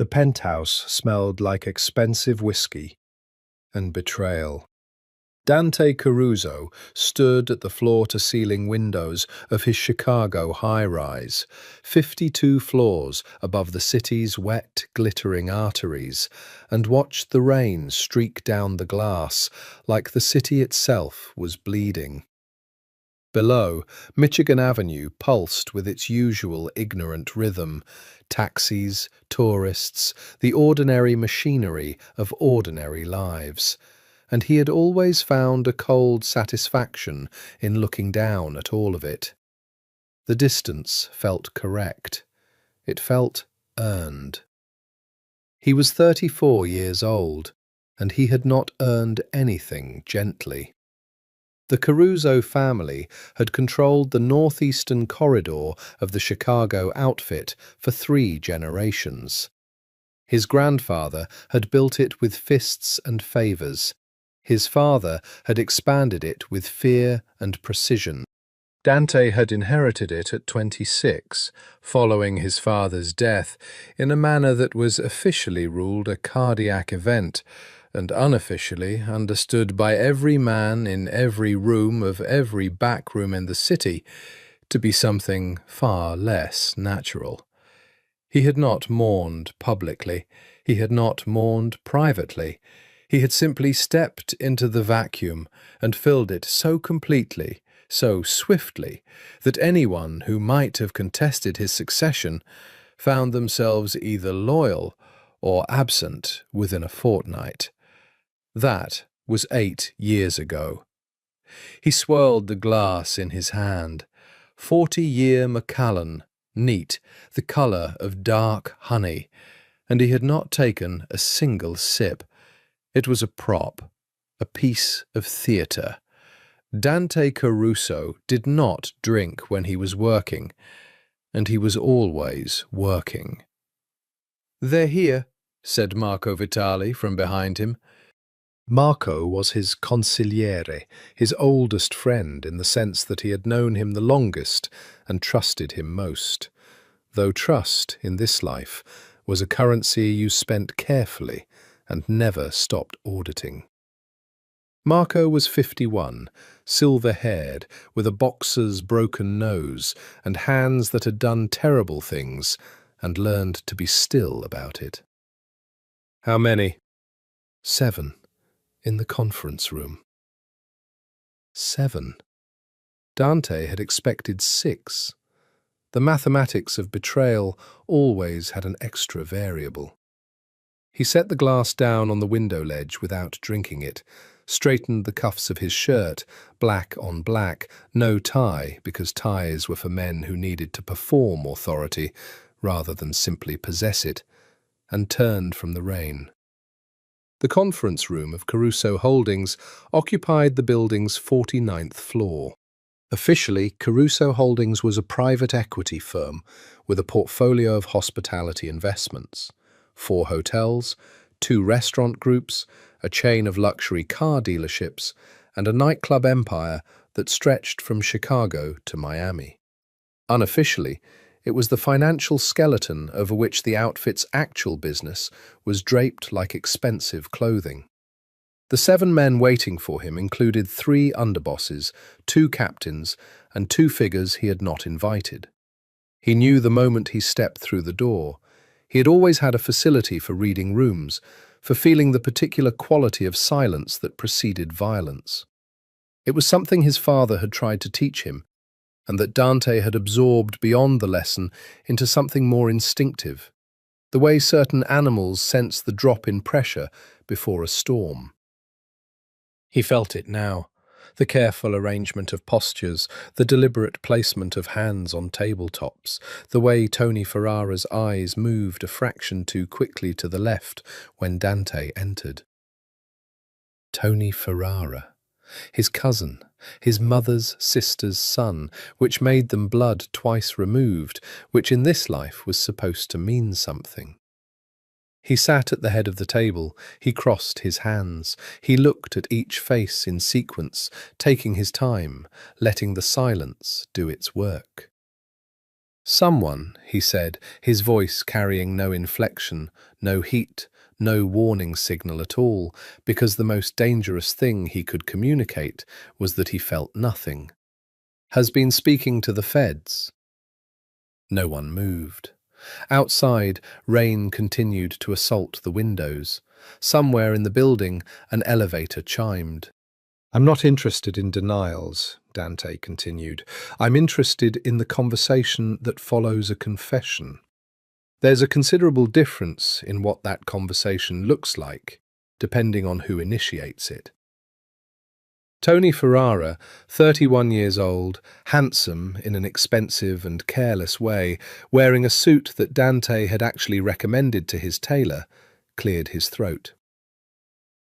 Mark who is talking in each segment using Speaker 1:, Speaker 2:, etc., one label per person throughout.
Speaker 1: The penthouse smelled like expensive whiskey and betrayal. Dante Caruso stood at the floor-to-ceiling windows of his Chicago high-rise, 52 floors above the city's wet, glittering arteries, and watched the rain streak down the glass like the city itself was bleeding. Below, Michigan Avenue pulsed with its usual ignorant rhythm: taxis, tourists, the ordinary machinery of ordinary lives. And he had always found a cold satisfaction in looking down at all of it. The distance felt correct. It felt earned. He was 34 years old, and he had not earned anything gently. The Caruso family had controlled the northeastern corridor of the Chicago outfit for 3 generations. His grandfather had built it with fists and favors. His father had expanded it with fear and precision. Dante had inherited it at 26, following his father's death, in a manner that was officially ruled a cardiac event, and unofficially understood by every man in every room of every back room in the city to be something far less natural. He had not mourned publicly. He had not mourned privately. He had simply stepped into the vacuum and filled it so completely, so swiftly, that anyone who might have contested his succession found themselves either loyal or absent within a fortnight. That was 8 years ago. He swirled the glass in his hand. 40-year Macallan, neat, the colour of dark honey, and he had not taken a single sip. It was a prop, a piece of theatre. Dante Caruso did not drink when he was working, and he was always working. "They're here," said Marco Vitali from behind him. Marco was his consigliere, his oldest friend in the sense that he had known him the longest and trusted him most, though trust in this life was a currency you spent carefully and never stopped auditing. Marco was 51, silver-haired, with a boxer's broken nose and hands that had done terrible things and learned to be still about it. "How many?" "7, in the conference room." 7. Dante had expected 6. The mathematics of betrayal always had an extra variable. He set the glass down on the window ledge without drinking it, straightened the cuffs of his shirt, black on black, no tie because ties were for men who needed to perform authority rather than simply possess it, and turned from the rain. The conference room of Caruso Holdings occupied the building's 49th floor. Officially, Caruso Holdings was a private equity firm with a portfolio of hospitality investments: 4 hotels, 2 restaurant groups, a chain of luxury car dealerships, and a nightclub empire that stretched from Chicago to Miami. Unofficially, it was the financial skeleton over which the outfit's actual business was draped like expensive clothing. The 7 men waiting for him included 3 underbosses, 2 captains, and 2 figures he had not invited. He knew the moment he stepped through the door. He had always had a facility for reading rooms, for feeling the particular quality of silence that preceded violence. It was something his father had tried to teach him, and that Dante had absorbed beyond the lesson into something more instinctive, the way certain animals sense the drop in pressure before a storm. He felt it now, the careful arrangement of postures, the deliberate placement of hands on tabletops, the way Tony Ferrara's eyes moved a fraction too quickly to the left when Dante entered. Tony Ferrara, his cousin, his mother's sister's son, which made them blood twice removed, which in this life was supposed to mean something. He sat at the head of the table, he crossed his hands, he looked at each face in sequence, taking his time, letting the silence do its work. Someone, he said, his voice carrying no inflection, no heat, no warning signal at all, because the most dangerous thing he could communicate was that he felt nothing. Has been speaking to the feds. No one moved. Outside, rain continued to assault the windows. Somewhere in the building, an elevator chimed. I'm not interested in denials, Dante continued. I'm interested in the conversation that follows a confession. There's a considerable difference in what that conversation looks like, depending on who initiates it. Tony Ferrara, 31 years old, handsome in an expensive and careless way, wearing a suit that Dante had actually recommended to his tailor, cleared his throat.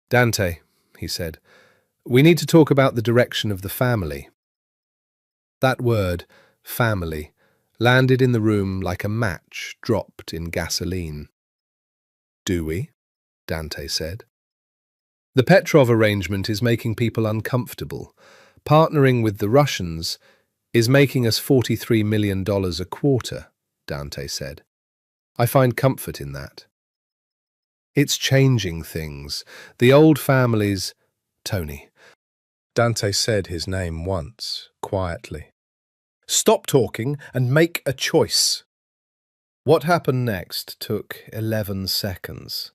Speaker 1: Dante, he said, we need to talk about the direction of the family. That word, family, landed in the room like a match dropped in gasoline. Do we? Dante said. The Petrov arrangement is making people uncomfortable. Partnering with the Russians is making us $43 million a quarter, Dante said. I find comfort in that. It's changing things. The old families... Tony. Dante said his name once, quietly. Stop talking and make a choice. What happened next took 11 seconds.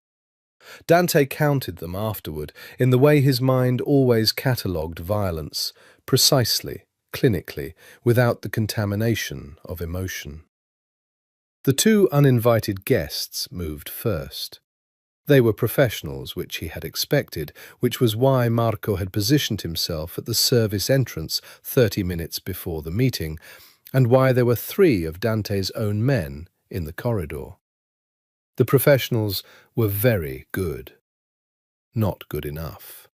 Speaker 1: Dante counted them afterward, in the way his mind always catalogued violence, precisely, clinically, without the contamination of emotion. The two uninvited guests moved first. They were professionals, which he had expected, which was why Marco had positioned himself at the service entrance 30 minutes before the meeting, and why there were 3 of Dante's own men in the corridor. The professionals were very good. Not good enough.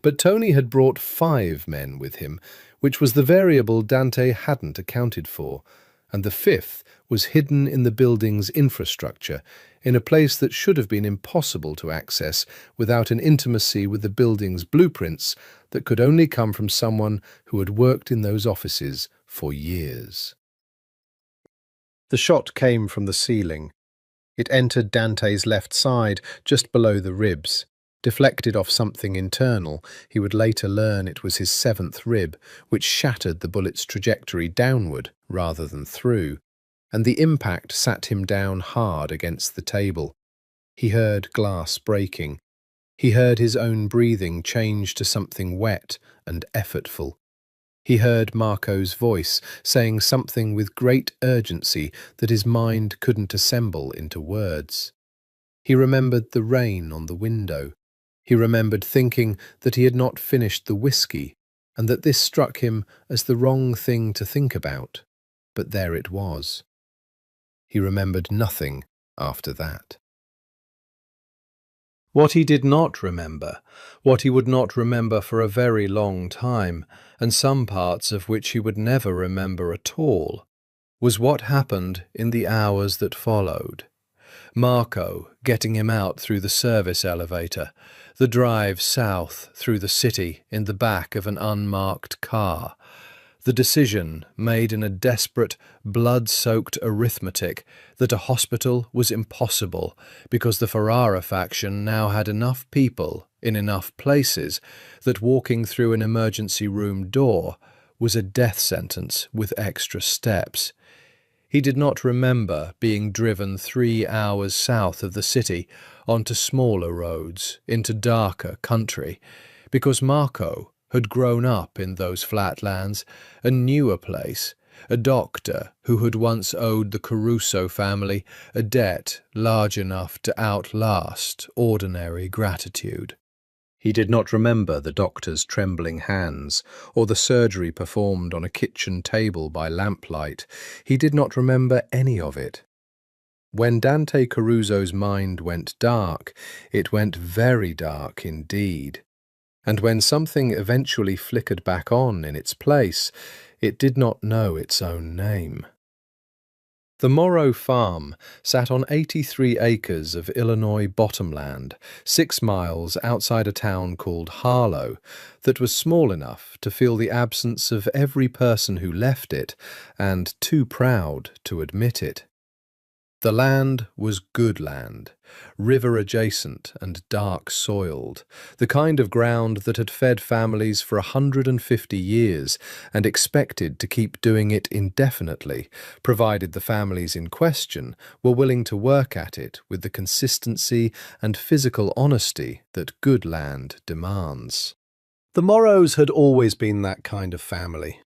Speaker 1: But Tony had brought 5 men with him, which was the variable Dante hadn't accounted for, and the 5th was hidden in the building's infrastructure, in a place that should have been impossible to access without an intimacy with the building's blueprints that could only come from someone who had worked in those offices for years. The shot came from the ceiling. It entered Dante's left side, just below the ribs, deflected off something internal. He would later learn it was his 7th rib, which shattered the bullet's trajectory downward rather than through, and the impact sat him down hard against the table. He heard glass breaking. He heard his own breathing change to something wet and effortful. He heard Marco's voice saying something with great urgency that his mind couldn't assemble into words. He remembered the rain on the window. He remembered thinking that he had not finished the whiskey, and that this struck him as the wrong thing to think about. But there it was. He remembered nothing after that. What he did not remember, what he would not remember for a very long time, and some parts of which he would never remember at all, was what happened in the hours that followed. Marco getting him out through the service elevator, the drive south through the city in the back of an unmarked car, the decision made in a desperate, blood-soaked arithmetic that a hospital was impossible because the Ferrara faction now had enough people in enough places that walking through an emergency room door was a death sentence with extra steps. He did not remember being driven 3 hours south of the city onto smaller roads into darker country, because Marco had grown up in those flatlands and knew a place, a doctor who had once owed the Caruso family a debt large enough to outlast ordinary gratitude. He did not remember the doctor's trembling hands, or the surgery performed on a kitchen table by lamplight. He did not remember any of it. When Dante Caruso's mind went dark, it went very dark indeed. And when something eventually flickered back on in its place, it did not know its own name. The Morrow Farm sat on 83 acres of Illinois bottomland, 6 miles outside a town called Harlow, that was small enough to feel the absence of every person who left it, and too proud to admit it. The land was good land, river adjacent and dark soiled, the kind of ground that had fed families for 150 years and expected to keep doing it indefinitely, provided the families in question were willing to work at it with the consistency and physical honesty that good land demands. The Morrows had always been that kind of family.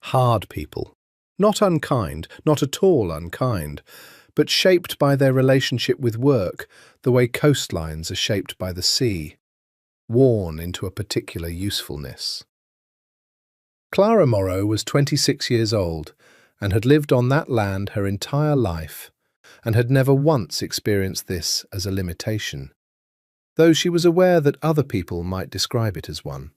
Speaker 1: Hard people. Not unkind, not at all unkind, but shaped by their relationship with work, the way coastlines are shaped by the sea, worn into a particular usefulness. Clara Morrow was 26 years old and had lived on that land her entire life and had never once experienced this as a limitation, though she was aware that other people might describe it as one.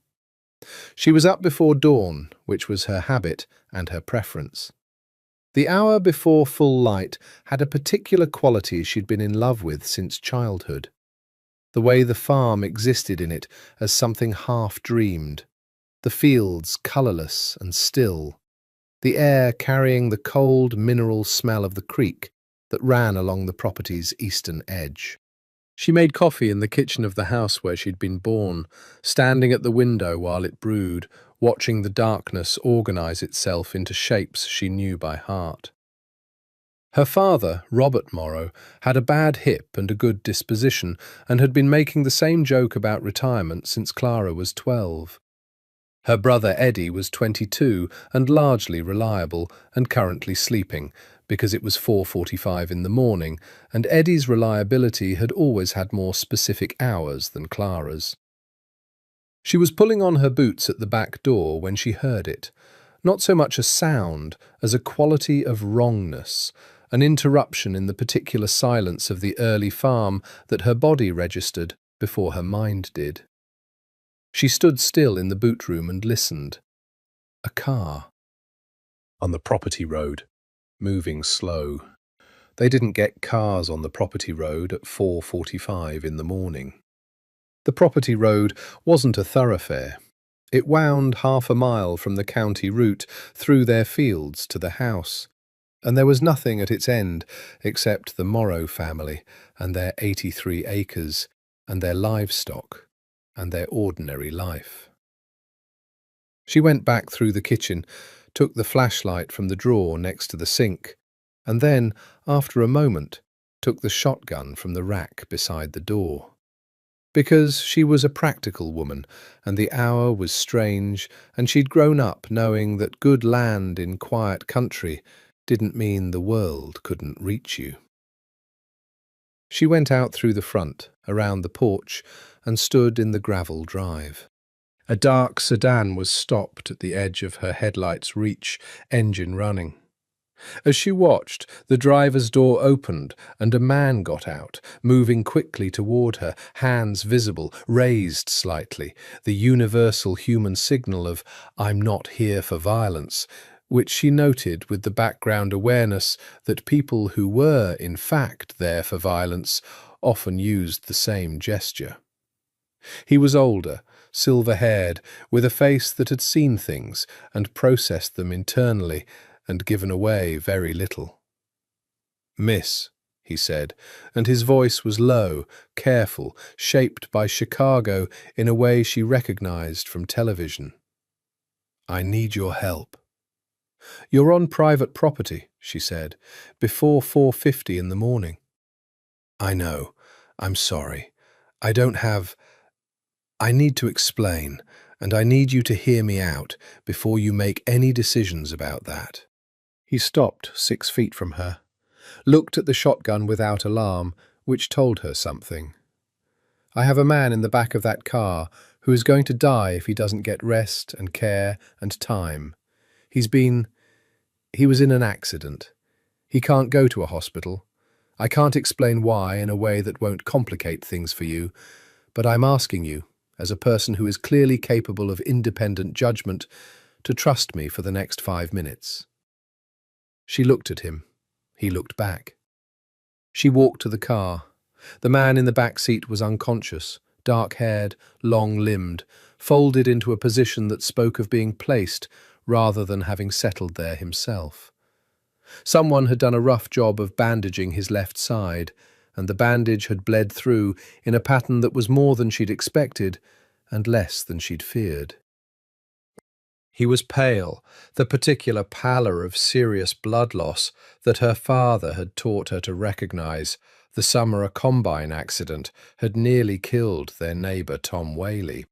Speaker 1: She was up before dawn, which was her habit and her preference. The hour before full light had a particular quality she'd been in love with since childhood. The way the farm existed in it as something half-dreamed, the fields colourless and still, the air carrying the cold mineral smell of the creek that ran along the property's eastern edge. She made coffee in the kitchen of the house where she'd been born, standing at the window while it brewed, watching the darkness organise itself into shapes she knew by heart. Her father, Robert Morrow, had a bad hip and a good disposition, and had been making the same joke about retirement since Clara was 12. Her brother Eddie was 22 and largely reliable and currently sleeping, because it was 4:45 in the morning, and Eddie's reliability had always had more specific hours than Clara's. She was pulling on her boots at the back door when she heard it, not so much a sound as a quality of wrongness, an interruption in the particular silence of the early farm that her body registered before her mind did. She stood still in the boot room and listened. A car. On the property road, moving slow. They didn't get cars on the property road at 4:45 in the morning. The property road wasn't a thoroughfare. It wound half a mile from the county route through their fields to the house, and there was nothing at its end except the Morrow family and their 83 acres and their livestock and their ordinary life. She went back through the kitchen, took the flashlight from the drawer next to the sink, and then, after a moment, took the shotgun from the rack beside the door. Because she was a practical woman, and the hour was strange, and she'd grown up knowing that good land in quiet country didn't mean the world couldn't reach you. She went out through the front, around the porch, and stood in the gravel drive. A dark sedan was stopped at the edge of her headlight's reach, engine running. As she watched, the driver's door opened and a man got out, moving quickly toward her, hands visible, raised slightly, the universal human signal of "I'm not here for violence," which she noted with the background awareness that people who were, in fact, there for violence often used the same gesture. He was older, silver-haired, with a face that had seen things and processed them internally and given away very little. "Miss," he said, and his voice was low, careful, shaped by Chicago in a way she recognized from television. "I need your help." "You're on private property," she said, "before 4:50 in the morning." "I know. I'm sorry. I don't have... I need to explain, and I need you to hear me out before you make any decisions about that." He stopped 6 feet from her, looked at the shotgun without alarm, which told her something. "I have a man in the back of that car who is going to die if he doesn't get rest and care and time. He was in an accident. He can't go to a hospital. I can't explain why in a way that won't complicate things for you, but I'm asking you, as a person who is clearly capable of independent judgment, to trust me for the next 5 minutes." She looked at him. He looked back. She walked to the car. The man in the back seat was unconscious, dark-haired, long-limbed, folded into a position that spoke of being placed rather than having settled there himself. Someone had done a rough job of bandaging his left side, and the bandage had bled through in a pattern that was more than she'd expected and less than she'd feared. He was pale, the particular pallor of serious blood loss that her father had taught her to recognize. The summer a combine accident had nearly killed their neighbour Tom Whaley.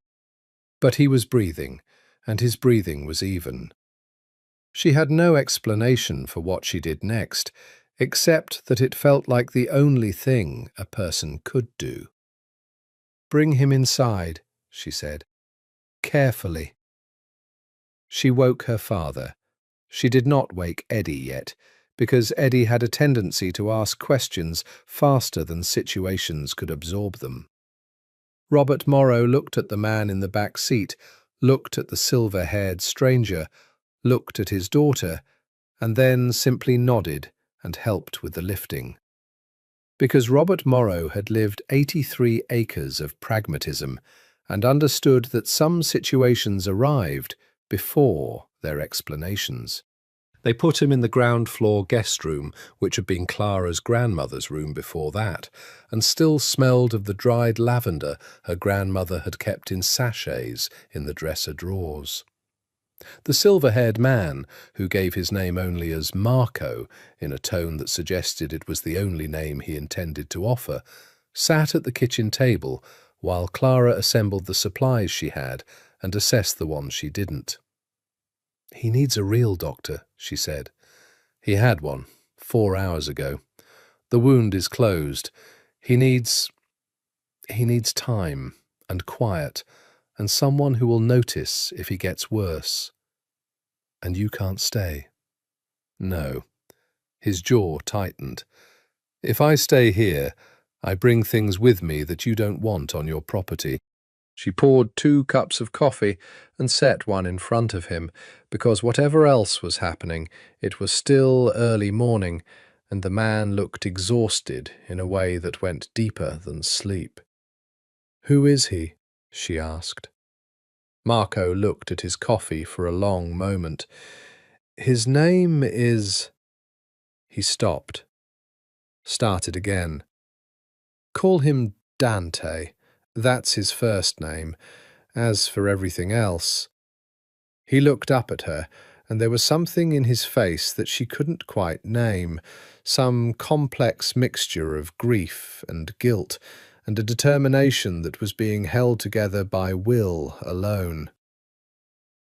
Speaker 1: But he was breathing, and his breathing was even. She had no explanation for what she did next, except that it felt like the only thing a person could do. "Bring him inside," she said, "carefully." She woke her father. She did not wake Eddie yet, because Eddie had a tendency to ask questions faster than situations could absorb them. Robert Morrow looked at the man in the back seat, looked at the silver-haired stranger, looked at his daughter, and then simply nodded and helped with the lifting. Because Robert Morrow had lived 83 acres of pragmatism and understood that some situations arrived before their explanations. They put him in the ground-floor guest room, which had been Clara's grandmother's room before that, and still smelled of the dried lavender her grandmother had kept in sachets in the dresser drawers. The silver-haired man, who gave his name only as Marco, in a tone that suggested it was the only name he intended to offer, sat at the kitchen table while Clara assembled the supplies she had and assessed the ones she didn't. "He needs a real doctor," she said. "He had one 4 hours ago. The wound is closed. He needs time and quiet and someone who will notice if he gets worse. And you can't stay." "No." His jaw tightened. "If I stay here, I bring things with me that you don't want on your property." She poured 2 cups of coffee and set one in front of him, because whatever else was happening, it was still early morning, and the man looked exhausted in a way that went deeper than sleep. "Who is he?" she asked. Marco looked at his coffee for a long moment. "His name is—" He stopped. Started again. "Call him Dante. That's his first name. As for everything else—" He looked up at her, and there was something in his face that she couldn't quite name, some complex mixture of grief and guilt, and a determination that was being held together by will alone.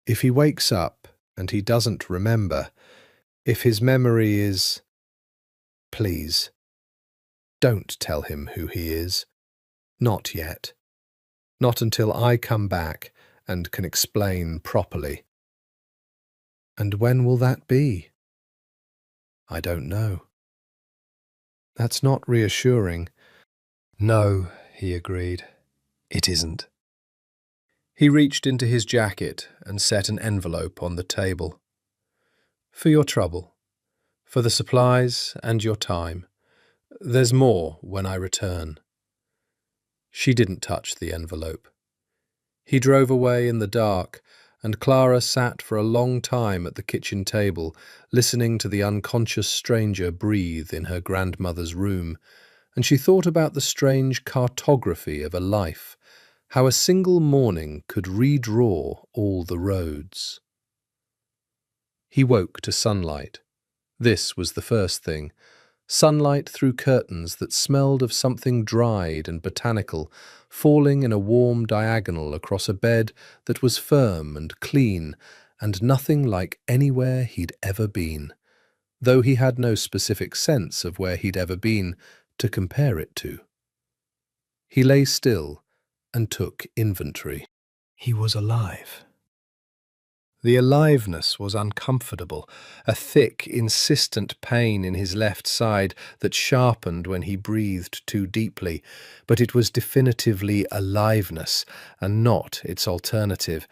Speaker 1: "If he wakes up and he doesn't remember, if his memory is— please, don't tell him who he is. Not yet. Not until I come back and can explain properly." "And when will that be?" "I don't know." "That's not reassuring." "No," he agreed. "It isn't." He reached into his jacket and set an envelope on the table. "For your trouble. For the supplies and your time. There's more when I return." She didn't touch the envelope. He drove away in the dark, and Clara sat for a long time at the kitchen table, listening to the unconscious stranger breathe in her grandmother's room, and she thought about the strange cartography of a life, how a single morning could redraw all the roads. He woke to sunlight. This was the first thing. Sunlight through curtains that smelled of something dried and botanical, falling in a warm diagonal across a bed that was firm and clean and nothing like anywhere he'd ever been, though he had no specific sense of where he'd ever been to compare it to. He lay still and took inventory. He was alive. The aliveness was uncomfortable, a thick, insistent pain in his left side that sharpened when he breathed too deeply, but it was definitively aliveness and not its alternative,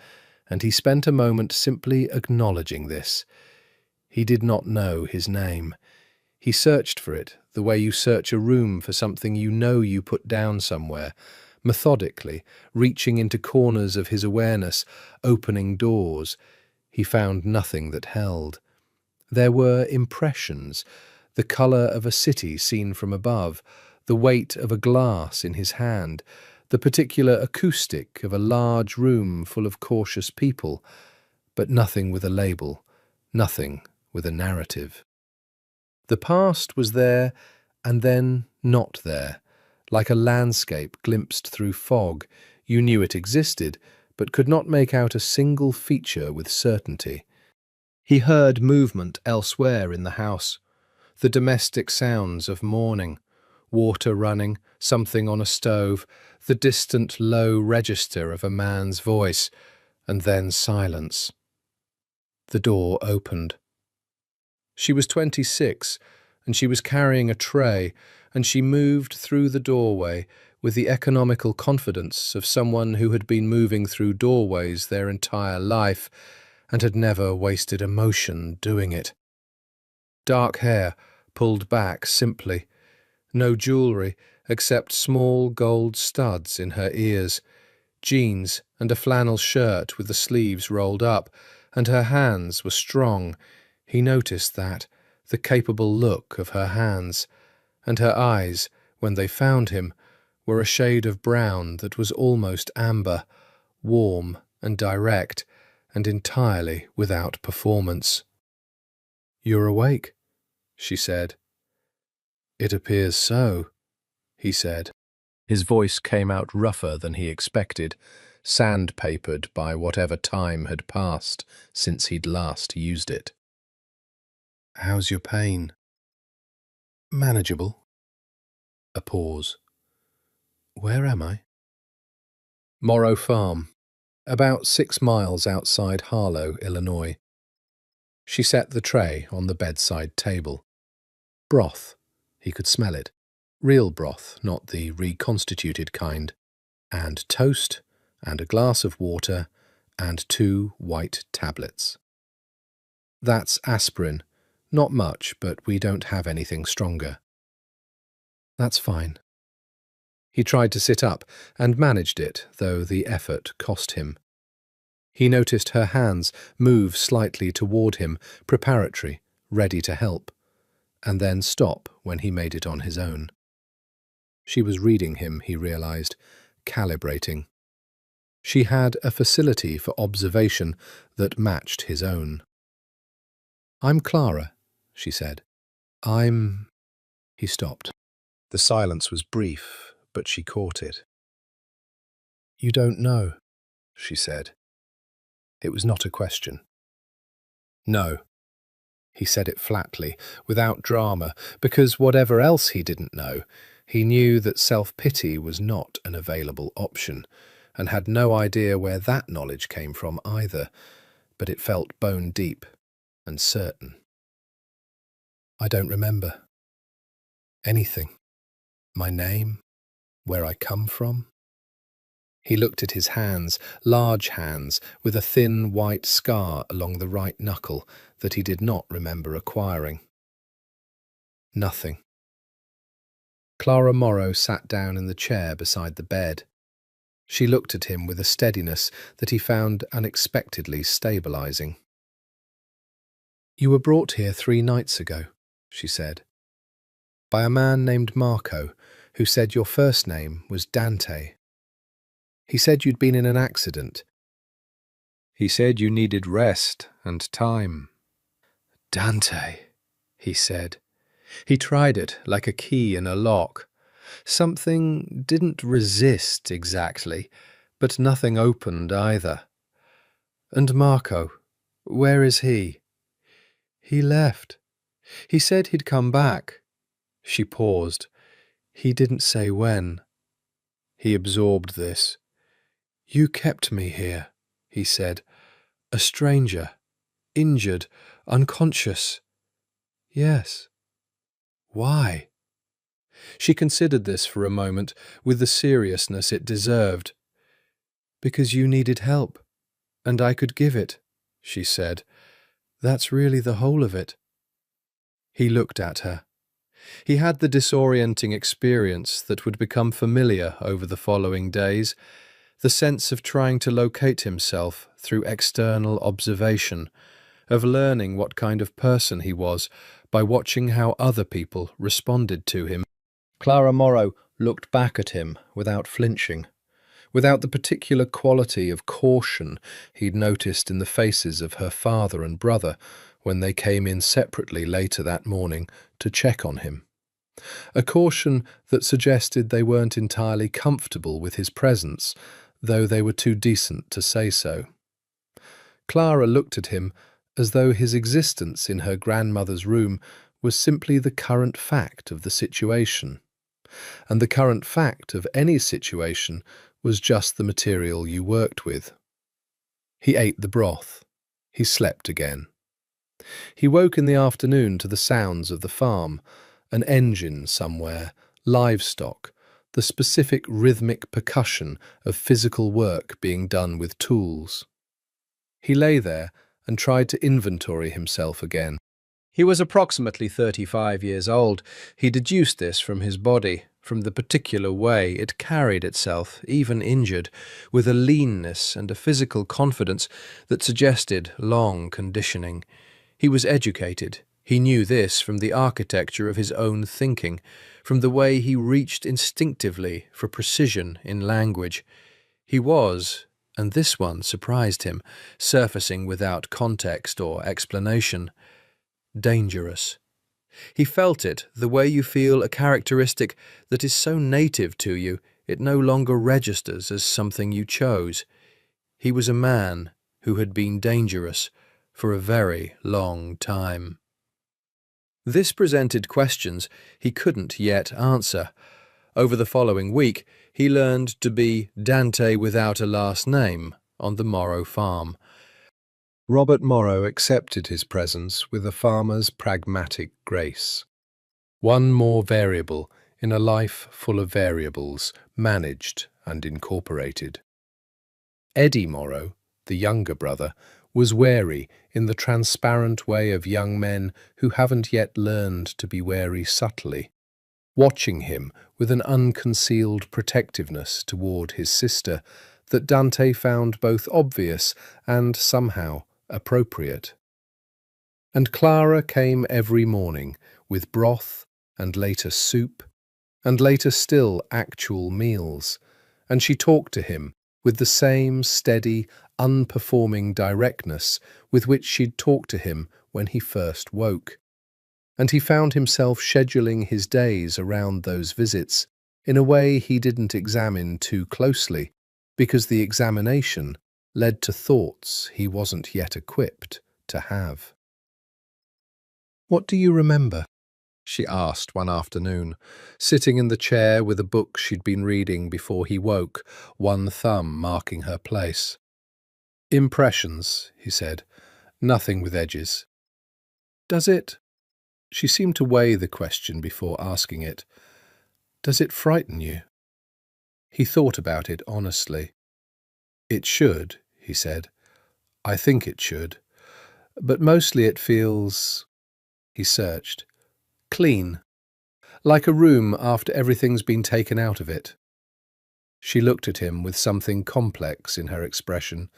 Speaker 1: and he spent a moment simply acknowledging this. He did not know his name. He searched for it, the way you search a room for something you know you put down somewhere, methodically, reaching into corners of his awareness, opening doors. He found nothing that held. There were impressions, the colour of a city seen from above, the weight of a glass in his hand, the particular acoustic of a large room full of cautious people, but nothing with a label, nothing with a narrative. The past was there, and then not there, like a landscape glimpsed through fog. You knew it existed, but could not make out a single feature with certainty. He heard movement elsewhere in the house, the domestic sounds of morning, water running, something on a stove, the distant low register of a man's voice, and then silence. The door opened. She was 26, and she was carrying a tray, and she moved through the doorway with the economical confidence of someone who had been moving through doorways their entire life and had never wasted emotion doing it. Dark hair, pulled back simply. No jewellery except small gold studs in her ears. Jeans and a flannel shirt with the sleeves rolled up, and her hands were strong. He noticed that, the capable look of her hands, and her eyes, when they found him, were a shade of brown that was almost amber, warm and direct, and entirely without performance. "You're awake," she said. "It appears so," he said. His voice came out rougher than he expected, sandpapered by whatever time had passed since he'd last used it. "How's your pain?" "Manageable." A pause. "Where am I?" Morrow Farm, about 6 miles outside Harlow, Illinois. She set the tray on the bedside table. Broth. He could smell it. Real broth, not the reconstituted kind. And toast, and a glass of water, and 2 white tablets. "That's aspirin. Not much, but we don't have anything stronger." "That's fine." He tried to sit up, and managed it, though the effort cost him. He noticed her hands move slightly toward him, preparatory, ready to help, and then stop when he made it on his own. She was reading him, he realized, calibrating. She had a facility for observation that matched his own. "I'm Clara," she said. "I'm—" He stopped. The silence was brief, but she caught it. "You don't know," she said. It was not a question. "No." He said it flatly, without drama, because whatever else he didn't know, he knew that self-pity was not an available option, and had no idea where that knowledge came from either, but it felt bone deep and certain. "I don't remember. Anything. My name, where I come from." He looked at his hands, large hands, with a thin white scar along the right knuckle that he did not remember acquiring. Nothing. Clara Morrow sat down in the chair beside the bed. She looked at him with a steadiness that he found unexpectedly stabilizing. "You were brought here 3 nights ago," she said, "by a man named Marco, who said your first name was Dante. He said you'd been in an accident. He said you needed rest and time." "Dante," he said. He tried it like a key in a lock. Something didn't resist exactly, but nothing opened either. "And Marco, where is he?" "He left. He said he'd come back." She paused. "He didn't say when." He absorbed this. "You kept me here," he said. "A stranger, injured, unconscious." "Yes." "Why?" She considered this for a moment with the seriousness it deserved. "Because you needed help, and I could give it," she said. "That's really the whole of it." He looked at her, He had the disorienting experience that would become familiar over the following days, the sense of trying to locate himself through external observation, of learning what kind of person he was by watching how other people responded to him. Clara Morrow looked back at him without flinching, without the particular quality of caution he'd noticed in the faces of her father and brother when they came in separately later that morning to check on him. A caution that suggested they weren't entirely comfortable with his presence, though they were too decent to say so. Clara looked at him as though his existence in her grandmother's room was simply the current fact of the situation. And the current fact of any situation was just the material you worked with. He ate the broth. He slept again. He woke in the afternoon to the sounds of the farm, an engine somewhere, livestock, the specific rhythmic percussion of physical work being done with tools. He lay there and tried to inventory himself again. He was approximately 35 years old. He deduced this from his body, from the particular way it carried itself, even injured, with a leanness and a physical confidence that suggested long conditioning. He was educated. He knew this from the architecture of his own thinking, from the way he reached instinctively for precision in language. He was, and this one surprised him, surfacing without context or explanation, dangerous. He felt it the way you feel a characteristic that is so native to you it no longer registers as something you chose. He was a man who had been dangerous for a very long time. This presented questions he couldn't yet answer. Over the following week, he learned to be Dante without a last name on the Morrow farm. Robert Morrow accepted his presence with a farmer's pragmatic grace. One more variable in a life full of variables, managed and incorporated. Eddie Morrow, the younger brother, was wary in the transparent way of young men who haven't yet learned to be wary subtly, watching him with an unconcealed protectiveness toward his sister that Dante found both obvious and somehow appropriate. And Clara came every morning with broth and later soup and later still actual meals, and she talked to him with the same steady, unperforming directness with which she'd talked to him when he first woke. And he found himself scheduling his days around those visits in a way he didn't examine too closely, because the examination led to thoughts he wasn't yet equipped to have. "What do you remember?" she asked one afternoon, sitting in the chair with a book she'd been reading before he woke, one thumb marking her place. "Impressions," he said, "nothing with edges." "Does it?" She seemed to weigh the question before asking it. "Does it frighten you?" He thought about it honestly. "It should," he said. "I think it should. But mostly it feels—" he searched. "Clean. Like a room after everything's been taken out of it." She looked at him with something complex in her expression,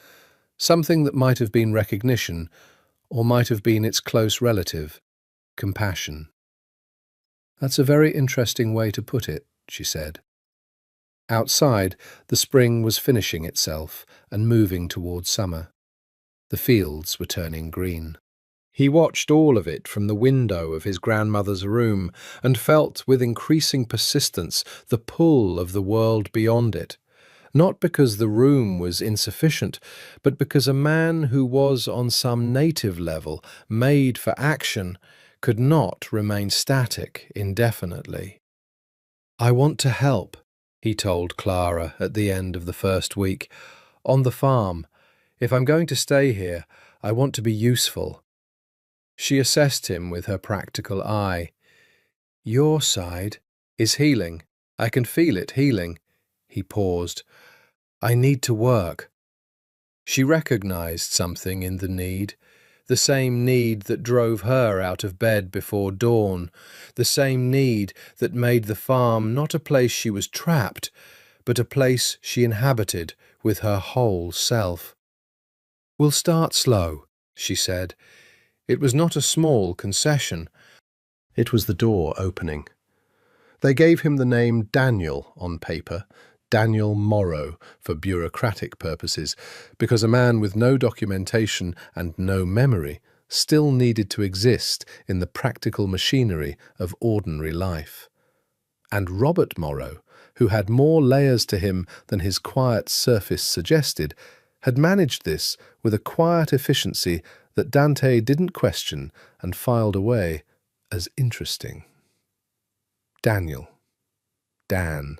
Speaker 1: something that might have been recognition, or might have been its close relative, compassion. "That's a very interesting way to put it," she said. Outside, the spring was finishing itself and moving toward summer. The fields were turning green. He watched all of it from the window of his grandmother's room and felt with increasing persistence the pull of the world beyond it, not because the room was insufficient, but because a man who was on some native level made for action could not remain static indefinitely. "I want to help," he told Clara at the end of the first week, "on the farm. If I'm going to stay here, I want to be useful." She assessed him with her practical eye. "Your side is healing. I can feel it healing." He paused. "I need to work." She recognized something in the need, the same need that drove her out of bed before dawn, the same need that made the farm not a place she was trapped, but a place she inhabited with her whole self. "We'll start slow," she said. It was not a small concession. It was the door opening. They gave him the name Daniel on paper, Daniel Morrow for bureaucratic purposes, because a man with no documentation and no memory still needed to exist in the practical machinery of ordinary life. And Robert Morrow, who had more layers to him than his quiet surface suggested, had managed this with a quiet efficiency that Dante didn't question and filed away as interesting. Daniel. Dan.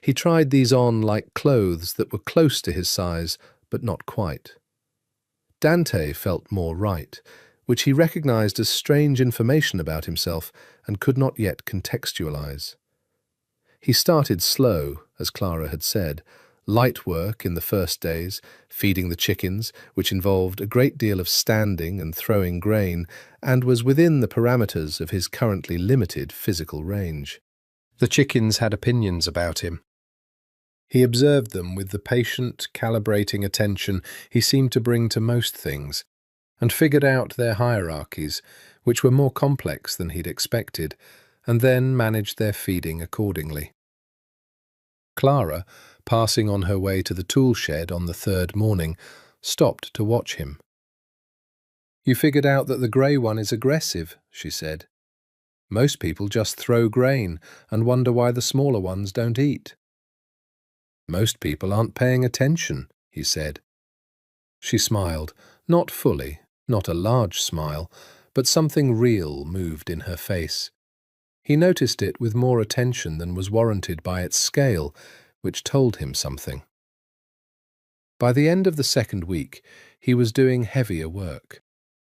Speaker 1: He tried these on like clothes that were close to his size, but not quite. Dante felt more right, which he recognized as strange information about himself and could not yet contextualize. He started slow, as Clara had said, light work in the first days, feeding the chickens, which involved a great deal of standing and throwing grain, and was within the parameters of his currently limited physical range. The chickens had opinions about him. He observed them with the patient, calibrating attention he seemed to bring to most things, and figured out their hierarchies, which were more complex than he'd expected, and then managed their feeding accordingly. Clara, passing on her way to the tool shed on the third morning, stopped to watch him. "You figured out that the grey one is aggressive," she said. "Most people just throw grain and wonder why the smaller ones don't eat." "Most people aren't paying attention," he said. She smiled, not fully, not a large smile, but something real moved in her face. He noticed it with more attention than was warranted by its scale, which told him something. By the end of the second week, he was doing heavier work.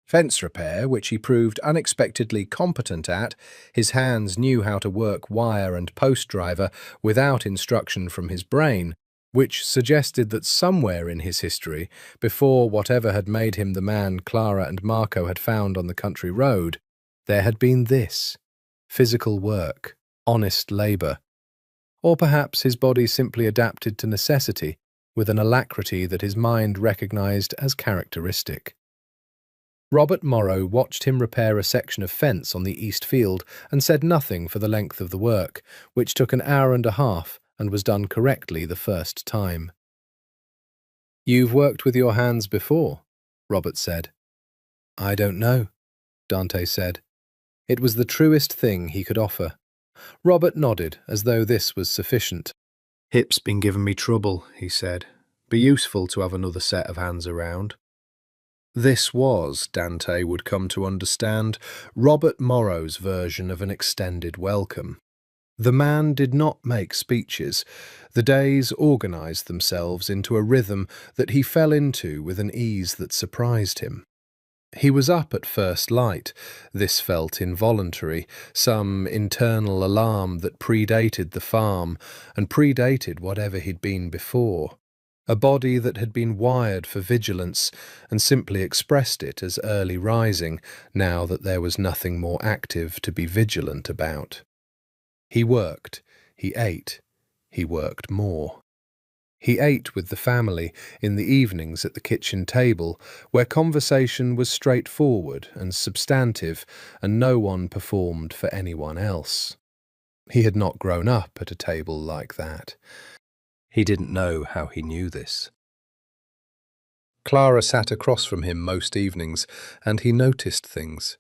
Speaker 1: Fence repair, which he proved unexpectedly competent at. His hands knew how to work wire and post driver without instruction from his brain, which suggested that somewhere in his history, before whatever had made him the man Clara and Marco had found on the country road, there had been this: physical work, honest labour. Or perhaps his body simply adapted to necessity with an alacrity that his mind recognised as characteristic. Robert Morrow watched him repair a section of fence on the east field and said nothing for the length of the work, which took an hour and a half and was done correctly the first time. "You've worked with your hands before," Robert said. "I don't know," Dante said. It was the truest thing he could offer. Robert nodded, as though this was sufficient. "Hip's been giving me trouble," he said. "Be useful to have another set of hands around." This was, Dante would come to understand, Robert Morrow's version of an extended welcome. The man did not make speeches. The days organised themselves into a rhythm that he fell into with an ease that surprised him. He was up at first light. This felt involuntary, some internal alarm that predated the farm and predated whatever he'd been before. A body that had been wired for vigilance and simply expressed it as early rising, now that there was nothing more active to be vigilant about. He worked, he ate, he worked more. He ate with the family in the evenings at the kitchen table, where conversation was straightforward and substantive, and no one performed for anyone else. He had not grown up at a table like that. He didn't know how he knew this. Clara sat across from him most evenings, and he noticed things.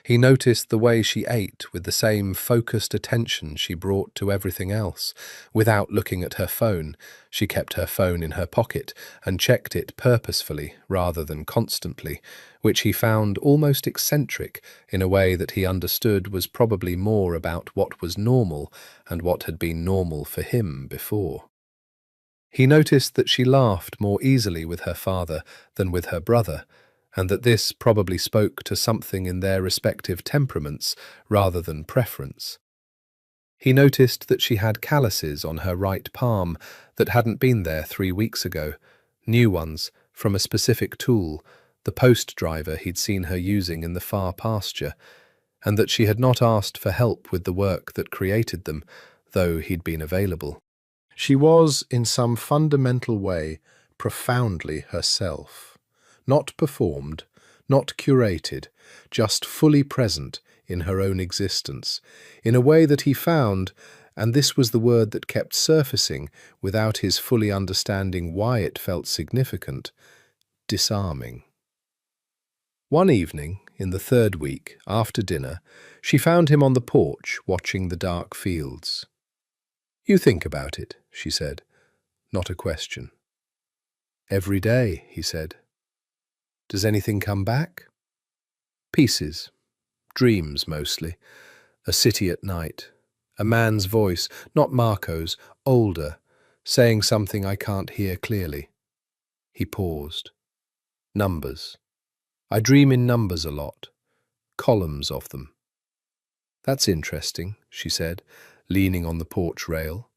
Speaker 1: He noticed the way she ate with the same focused attention she brought to everything else. Without looking at her phone, she kept her phone in her pocket and checked it purposefully rather than constantly, which he found almost eccentric in a way that he understood was probably more about what was normal and what had been normal for him before. He noticed that she laughed more easily with her father than with her brother, and that this probably spoke to something in their respective temperaments rather than preference. He noticed that she had calluses on her right palm that hadn't been there 3 weeks ago, new ones from a specific tool the post driver he'd seen her using in the far pasture, and that she had not asked for help with the work that created them, though he'd been available. She was, in some fundamental way, profoundly herself. Not performed, not curated, just fully present in her own existence, in a way that he found, and this was the word that kept surfacing without his fully understanding why it felt significant, disarming. One evening, in the third week, after dinner, she found him on the porch watching the dark fields. "You think about it," she said, not a question. "Every day," he said. "Does anything come back?" "Pieces. Dreams, mostly. A city at night. A man's voice, not Marco's, older, saying something I can't hear clearly." He paused. "Numbers. I dream in numbers a lot. Columns of them." "That's interesting," she said, leaning on the porch rail.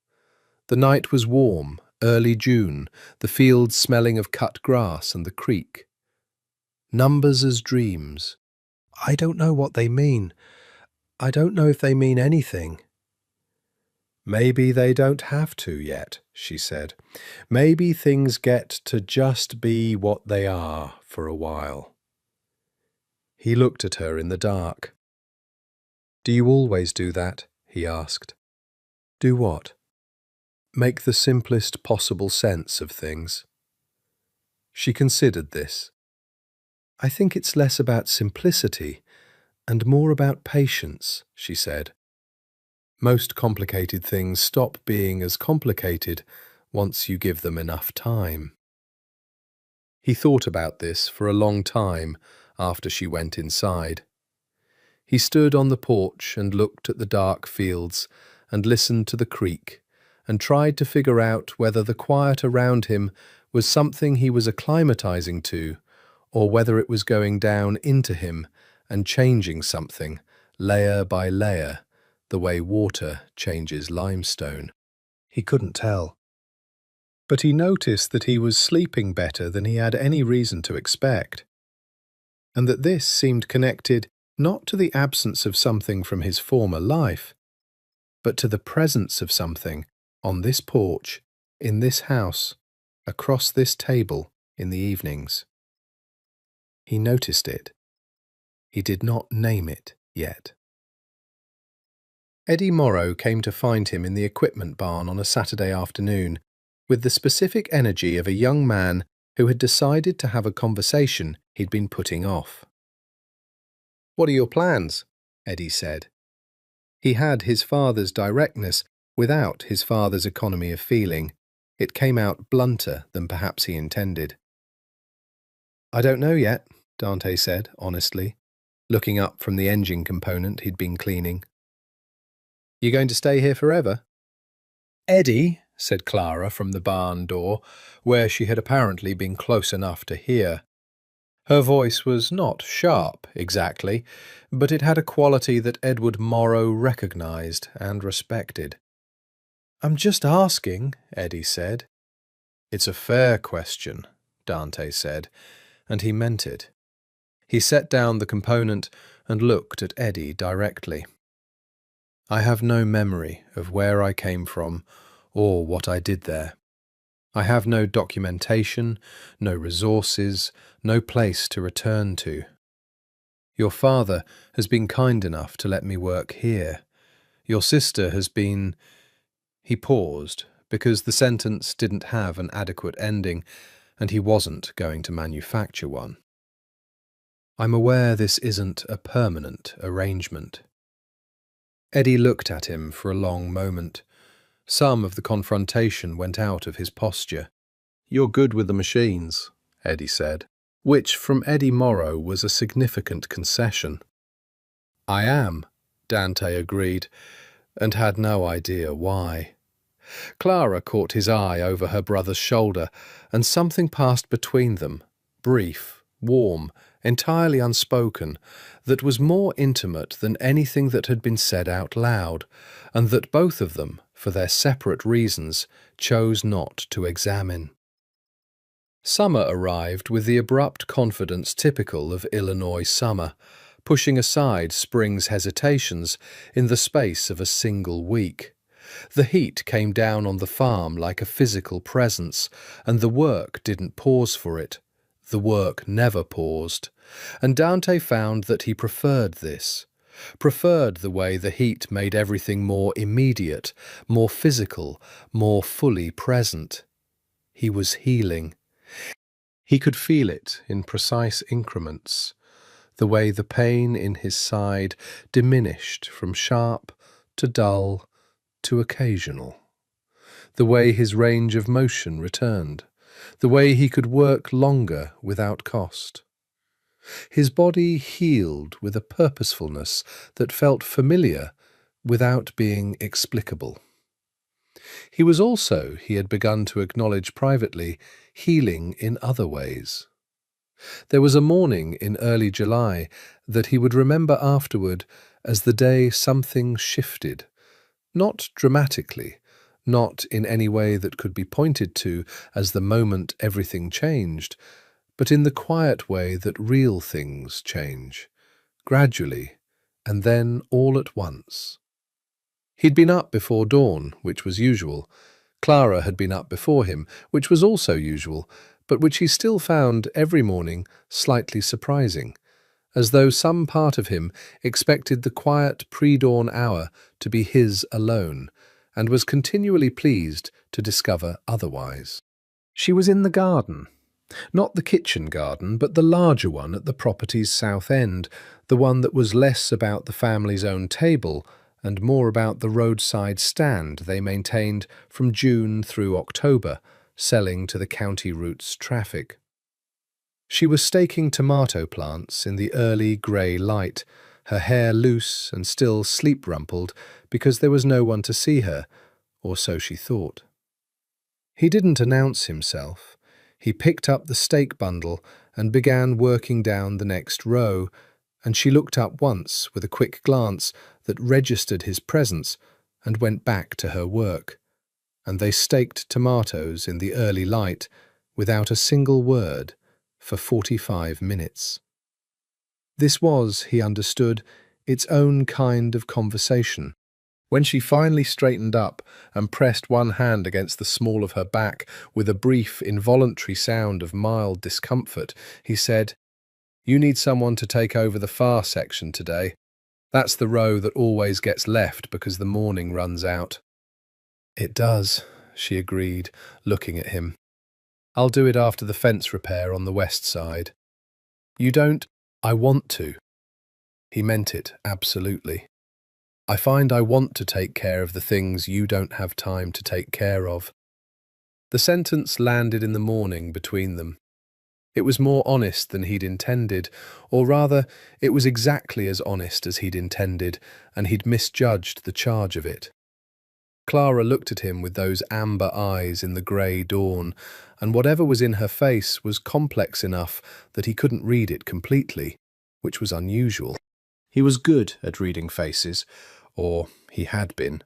Speaker 1: The night was warm, early June, the fields smelling of cut grass and the creek. "Numbers as dreams. I don't know what they mean. I don't know if they mean anything." "Maybe they don't have to yet," she said. "Maybe things get to just be what they are for a while." He looked at her in the dark. "Do you always do that?" he asked. "Do what?" "Make the simplest possible sense of things." She considered this. "I think it's less about simplicity and more about patience," she said. "Most complicated things stop being as complicated once you give them enough time." He thought about this for a long time after she went inside. He stood on the porch and looked at the dark fields and listened to the creek and tried to figure out whether the quiet around him was something he was acclimatizing to, or whether it was going down into him and changing something, layer by layer, the way water changes limestone. He couldn't tell. But he noticed that he was sleeping better than he had any reason to expect, and that this seemed connected not to the absence of something from his former life, but to the presence of something on this porch, in this house, across this table in the evenings. He noticed it. He did not name it yet. Eddie Morrow came to find him in the equipment barn on a Saturday afternoon, with the specific energy of a young man who had decided to have a conversation he'd been putting off. "What are your plans?" Eddie said. He had his father's directness without his father's economy of feeling. It came out blunter than perhaps he intended. "I don't know yet," Dante said, honestly, looking up from the engine component he'd been cleaning. "You going to stay here forever?" "Eddie," said Clara from the barn door, where she had apparently been close enough to hear. Her voice was not sharp, exactly, but it had a quality that Edward Morrow recognized and respected. "I'm just asking," Eddie said. "It's a fair question," Dante said, and he meant it. He set down the component and looked at Eddie directly. "I have no memory of where I came from or what I did there. I have no documentation, no resources, no place to return to. Your father has been kind enough to let me work here. Your sister has been—" He paused, because the sentence didn't have an adequate ending, and he wasn't going to manufacture one. "I'm aware this isn't a permanent arrangement." Eddie looked at him for a long moment. Some of the confrontation went out of his posture. "You're good with the machines," Eddie said, which from Eddie Morrow was a significant concession. "I am," Dante agreed, and had no idea why. Clara caught his eye over her brother's shoulder, and something passed between them, brief, warm, entirely unspoken, that was more intimate than anything that had been said out loud, and that both of them, for their separate reasons, chose not to examine. Summer arrived with the abrupt confidence typical of Illinois summer, pushing aside spring's hesitations in the space of a single week. The heat came down on the farm like a physical presence, and the work didn't pause for it. The work never paused. And Dante found that he preferred this. Preferred the way the heat made everything more immediate, more physical, more fully present. He was healing. He could feel it in precise increments, the way the pain in his side diminished from sharp to dull to occasional, the way his range of motion returned, the way he could work longer without cost. His body healed with a purposefulness that felt familiar without being explicable. He was also, he had begun to acknowledge privately, healing in other ways. There was a morning in early July that he would remember afterward as the day something shifted, not dramatically, not in any way that could be pointed to as the moment everything changed, but in the quiet way that real things change, gradually, and then all at once. He'd been up before dawn, which was usual. Clara had been up before him, which was also usual, but which he still found every morning slightly surprising, as though some part of him expected the quiet pre-dawn hour to be his alone, and was continually pleased to discover otherwise. She was in the garden. Not the kitchen garden, but the larger one at the property's south end, the one that was less about the family's own table and more about the roadside stand they maintained from June through October, selling to the county route's traffic. She was staking tomato plants in the early grey light, her hair loose and still sleep-rumpled because there was no one to see her, or so she thought. He didn't announce himself. He picked up the stake bundle and began working down the next row, and she looked up once with a quick glance that registered his presence and went back to her work, and they staked tomatoes in the early light without a single word for 45 minutes. This was, he understood, its own kind of conversation. When she finally straightened up and pressed one hand against the small of her back with a brief, involuntary sound of mild discomfort, he said, "You need someone to take over the far section today. That's the row that always gets left because the morning runs out." "It does," she agreed, looking at him. "I'll do it after the fence repair on the west side." "You don't—" "I want to." He meant it, absolutely. "I find I want to take care of the things you don't have time to take care of." The sentence landed in the morning between them. It was more honest than he'd intended, or rather, it was exactly as honest as he'd intended, and he'd misjudged the charge of it. Clara looked at him with those amber eyes in the grey dawn, and whatever was in her face was complex enough that he couldn't read it completely, which was unusual. He was good at reading faces, or he had been.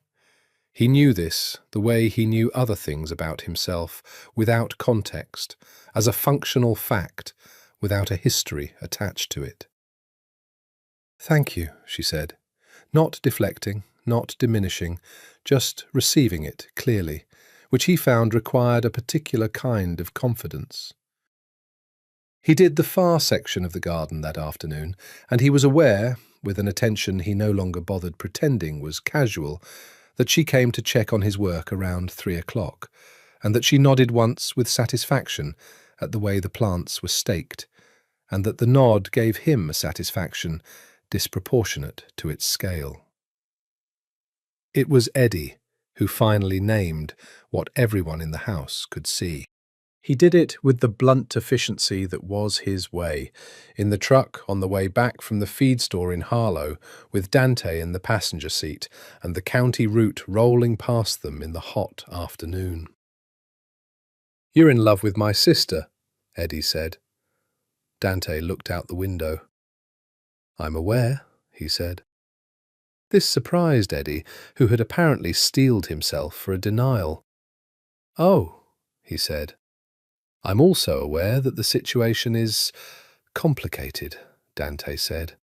Speaker 1: He knew this, the way he knew other things about himself, without context, as a functional fact, without a history attached to it. "Thank you," she said, not deflecting, not diminishing, just receiving it clearly, which he found required a particular kind of confidence. He did the far section of the garden that afternoon, and he was aware, with an attention he no longer bothered pretending was casual, that she came to check on his work around 3 o'clock, and that she nodded once with satisfaction at the way the plants were staked, and that the nod gave him a satisfaction disproportionate to its scale. It was Eddie who finally named what everyone in the house could see. He did it with the blunt efficiency that was his way, in the truck on the way back from the feed store in Harlow, with Dante in the passenger seat and the county route rolling past them in the hot afternoon. "You're in love with my sister," Eddie said. Dante looked out the window. "I'm aware," he said. This surprised Eddie, who had apparently steeled himself for a denial. "Oh," he said. I'm also aware that the situation is complicated, Dante said.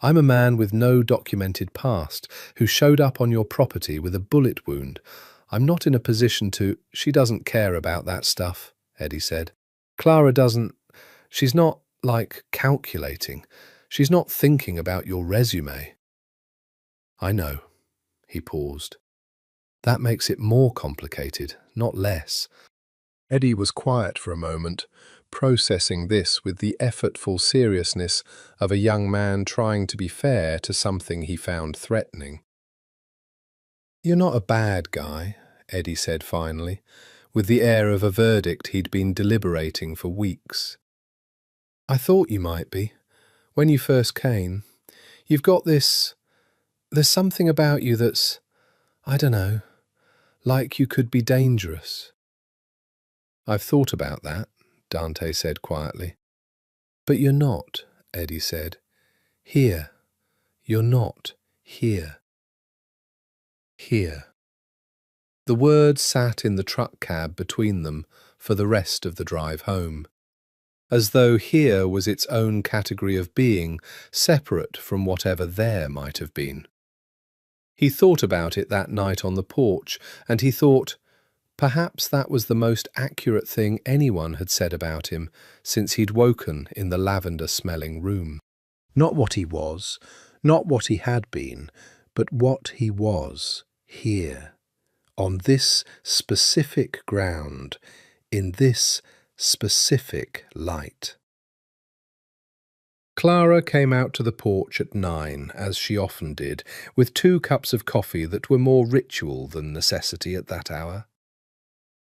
Speaker 1: I'm a man with no documented past who showed up on your property with a bullet wound. I'm not in a position to— She doesn't care about that stuff, Eddie said. Clara doesn't— She's not, like, calculating. She's not thinking about your resume. I know. He paused. That makes it more complicated, not less. Eddie was quiet for a moment, processing this with the effortful seriousness of a young man trying to be fair to something he found threatening. You're not a bad guy, Eddie said finally, with the air of a verdict he'd been deliberating for weeks. I thought you might be. When you first came, you've got this— There's something about you that's— I don't know, like you could be dangerous. I've thought about that, Dante said quietly. But you're not, Eddie said. Here. You're not here. Here. The word sat in the truck cab between them for the rest of the drive home, as though here was its own category of being, separate from whatever there might have been. He thought about it that night on the porch, and he thought, perhaps that was the most accurate thing anyone had said about him since he'd woken in the lavender-smelling room. Not what he was, not what he had been, but what he was, here, on this specific ground, in this specific light. Clara came out to the porch at 9, as she often did, with 2 cups of coffee that were more ritual than necessity at that hour.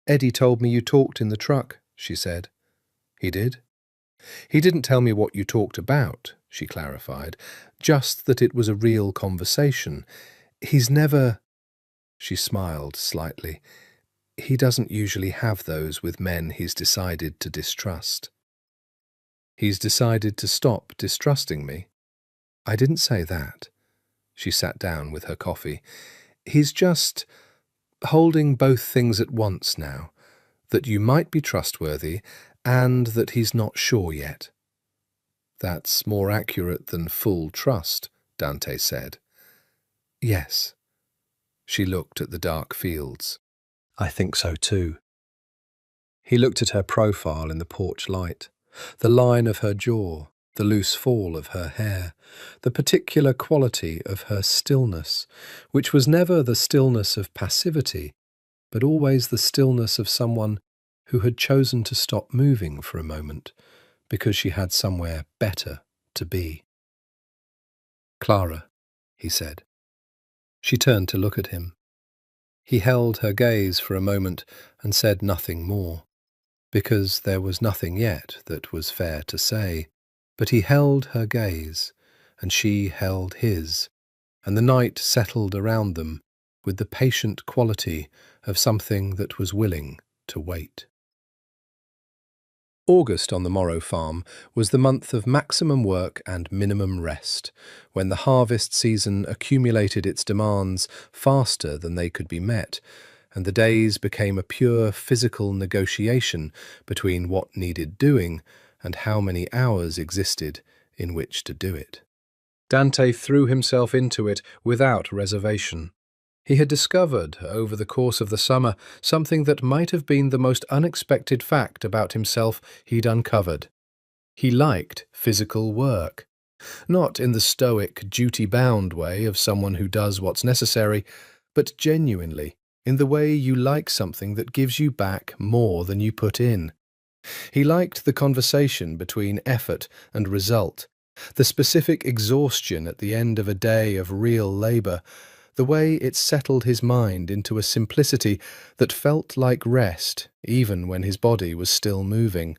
Speaker 1: Eddie told me you talked in the truck, she said. He did? He didn't tell me what you talked about, she clarified, just that it was a real conversation. He's never— She smiled slightly. He doesn't usually have those with men he's decided to distrust. He's decided to stop distrusting me? I didn't say that. She sat down with her coffee. He's just holding both things at once now, that you might be trustworthy and that he's not sure yet. That's more accurate than full trust, Dante said. Yes. She looked at the dark fields. I think so too. He looked at her profile in the porch light, the line of her jaw, the loose fall of her hair, the particular quality of her stillness, which was never the stillness of passivity, but always the stillness of someone who had chosen to stop moving for a moment because she had somewhere better to be. Clara, he said. She turned to look at him. He held her gaze for a moment and said nothing more, because there was nothing yet that was fair to say. But he held her gaze, and she held his, and the night settled around them with the patient quality of something that was willing to wait. August on the Morrow farm was the month of maximum work and minimum rest, when the harvest season accumulated its demands faster than they could be met, and the days became a pure physical negotiation between what needed doing and how many hours existed in which to do it. Dante threw himself into it without reservation. He had discovered, over the course of the summer, something that might have been the most unexpected fact about himself he'd uncovered. He liked physical work. Not in the stoic, duty-bound way of someone who does what's necessary, but genuinely, in the way you like something that gives you back more than you put in. He liked the conversation between effort and result, the specific exhaustion at the end of a day of real labour, the way it settled his mind into a simplicity that felt like rest, even when his body was still moving.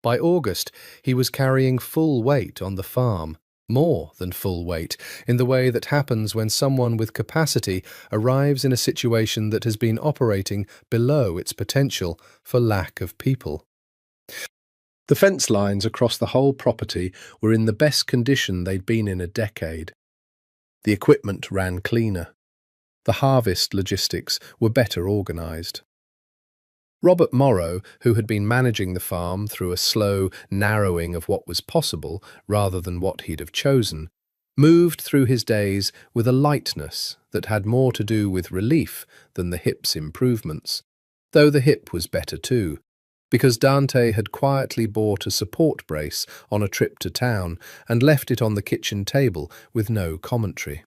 Speaker 1: By August, he was carrying full weight on the farm, more than full weight, in the way that happens when someone with capacity arrives in a situation that has been operating below its potential for lack of people. The fence lines across the whole property were in the best condition they'd been in a decade. The equipment ran cleaner. The harvest logistics were better organised. Robert Morrow, who had been managing the farm through a slow narrowing of what was possible rather than what he'd have chosen, moved through his days with a lightness that had more to do with relief than the hip's improvements, though the hip was better too, because Dante had quietly bought a support brace on a trip to town and left it on the kitchen table with no commentary.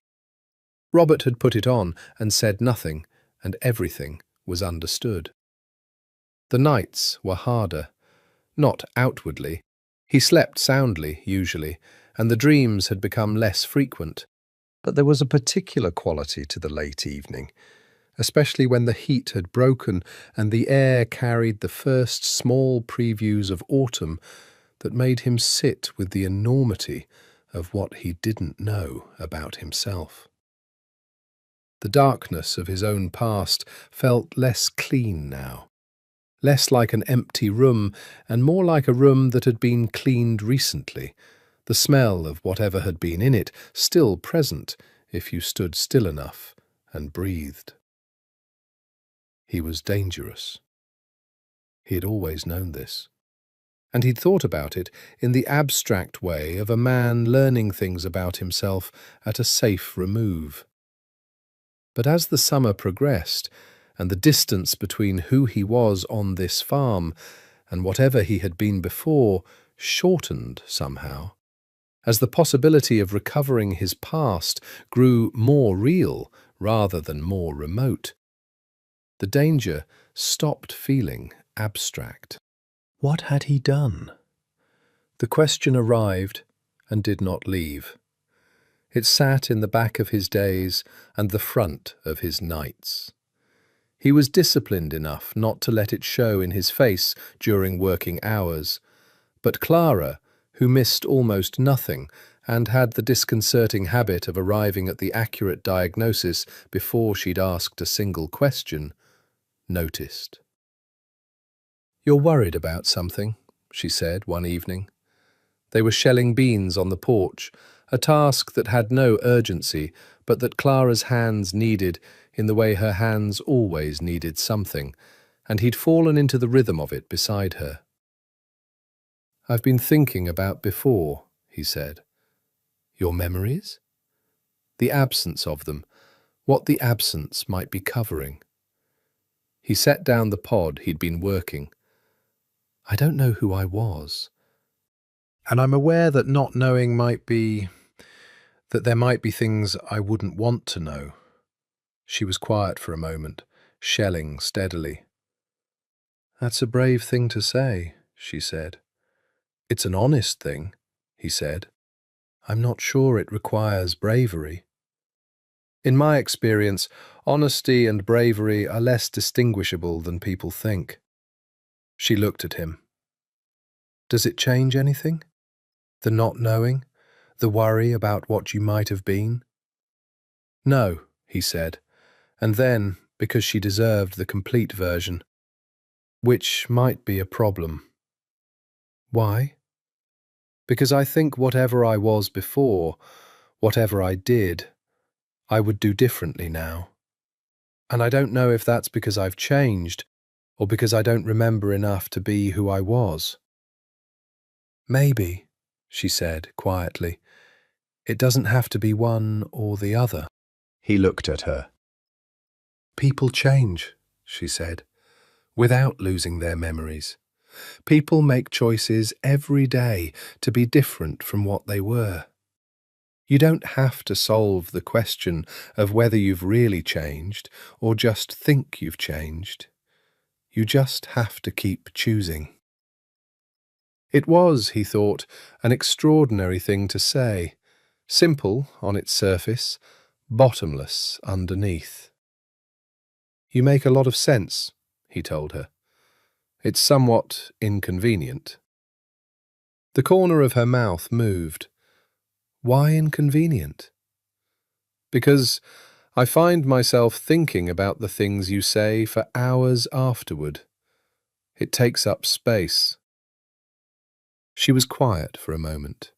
Speaker 1: Robert had put it on and said nothing, and everything was understood. The nights were harder, not outwardly. He slept soundly, usually, and the dreams had become less frequent. But there was a particular quality to the late evening, especially when the heat had broken and the air carried the first small previews of autumn, that made him sit with the enormity of what he didn't know about himself. The darkness of his own past felt less clean now, less like an empty room and more like a room that had been cleaned recently, the smell of whatever had been in it still present if you stood still enough and breathed. He was dangerous. He had always known this. And he'd thought about it in the abstract way of a man learning things about himself at a safe remove. But as the summer progressed, and the distance between who he was on this farm and whatever he had been before shortened somehow, as the possibility of recovering his past grew more real rather than more remote, the danger stopped feeling abstract. What had he done? The question arrived and did not leave. It sat in the back of his days and the front of his nights. He was disciplined enough not to let it show in his face during working hours, but Clara, who missed almost nothing and had the disconcerting habit of arriving at the accurate diagnosis before she'd asked a single question, noticed. "You're worried about something," she said one evening. They were shelling beans on the porch, a task that had no urgency, but that Clara's hands needed in the way her hands always needed something, and he'd fallen into the rhythm of it beside her. "I've been thinking about before," he said. "Your memories? The absence of them, what the absence might be covering." He set down the pod he'd been working. "I don't know who I was. And I'm aware that not knowing that there might be things I wouldn't want to know." She was quiet for a moment, shelling steadily. "That's a brave thing to say," she said. "It's an honest thing," he said. "I'm not sure it requires bravery." "In my experience, honesty and bravery are less distinguishable than people think." She looked at him. "Does it change anything? The not knowing? The worry about what you might have been?" "No," he said, and then, because she deserved the complete version, "which might be a problem." "Why?" "Because I think whatever I was before, whatever I did, I would do differently now. And I don't know if that's because I've changed, or because I don't remember enough to be who I was." "Maybe," she said quietly. "It doesn't have to be one or the other." He looked at her. "People change," she said, "without losing their memories. People make choices every day to be different from what they were. You don't have to solve the question of whether you've really changed or just think you've changed. You just have to keep choosing." It was, he thought, an extraordinary thing to say, simple on its surface, bottomless underneath. "You make a lot of sense," he told her. "It's somewhat inconvenient." The corner of her mouth moved. "Why inconvenient?" "Because I find myself thinking about the things you say for hours afterward. It takes up space." She was quiet for a moment.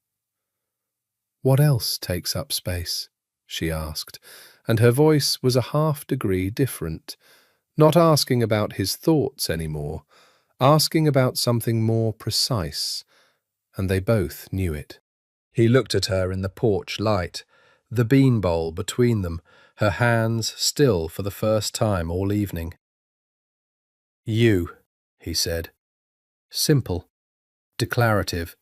Speaker 1: "What else takes up space?" she asked, and her voice was a half-degree different, Not asking about his thoughts anymore, asking about something more precise, and they both knew it. He looked at her in the porch light, the bean bowl between them, her hands still for the first time all evening. "You," he said. Simple, declarative,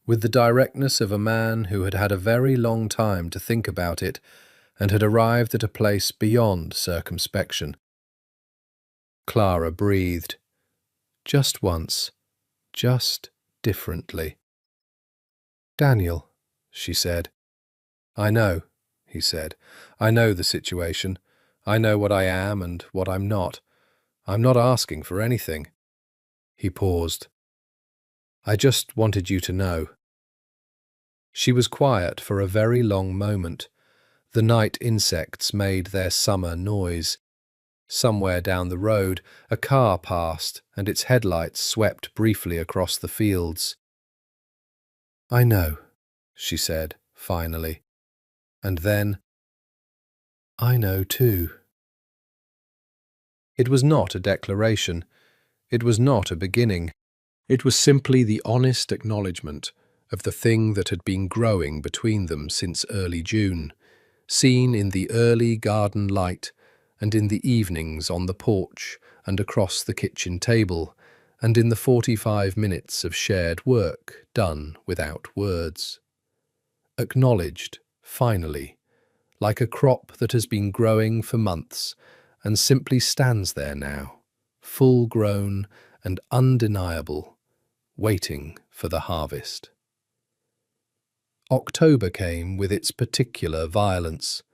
Speaker 1: with the directness of a man who had had a very long time to think about it and had arrived at a place beyond circumspection. Clara breathed. Just once, just differently. "Daniel," she said. "I know," he said. "I know the situation. I know what I am and what I'm not. I'm not asking for anything." He paused. "I just wanted you to know." She was quiet for a very long moment. The night insects made their summer noise. Somewhere down the road, a car passed and its headlights swept briefly across the fields. "I know," she said, finally. And then, "I know too." It was not a declaration. It was not a beginning. It was simply the honest acknowledgement of the thing that had been growing between them since early June, seen in the early garden light and in the evenings on the porch and across the kitchen table, and in the 45 minutes of shared work done without words. Acknowledged, finally, like a crop that has been growing for months and simply stands there now, full-grown and undeniable, waiting for the harvest. October came with its particular violence.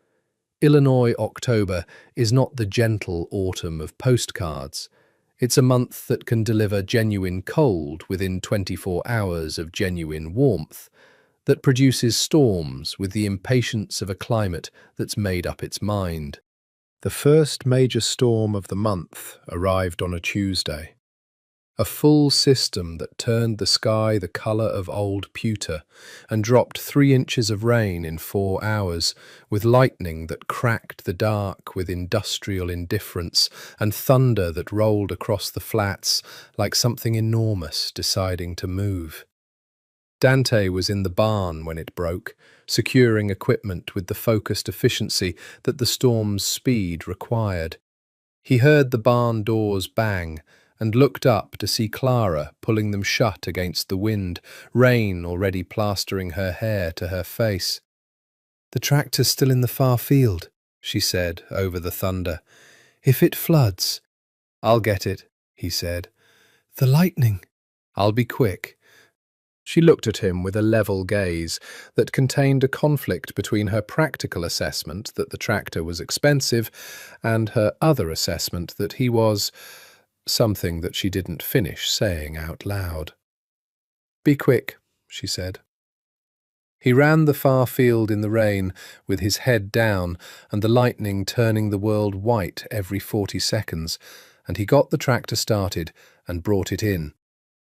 Speaker 1: Illinois October is not the gentle autumn of postcards. It's a month that can deliver genuine cold within 24 hours of genuine warmth, that produces storms with the impatience of a climate that's made up its mind. The first major storm of the month arrived on a Tuesday. A full system that turned the sky the colour of old pewter and dropped 3 inches of rain in 4 hours, with lightning that cracked the dark with industrial indifference and thunder that rolled across the flats like something enormous deciding to move. Dante was in the barn when it broke, securing equipment with the focused efficiency that the storm's speed required. He heard the barn doors bang and looked up to see Clara pulling them shut against the wind, rain already plastering her hair to her face. "The tractor's still in the far field," she said over the thunder. "If it floods—" "I'll get it," he said. "The lightning—" "I'll be quick." She looked at him with a level gaze that contained a conflict between her practical assessment that the tractor was expensive and her other assessment that he was something that she didn't finish saying out loud. "Be quick," she said. He ran the far field in the rain with his head down and the lightning turning the world white every 40 seconds, and he got the tractor started and brought it in.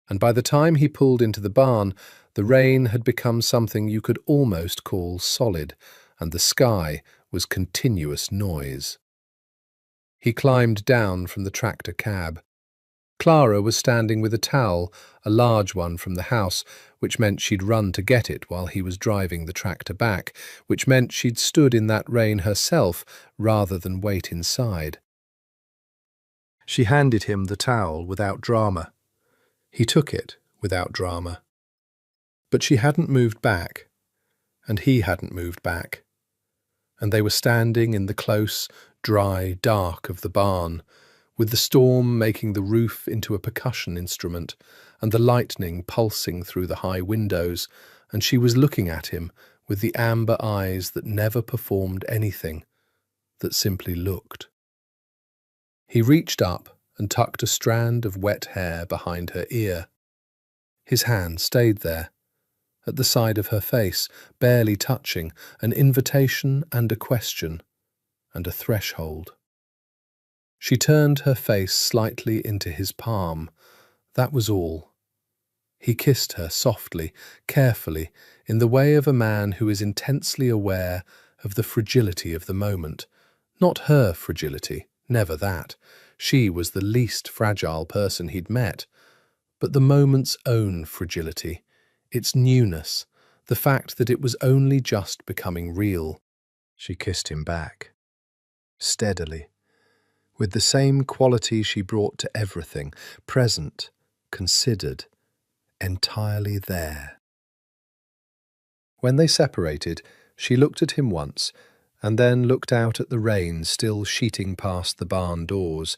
Speaker 1: And by the time he pulled into the barn, the rain had become something you could almost call solid, and the sky was continuous noise. He climbed down from the tractor cab. Clara was standing with a towel, a large one from the house, which meant she'd run to get it while he was driving the tractor back, which meant she'd stood in that rain herself rather than wait inside. She handed him the towel without drama. He took it without drama. But she hadn't moved back, and he hadn't moved back. And they were standing in the close, dry dark of the barn, with the storm making the roof into a percussion instrument, and the lightning pulsing through the high windows, and she was looking at him with the amber eyes that never performed anything, that simply looked. He reached up and tucked a strand of wet hair behind her ear. His hand stayed there, at the side of her face, barely touching, an invitation and a question, and a threshold. She turned her face slightly into his palm. That was all. He kissed her softly, carefully, in the way of a man who is intensely aware of the fragility of the moment. Not her fragility, never that. She was the least fragile person he'd met. But the moment's own fragility, its newness, the fact that it was only just becoming real. She kissed him back, steadily, with the same quality she brought to everything, present, considered, entirely there. When they separated, she looked at him once, and then looked out at the rain still sheeting past the barn doors,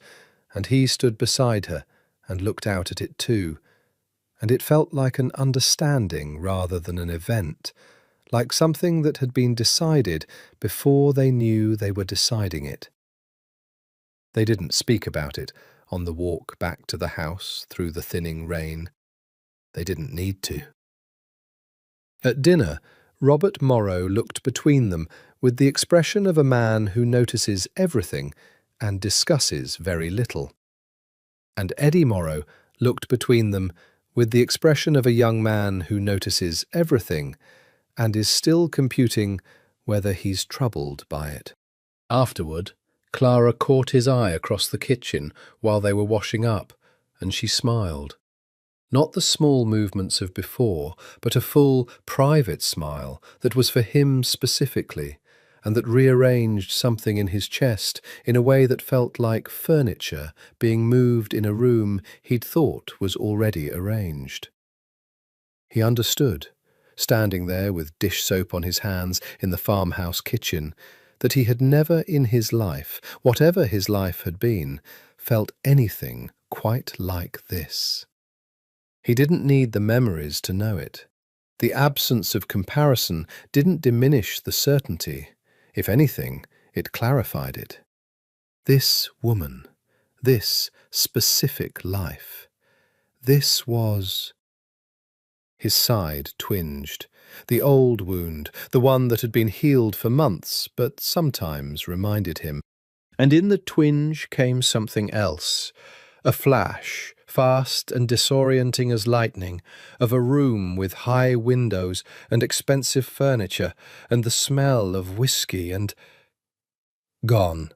Speaker 1: and he stood beside her and looked out at it too, and it felt like an understanding rather than an event, like something that had been decided before they knew they were deciding it. They didn't speak about it on the walk back to the house through the thinning rain. They didn't need to. At dinner, Robert Morrow looked between them with the expression of a man who notices everything and discusses very little. And Eddie Morrow looked between them with the expression of a young man who notices everything and is still computing whether he's troubled by it. Afterward, Clara caught his eye across the kitchen while they were washing up, and she smiled. Not the small movements of before, but a full, private smile that was for him specifically, and that rearranged something in his chest in a way that felt like furniture being moved in a room he'd thought was already arranged. He understood, standing there with dish soap on his hands in the farmhouse kitchen, that he had never in his life, whatever his life had been, felt anything quite like this. He didn't need the memories to know it. The absence of comparison didn't diminish the certainty. If anything, it clarified it. This woman, this specific life, this was... His side twinged. The old wound, the one that had been healed for months, but sometimes reminded him. And in the twinge came something else, a flash, fast and disorienting as lightning, of a room with high windows and expensive furniture, and the smell of whiskey and... Gone,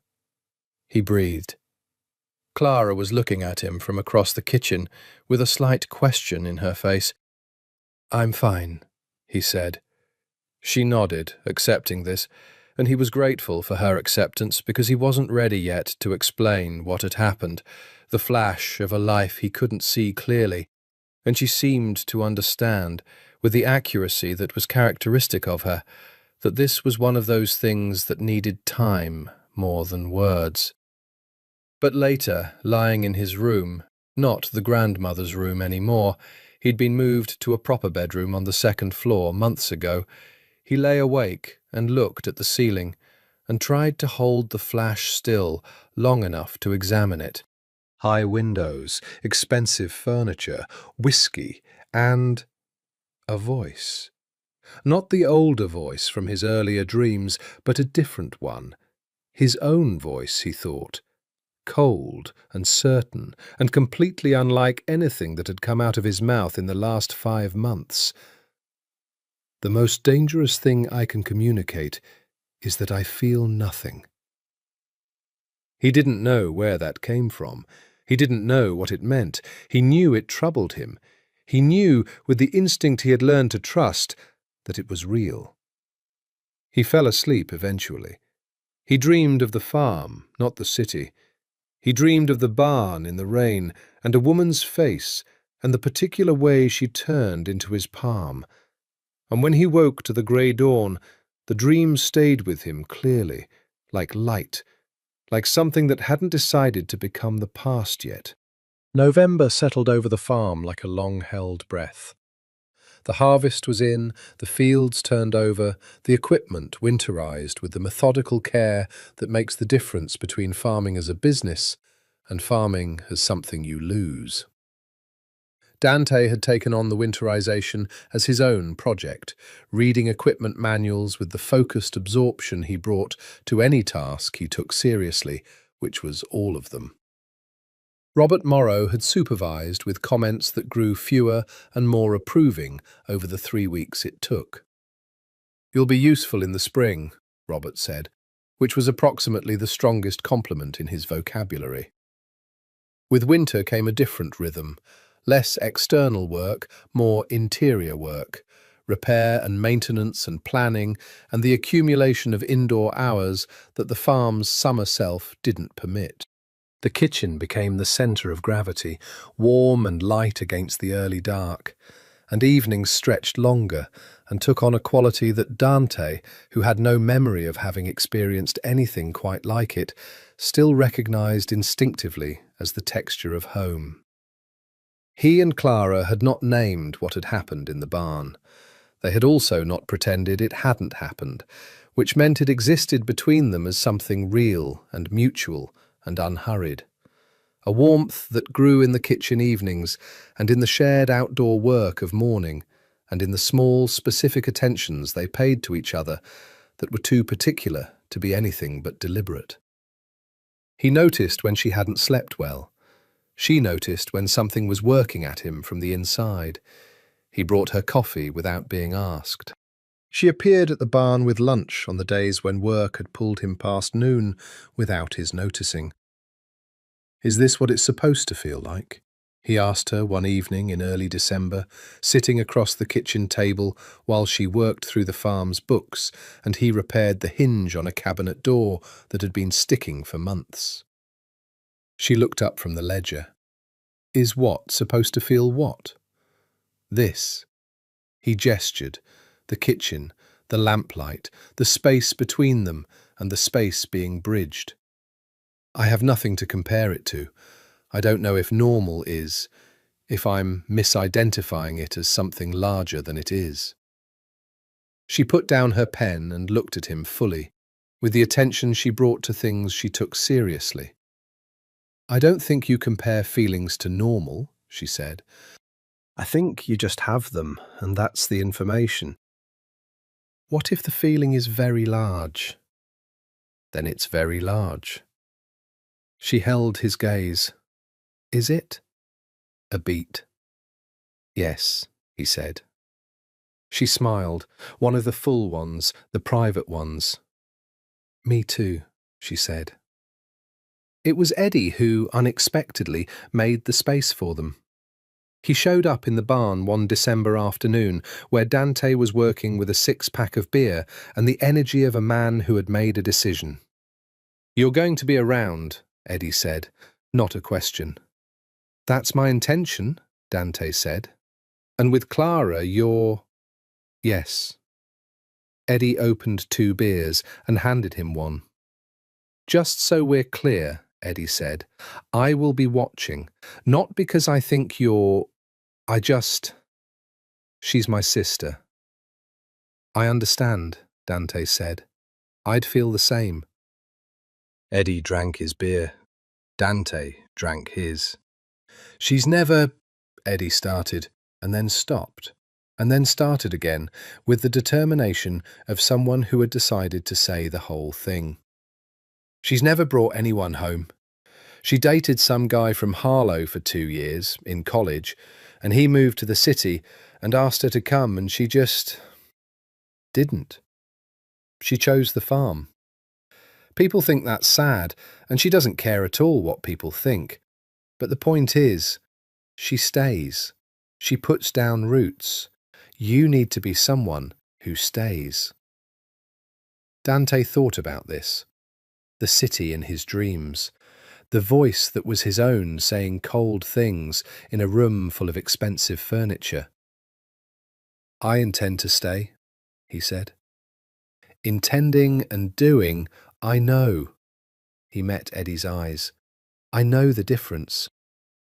Speaker 1: he breathed. Clara was looking at him from across the kitchen, with a slight question in her face. "I'm fine," he said. She nodded, accepting this, and he was grateful for her acceptance because he wasn't ready yet to explain what had happened, the flash of a life he couldn't see clearly, and she seemed to understand, with the accuracy that was characteristic of her, that this was one of those things that needed time more than words. But later, lying in his room, not the grandmother's room anymore, he'd been moved to a proper bedroom on the second floor months ago, he lay awake and looked at the ceiling and tried to hold the flash still long enough to examine it. High windows, expensive furniture, whiskey, and a voice. Not the older voice from his earlier dreams, but a different one. His own voice, he thought. Cold and certain and completely unlike anything that had come out of his mouth in the last 5 months. The most dangerous thing I can communicate is that I feel nothing. He didn't know where that came from. He didn't know what it meant. He knew it troubled him. He knew, with the instinct he had learned to trust, that it was real. He fell asleep eventually. He dreamed of the farm, not the city. He dreamed of the barn in the rain, and a woman's face, and the particular way she turned into his palm. And when he woke to the grey dawn, the dream stayed with him clearly, like light, like something that hadn't decided to become the past yet. November settled over the farm like a long-held breath. The harvest was in, the fields turned over, the equipment winterized with the methodical care that makes the difference between farming as a business and farming as something you lose. Dante had taken on the winterization as his own project, reading equipment manuals with the focused absorption he brought to any task he took seriously, which was all of them. Robert Morrow had supervised with comments that grew fewer and more approving over the 3 weeks it took. "You'll be useful in the spring," Robert said, which was approximately the strongest compliment in his vocabulary. With winter came a different rhythm, less external work, more interior work, repair and maintenance and planning, and the accumulation of indoor hours that the farm's summer self didn't permit. The kitchen became the centre of gravity, warm and light against the early dark, and evenings stretched longer and took on a quality that Dante, who had no memory of having experienced anything quite like it, still recognised instinctively as the texture of home. He and Clara had not named what had happened in the barn. They had also not pretended it hadn't happened, which meant it existed between them as something real and mutual and unhurried. A warmth that grew in the kitchen evenings and in the shared outdoor work of morning and in the small, specific attentions they paid to each other that were too particular to be anything but deliberate. He noticed when she hadn't slept well. She noticed when something was working at him from the inside. He brought her coffee without being asked. She appeared at the barn with lunch on the days when work had pulled him past noon without his noticing. "Is this what it's supposed to feel like?" he asked her one evening in early December, sitting across the kitchen table while she worked through the farm's books and he repaired the hinge on a cabinet door that had been sticking for months. She looked up from the ledger. "Is what supposed to feel what?" "This." He gestured. The kitchen, the lamplight, the space between them, and the space being bridged. "I have nothing to compare it to. I don't know if normal is, if I'm misidentifying it as something larger than it is." She put down her pen and looked at him fully, with the attention she brought to things she took seriously. "I don't think you compare feelings to normal," she said. "I think you just have them, and that's the information. What if the feeling is very large?" "Then it's very large." She held his gaze. "Is it?" A beat. "Yes," he said. She smiled, one of the full ones, the private ones. "Me too," she said. It was Eddie who, unexpectedly, made the space for them. He showed up in the barn one December afternoon, where Dante was working with a six-pack of beer and the energy of a man who had made a decision. "You're going to be around," Eddie said, not a question. "That's my intention," Dante said. "And with Clara, you're—" "Yes." Eddie opened 2 beers and handed him one. "Just so we're clear," Eddie said, "I will be watching, not because I think she's my sister." "I understand," Dante said. "I'd feel the same." Eddie drank his beer. Dante drank his. "She's never—" Eddie started, and then stopped, and then started again, with the determination of someone who had decided to say the whole thing. "She's never brought anyone home. She dated some guy from Harlow for 2 years, in college, and he moved to the city and asked her to come, and she just didn't. She chose the farm. People think that's sad, and she doesn't care at all what people think. But the point is, she stays. She puts down roots. You need to be someone who stays." Dante thought about this. The city in his dreams. The voice that was his own saying cold things in a room full of expensive furniture. "I intend to stay," he said. "Intending and doing, I know." He met Eddie's eyes. "I know the difference.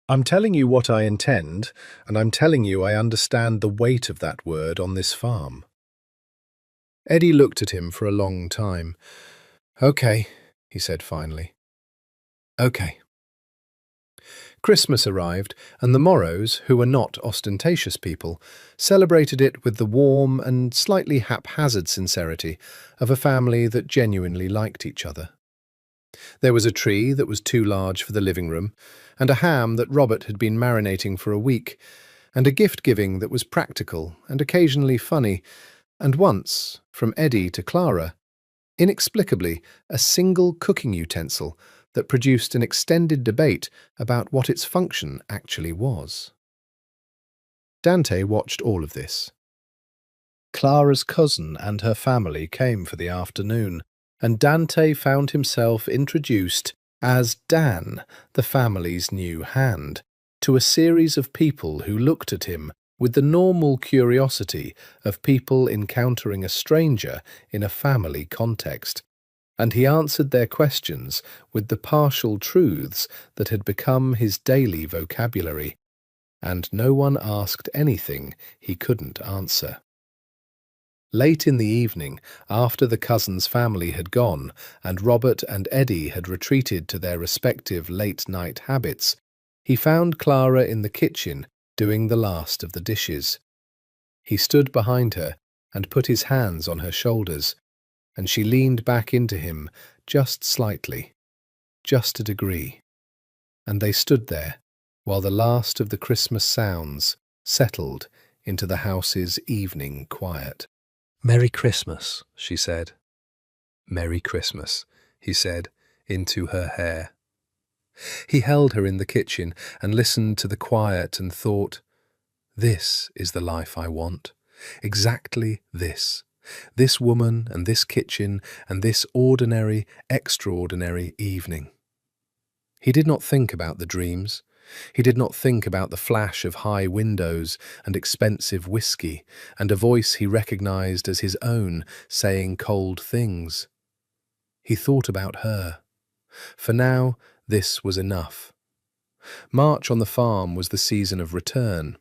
Speaker 1: I'm telling you what I intend, and I'm telling you I understand the weight of that word on this farm." Eddie looked at him for a long time. "Okay," he said finally. "Okay." Christmas arrived, and the Morrows, who were not ostentatious people, celebrated it with the warm and slightly haphazard sincerity of a family that genuinely liked each other. There was a tree that was too large for the living room, and a ham that Robert had been marinating for a week, and a gift-giving that was practical and occasionally funny, and once, from Eddie to Clara, inexplicably, a single cooking utensil that produced an extended debate about what its function actually was. Dante watched all of this. Clara's cousin and her family came for the afternoon, and Dante found himself introduced as Dan, the family's new hand, to a series of people who looked at him with the normal curiosity of people encountering a stranger in a family context, and he answered their questions with the partial truths that had become his daily vocabulary, and no one asked anything he couldn't answer. Late in the evening, after the cousin's family had gone and Robert and Eddie had retreated to their respective late-night habits, he found Clara in the kitchen doing the last of the dishes. He stood behind her and put his hands on her shoulders, and she leaned back into him just slightly, just a degree, and they stood there while the last of the Christmas sounds settled into the house's evening quiet. "Merry Christmas," she said. "Merry Christmas," he said, into her hair. He held her in the kitchen and listened to the quiet and thought, "This is the life I want. Exactly this. This woman and this kitchen and this ordinary, extraordinary evening." He did not think about the dreams. He did not think about the flash of high windows and expensive whiskey and a voice he recognized as his own saying cold things. He thought about her. For now, this was enough. March on the farm was the season of return.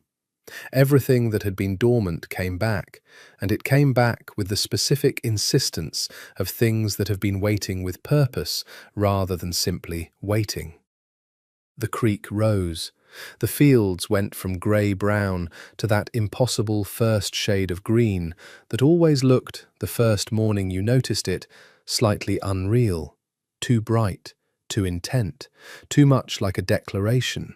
Speaker 1: Everything that had been dormant came back, and it came back with the specific insistence of things that have been waiting with purpose rather than simply waiting. The creek rose. The fields went from grey-brown to that impossible first shade of green that always looked, the first morning you noticed it, slightly unreal, too bright, too intent, too much like a declaration.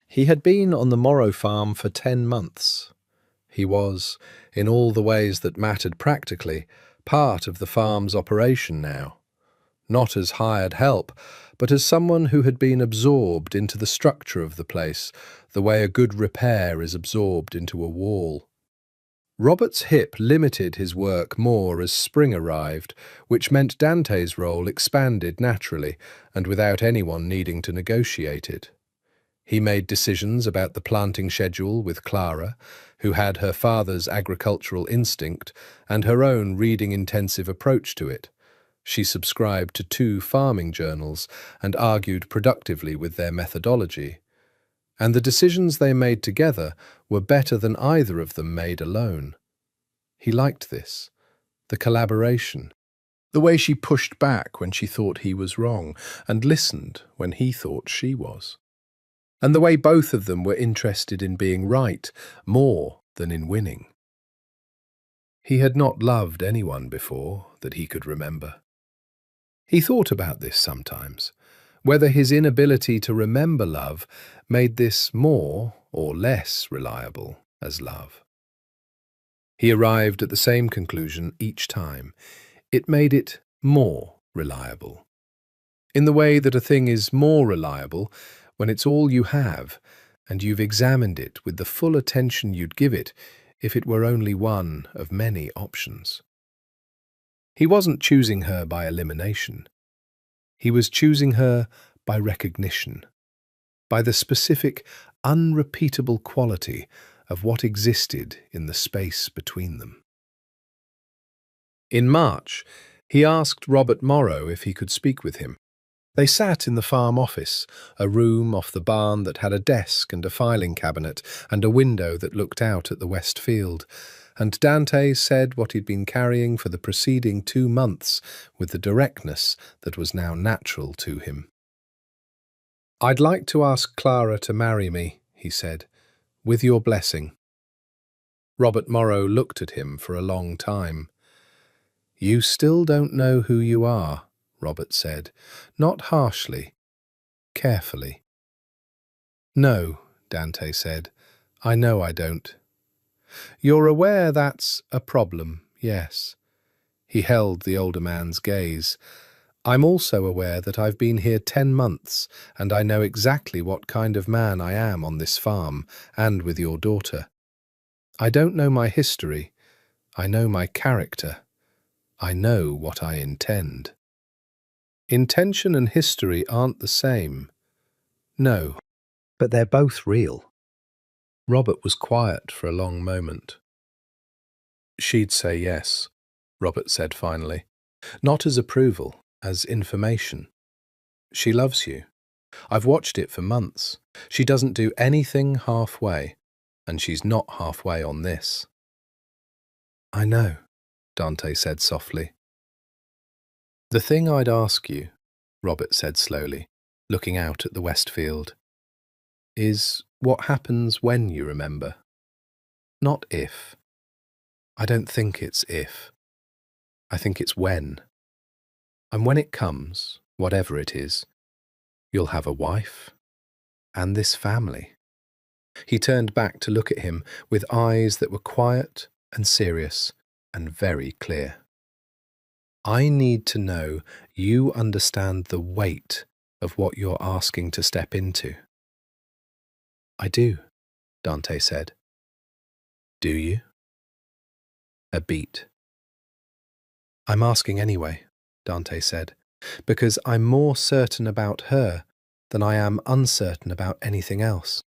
Speaker 1: He had been on the Morrow farm for 10 months. He was, in all the ways that mattered practically, part of the farm's operation now. Not as hired help, but as someone who had been absorbed into the structure of the place, the way a good repair is absorbed into a wall. Robert's hip limited his work more as spring arrived, which meant Dante's role expanded naturally and without anyone needing to negotiate it. He made decisions about the planting schedule with Clara, who had her father's agricultural instinct and her own reading-intensive approach to it. She subscribed to 2 farming journals and argued productively with their methodology. And the decisions they made together were better than either of them made alone. He liked this, the collaboration, the way she pushed back when she thought he was wrong and listened when he thought she was. And the way both of them were interested in being right more than in winning. He had not loved anyone before that he could remember. He thought about this sometimes, whether his inability to remember love made this more or less reliable as love. He arrived at the same conclusion each time. It made it more reliable. In the way that a thing is more reliable when it's all you have and you've examined it with the full attention you'd give it if it were only one of many options. He wasn't choosing her by elimination. He was choosing her by recognition, by the specific, unrepeatable quality of what existed in the space between them. In March, he asked Robert Morrow if he could speak with him. They sat in the farm office, a room off the barn that had a desk and a filing cabinet and a window that looked out at the west field, and Dante said what he'd been carrying for the preceding 2 months with the directness that was now natural to him. "I'd like to ask Clara to marry me," he said, "with your blessing." Robert Morrow looked at him for a long time. "You still don't know who you are," Robert said, not harshly, carefully. "No," Dante said, "I know I don't." "You're aware that's a problem, yes." He held the older man's gaze. I'm also aware that I've been here 10 months, and I know exactly what kind of man I am on this farm and with your daughter. I don't know my history. I know my character. I know what I intend. Intention and history aren't the same. No, but they're both real. Robert was quiet for a long moment. She'd say yes, Robert said finally. Not as approval, as information. She loves you. I've watched it for months. She doesn't do anything halfway, and she's not halfway on this. I know, Dante said softly. The thing I'd ask you, Robert said slowly, looking out at the west field, is what happens when you remember. Not if. I don't think it's if. I think it's when. And when it comes, whatever it is, you'll have a wife and this family. He turned back to look at him with eyes that were quiet and serious and very clear. I need to know you understand the weight of what you're asking to step into. I do, Dante said. Do you? A beat. I'm asking anyway, Dante said, because I'm more certain about her than I am uncertain about anything else.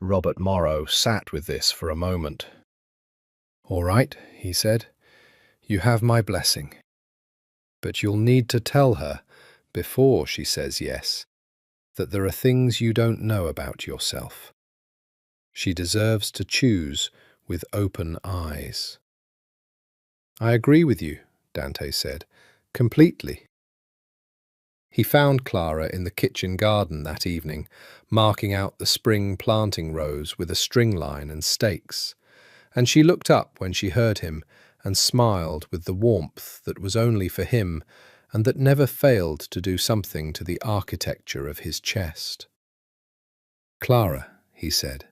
Speaker 1: Robert Morrow sat with this for a moment. All right, he said, you have my blessing. But you'll need to tell her, before she says yes, that there are things you don't know about yourself. She deserves to choose with open eyes. I agree with you, Dante said, completely. He found Clara in the kitchen garden that evening, marking out the spring planting rows with a string line and stakes, and she looked up when she heard him and smiled with the warmth that was only for him and that never failed to do something to the architecture of his chest. Clara, he said.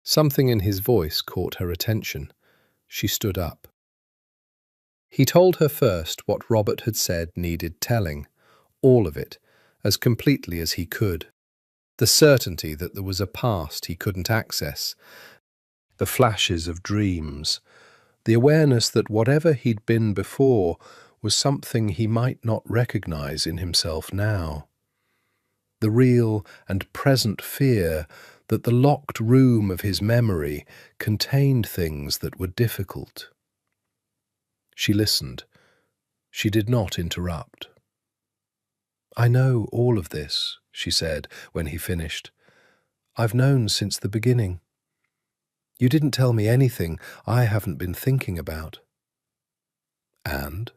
Speaker 1: Something in his voice caught her attention. She stood up. He told her first what Robert had said needed telling, all of it, as completely as he could. The certainty that there was a past he couldn't access, the flashes of dreams, the awareness that whatever he'd been before was something he might not recognize in himself now. The real and present fear that the locked room of his memory contained things that were difficult. She listened. She did not interrupt. I know all of this, she said when he finished. I've known since the beginning. You didn't tell me anything I haven't been thinking about. And,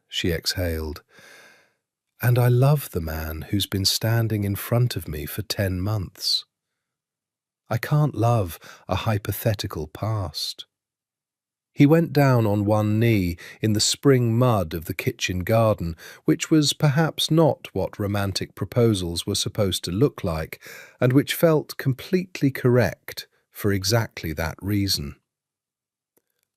Speaker 1: she exhaled, and I love the man who's been standing in front of me for 10 months. I can't love a hypothetical past. He went down on one knee in the spring mud of the kitchen garden, which was perhaps not what romantic proposals were supposed to look like, and which felt completely correct for exactly that reason.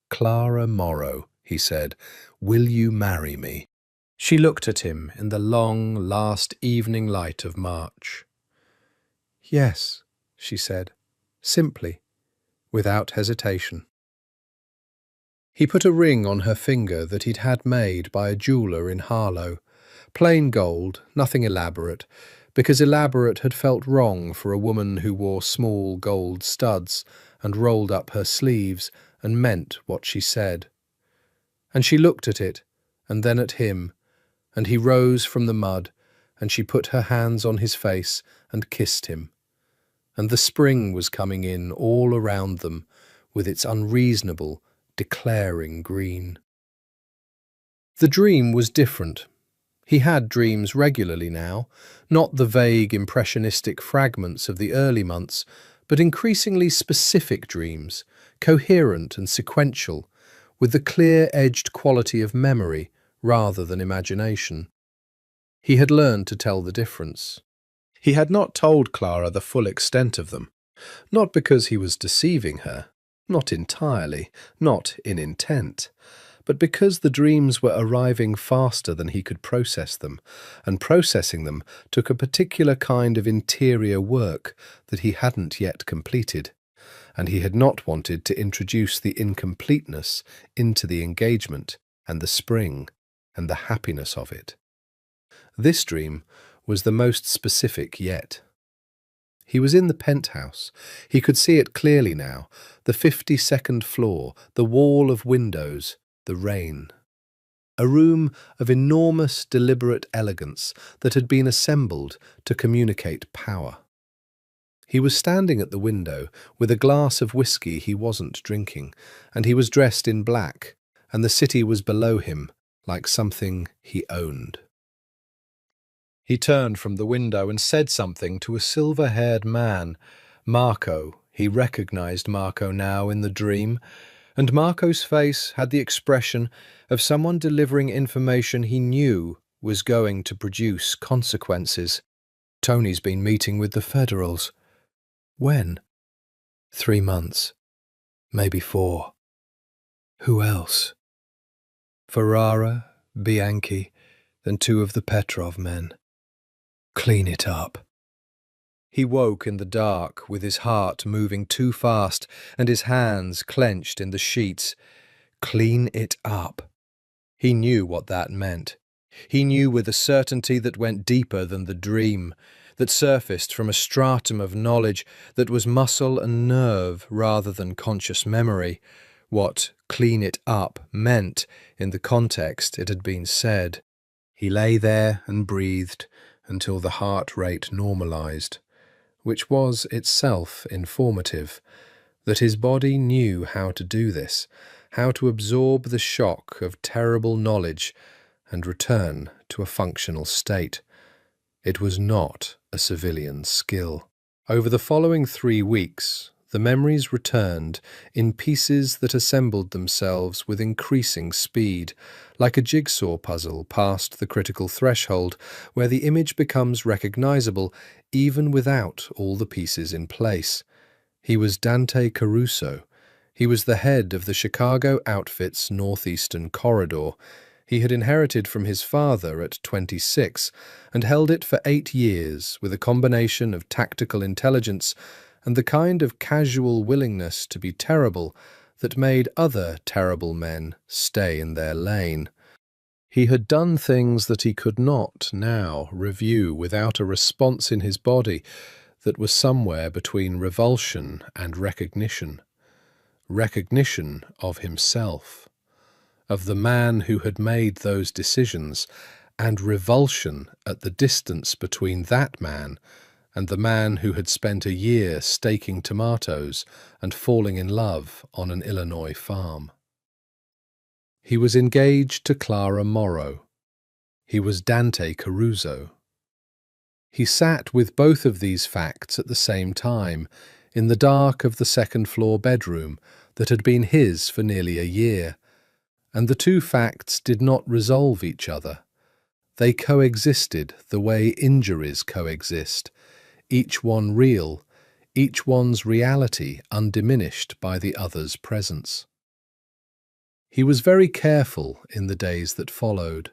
Speaker 1: Clara Morrow, he said, will you marry me? She looked at him in the long, last evening light of March. Yes, she said, simply, without hesitation. He put a ring on her finger that he'd had made by a jeweller in Harlow, plain gold, nothing elaborate, because elaborate had felt wrong for a woman who wore small gold studs and rolled up her sleeves and meant what she said. And she looked at it, and then at him, and he rose from the mud, and she put her hands on his face and kissed him. And the spring was coming in all around them, with its unreasonable, declaring green. The dream was different. He had dreams regularly now, not the vague, impressionistic fragments of the early months, but increasingly specific dreams, coherent and sequential, with the clear-edged quality of memory rather than imagination. He had learned to tell the difference. He had not told Clara the full extent of them, not because he was deceiving her, not entirely, not in intent, But because the dreams were arriving faster than he could process them, and processing them took a particular kind of interior work that he hadn't yet completed, and he had not wanted to introduce the incompleteness into the engagement and the spring and the happiness of it. This dream was the most specific yet. He was in the penthouse. He could see it clearly now, the 52nd floor, the wall of windows, the rain. A room of enormous, deliberate elegance that had been assembled to communicate power. He was standing at the window with a glass of whiskey he wasn't drinking, and he was dressed in black, and the city was below him like something he owned. He turned from the window and said something to a silver-haired man. Marco. He recognized Marco now in the dream, and Marco's face had the expression of someone delivering information he knew was going to produce consequences. Tony's been meeting with the Federals. When? 3 months. Maybe 4. Who else? Ferrara, Bianchi, and 2 of the Petrov men. Clean it up. He woke in the dark with his heart moving too fast and his hands clenched in the sheets. Clean it up. He knew what that meant. He knew with a certainty that went deeper than the dream, that surfaced from a stratum of knowledge that was muscle and nerve rather than conscious memory, what clean it up meant in the context it had been said. He lay there and breathed until the heart rate normalized, which was itself informative, that his body knew how to do this, how to absorb the shock of terrible knowledge and return to a functional state. It was not a civilian skill. Over the following 3 weeks, the memories returned in pieces that assembled themselves with increasing speed, like a jigsaw puzzle past the critical threshold where the image becomes recognizable even without all the pieces in place. He was Dante Caruso. He was the head of the Chicago outfit's northeastern corridor. He had inherited from his father at 26 and held it for 8 years with a combination of tactical intelligence and the kind of casual willingness to be terrible that made other terrible men stay in their lane. He had done things that he could not now review without a response in his body that was somewhere between revulsion and recognition. Recognition of himself, of the man who had made those decisions, and revulsion at the distance between that man and the man who had spent a year staking tomatoes and falling in love on an Illinois farm. He was engaged to Clara Morrow. He was Dante Caruso. He sat with both of these facts at the same time, in the dark of the second-floor bedroom that had been his for nearly a year, and the 2 facts did not resolve each other. They coexisted the way injuries coexist, each one real, each one's reality undiminished by the other's presence. He was very careful in the days that followed.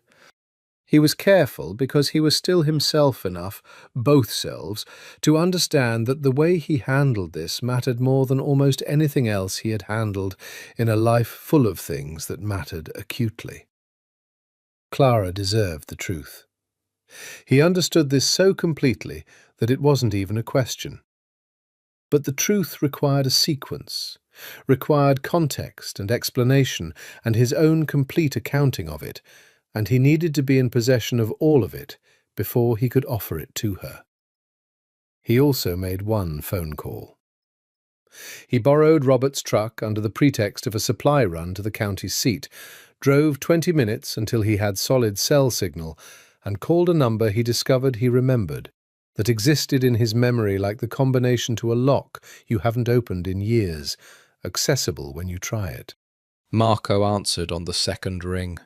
Speaker 1: He was careful because he was still himself enough, both selves, to understand that the way he handled this mattered more than almost anything else he had handled in a life full of things that mattered acutely. Clara deserved the truth. He understood this so completely that it wasn't even a question. But the truth required a sequence, required context and explanation and his own complete accounting of it, and he needed to be in possession of all of it before he could offer it to her. He also made one phone call. He borrowed Robert's truck under the pretext of a supply run to the county seat, drove 20 minutes until he had solid cell signal, and called a number he discovered he remembered, that existed in his memory like the combination to a lock you haven't opened in years, accessible when you try it. Marco answered on the second ring.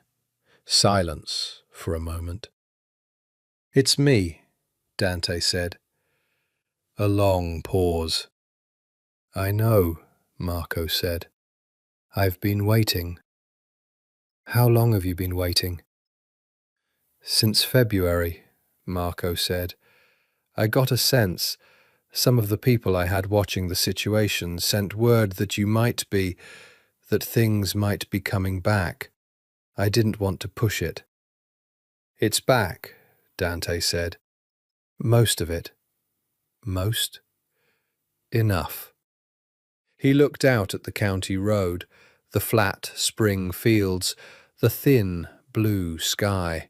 Speaker 1: Silence for a moment. "It's me," Dante said. A long pause. "I know," Marco said. "I've been waiting." How long have you been waiting? Since February, Marco said. I got a sense. Some of the people I had watching the situation sent word that that things might be coming back. I didn't want to push it. It's back, Dante said. Most of it. Most? Enough. He looked out at the county road, the flat spring fields, the thin blue sky.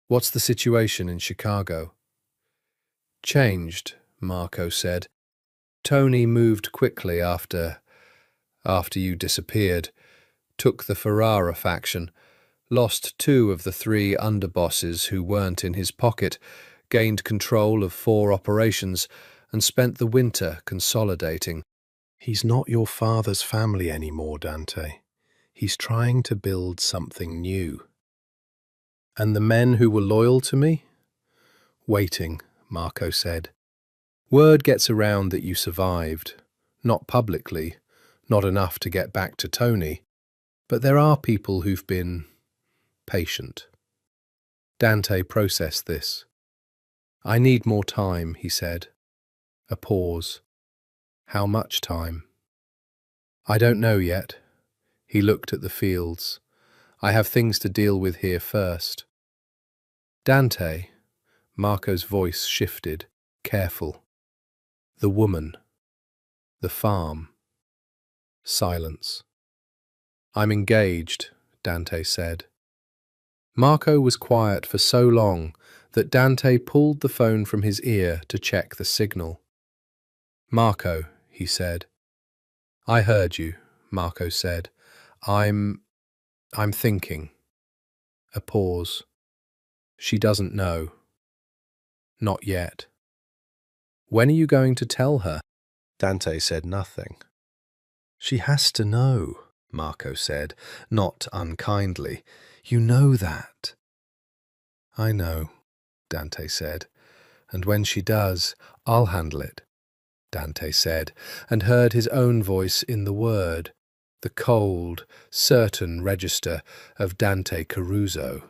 Speaker 1: What's the situation in Chicago? Changed, Marco said. Tony moved quickly after you disappeared, took the Ferrara faction, lost 2 of the 3 underbosses who weren't in his pocket, gained control of 4 operations, and spent the winter consolidating. He's not your father's family anymore, Dante. He's trying to build something new. And the men who were loyal to me? Waiting, Marco said. Word gets around that you survived. Not publicly, not enough to get back to Tony, but there are people who've been patient. Dante processed this. I need more time, he said. A pause. How much time? I don't know yet. He looked at the fields. I have things to deal with here first. Dante, Marco's voice shifted, careful. The woman. The farm. Silence. I'm engaged, Dante said. Marco was quiet for so long that Dante pulled the phone from his ear to check the signal. Marco, he said. I heard you, Marco said. I'm thinking. A pause. She doesn't know. Not yet. When are you going to tell her? Dante said nothing. She has to know, Marco said, not unkindly. You know that. I know, Dante said, and when she does, I'll handle it, Dante said, and heard his own voice in the word, the cold, certain register of Dante Caruso,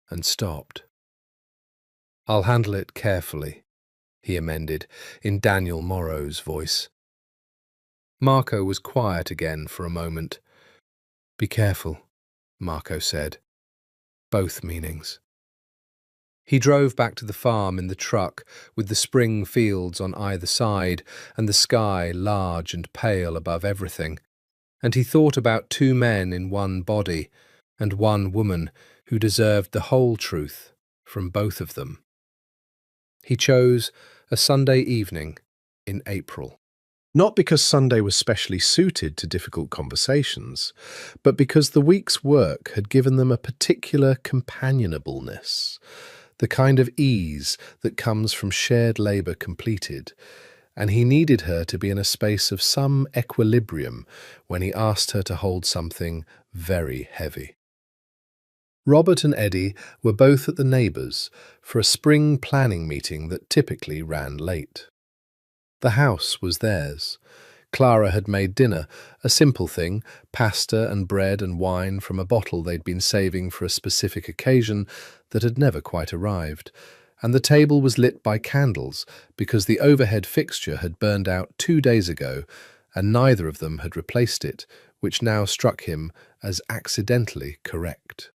Speaker 1: and stopped. I'll handle it carefully, he amended, in Daniel Morrow's voice. Marco was quiet again for a moment. Be careful, Marco said. Both meanings. He drove back to the farm in the truck with the spring fields on either side and the sky large and pale above everything, and he thought about 2 men in one body and 1 woman who deserved the whole truth from both of them. He chose a Sunday evening in April. Not because Sunday was specially suited to difficult conversations, but because the week's work had given them a particular companionableness, the kind of ease that comes from shared labour completed, and he needed her to be in a space of some equilibrium when he asked her to hold something very heavy. Robert and Eddie were both at the neighbours' for a spring planning meeting that typically ran late. The house was theirs. Clara had made dinner, a simple thing, pasta and bread and wine from a bottle they'd been saving for a specific occasion that had never quite arrived, and the table was lit by candles because the overhead fixture had burned out 2 days ago, and neither of them had replaced it, which now struck him as accidentally correct.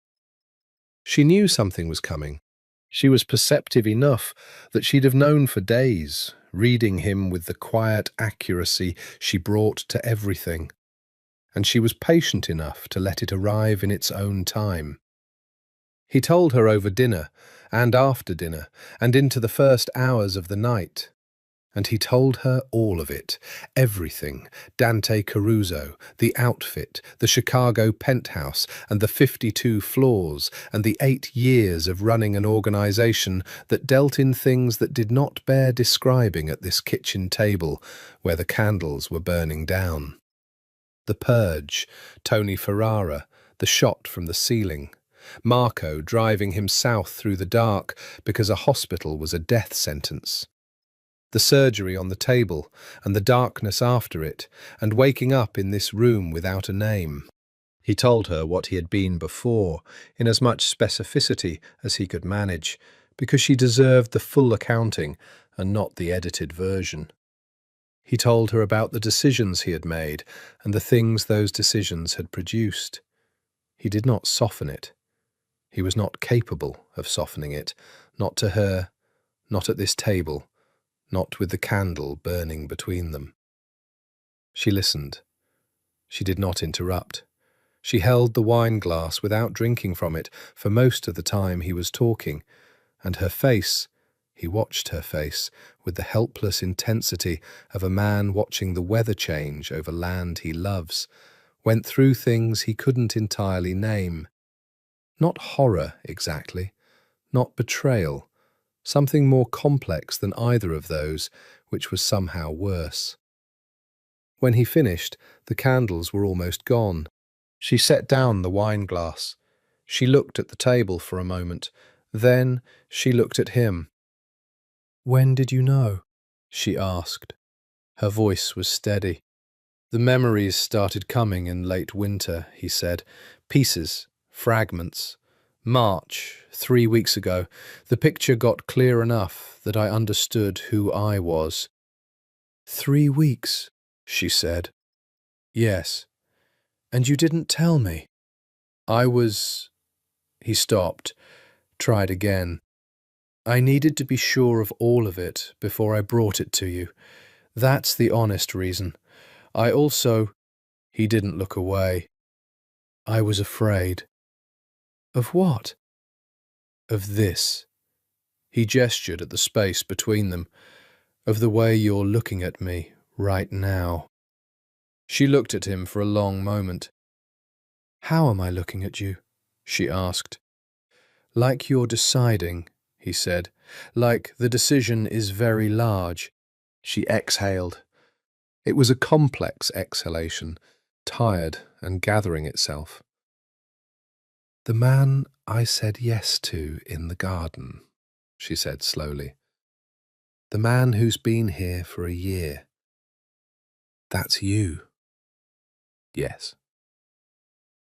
Speaker 1: She knew something was coming. She was perceptive enough that she'd have known for days, reading him with the quiet accuracy she brought to everything, and she was patient enough to let it arrive in its own time. He told her over dinner, and after dinner, and into the first hours of the night. And he told her all of it, everything, Dante Caruso, the outfit, the Chicago penthouse, and the 52 floors, and the 8 years of running an organization that dealt in things that did not bear describing at this kitchen table where the candles were burning down. The purge, Tony Ferrara, the shot from the ceiling, Marco driving him south through the dark because a hospital was a death sentence. The surgery on the table, and the darkness after it, and waking up in this room without a name. He told her what he had been before, in as much specificity as he could manage, because she deserved the full accounting and not the edited version. He told her about the decisions he had made and the things those decisions had produced. He did not soften it. He was not capable of softening it, not to her, not at this table, not with the candle burning between them. She listened. She did not interrupt. She held the wine glass without drinking from it for most of the time he was talking, and her face, he watched her face with the helpless intensity of a man watching the weather change over land he loves, went through things he couldn't entirely name. Not horror, exactly, not betrayal, something more complex than either of those, which was somehow worse. When he finished, the candles were almost gone. She set down the wine glass. She looked at the table for a moment. Then she looked at him. "When did you know?" she asked. Her voice was steady. "The memories started coming in late winter," he said. "Pieces, fragments. March, 3 weeks ago, the picture got clear enough that I understood who I was." "3 weeks," she said. "Yes. And you didn't tell me." "I was—" He stopped, tried again. "I needed to be sure of all of it before I brought it to you. That's the honest reason. I also—" He didn't look away. "I was afraid." "Of what?" "Of this." He gestured at the space between them. "Of the way you're looking at me right now." She looked at him for a long moment. "How am I looking at you?" she asked. "Like you're deciding," he said. "Like the decision is very large." She exhaled. It was a complex exhalation, tired and gathering itself. "The man I said yes to in the garden," she said slowly. "The man who's been here for a year. That's you." "Yes."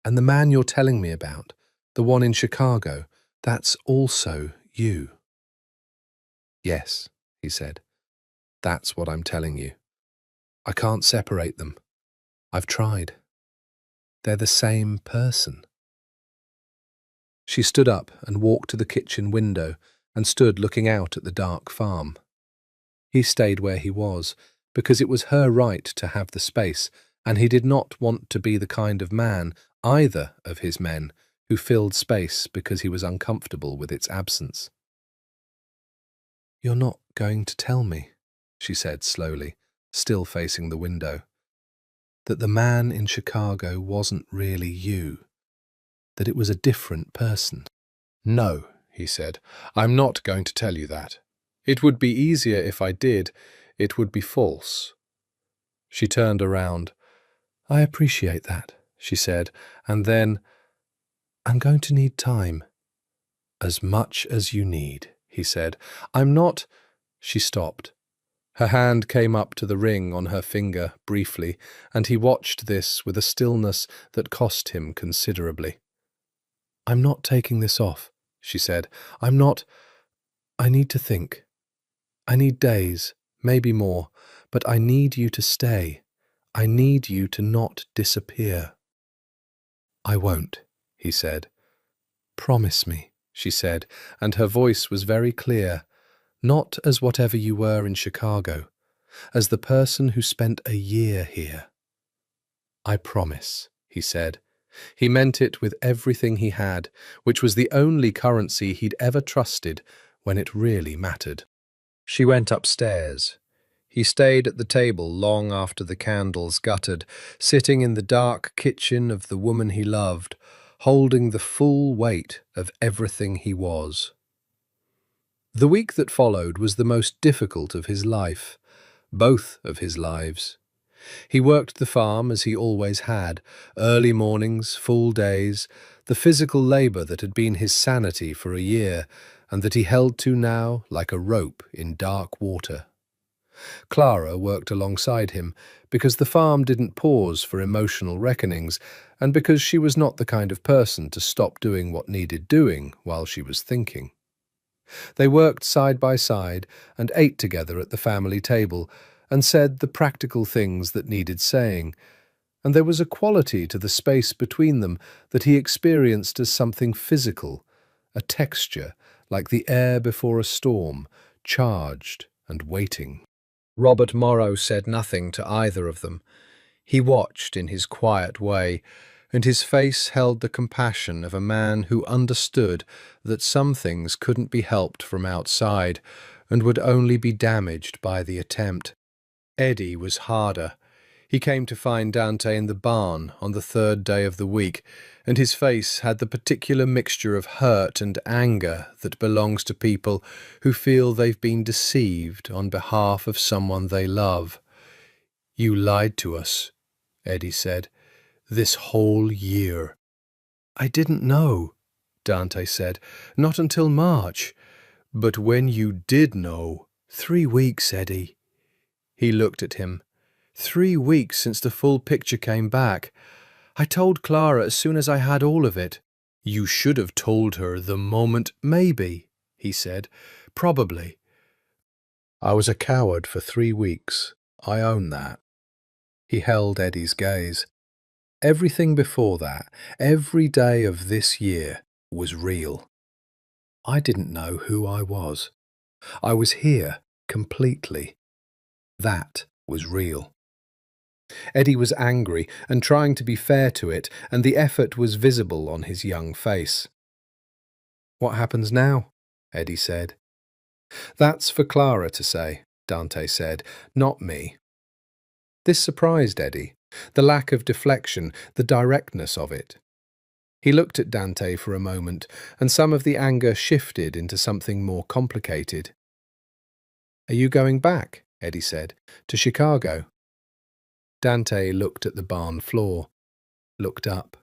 Speaker 1: "And the man you're telling me about, the one in Chicago, that's also you." "Yes," he said. "That's what I'm telling you. I can't separate them. I've tried. They're the same person." She stood up and walked to the kitchen window and stood looking out at the dark farm. He stayed where he was, because it was her right to have the space, and he did not want to be the kind of man, either of his men, who filled space because he was uncomfortable with its absence. "You're not going to tell me," she said slowly, still facing the window, "that the man in Chicago wasn't really you, that it was a different person?" "No," he said, "I'm not going to tell you that. It would be easier if I did. It would be false." She turned around. "I appreciate that," she said, and then, "I'm going to need time." "As much as you need," he said. "I'm not—" She stopped. Her hand came up to the ring on her finger briefly, and he watched this with a stillness that cost him considerably. "I'm not taking this off," she said. "I'm not— I need to think. I need days, maybe more, but I need you to stay. I need you to not disappear." "I won't," he said. "Promise me," she said, and her voice was very clear, "not as whatever you were in Chicago, as the person who spent a year here." "I promise," he said. He meant it with everything he had, which was the only currency he'd ever trusted when it really mattered. She went upstairs. He stayed at the table long after the candles guttered, sitting in the dark kitchen of the woman he loved, holding the full weight of everything he was. The week that followed was the most difficult of his life, both of his lives. He worked the farm as he always had, early mornings, full days, the physical labour that had been his sanity for a year, and that he held to now like a rope in dark water. Clara worked alongside him because the farm didn't pause for emotional reckonings and because she was not the kind of person to stop doing what needed doing while she was thinking. They worked side by side and ate together at the family table and said the practical things that needed saying, and there was a quality to the space between them that he experienced as something physical, a texture like the air before a storm, charged and waiting. Robert Morrow said nothing to either of them. He watched in his quiet way, and his face held the compassion of a man who understood that some things couldn't be helped from outside and would only be damaged by the attempt. Eddie was harder. He came to find Dante in the barn on the third day of the week, and his face had the particular mixture of hurt and anger that belongs to people who feel they've been deceived on behalf of someone they love. "You lied to us," Eddie said, "this whole year." "I didn't know," Dante said, "not until March. But when you did know, 3 weeks, Eddie." He looked at him. 3 weeks since the full picture came back. I told Clara as soon as I had all of it. "You should have told her the moment." "Maybe," he said. "Probably." "I was a coward for 3 weeks. I own that." He held Eddie's gaze. "Everything before that, every day of this year, was real. I didn't know who I was. I was here, completely. That was real." Eddie was angry and trying to be fair to it, and the effort was visible on his young face. "What happens now?" Eddie said. "That's for Clara to say," Dante said, "not me." This surprised Eddie, the lack of deflection, the directness of it. He looked at Dante for a moment, and some of the anger shifted into something more complicated. "Are you going back?" Eddie said. "To Chicago?" Dante looked at the barn floor, looked up.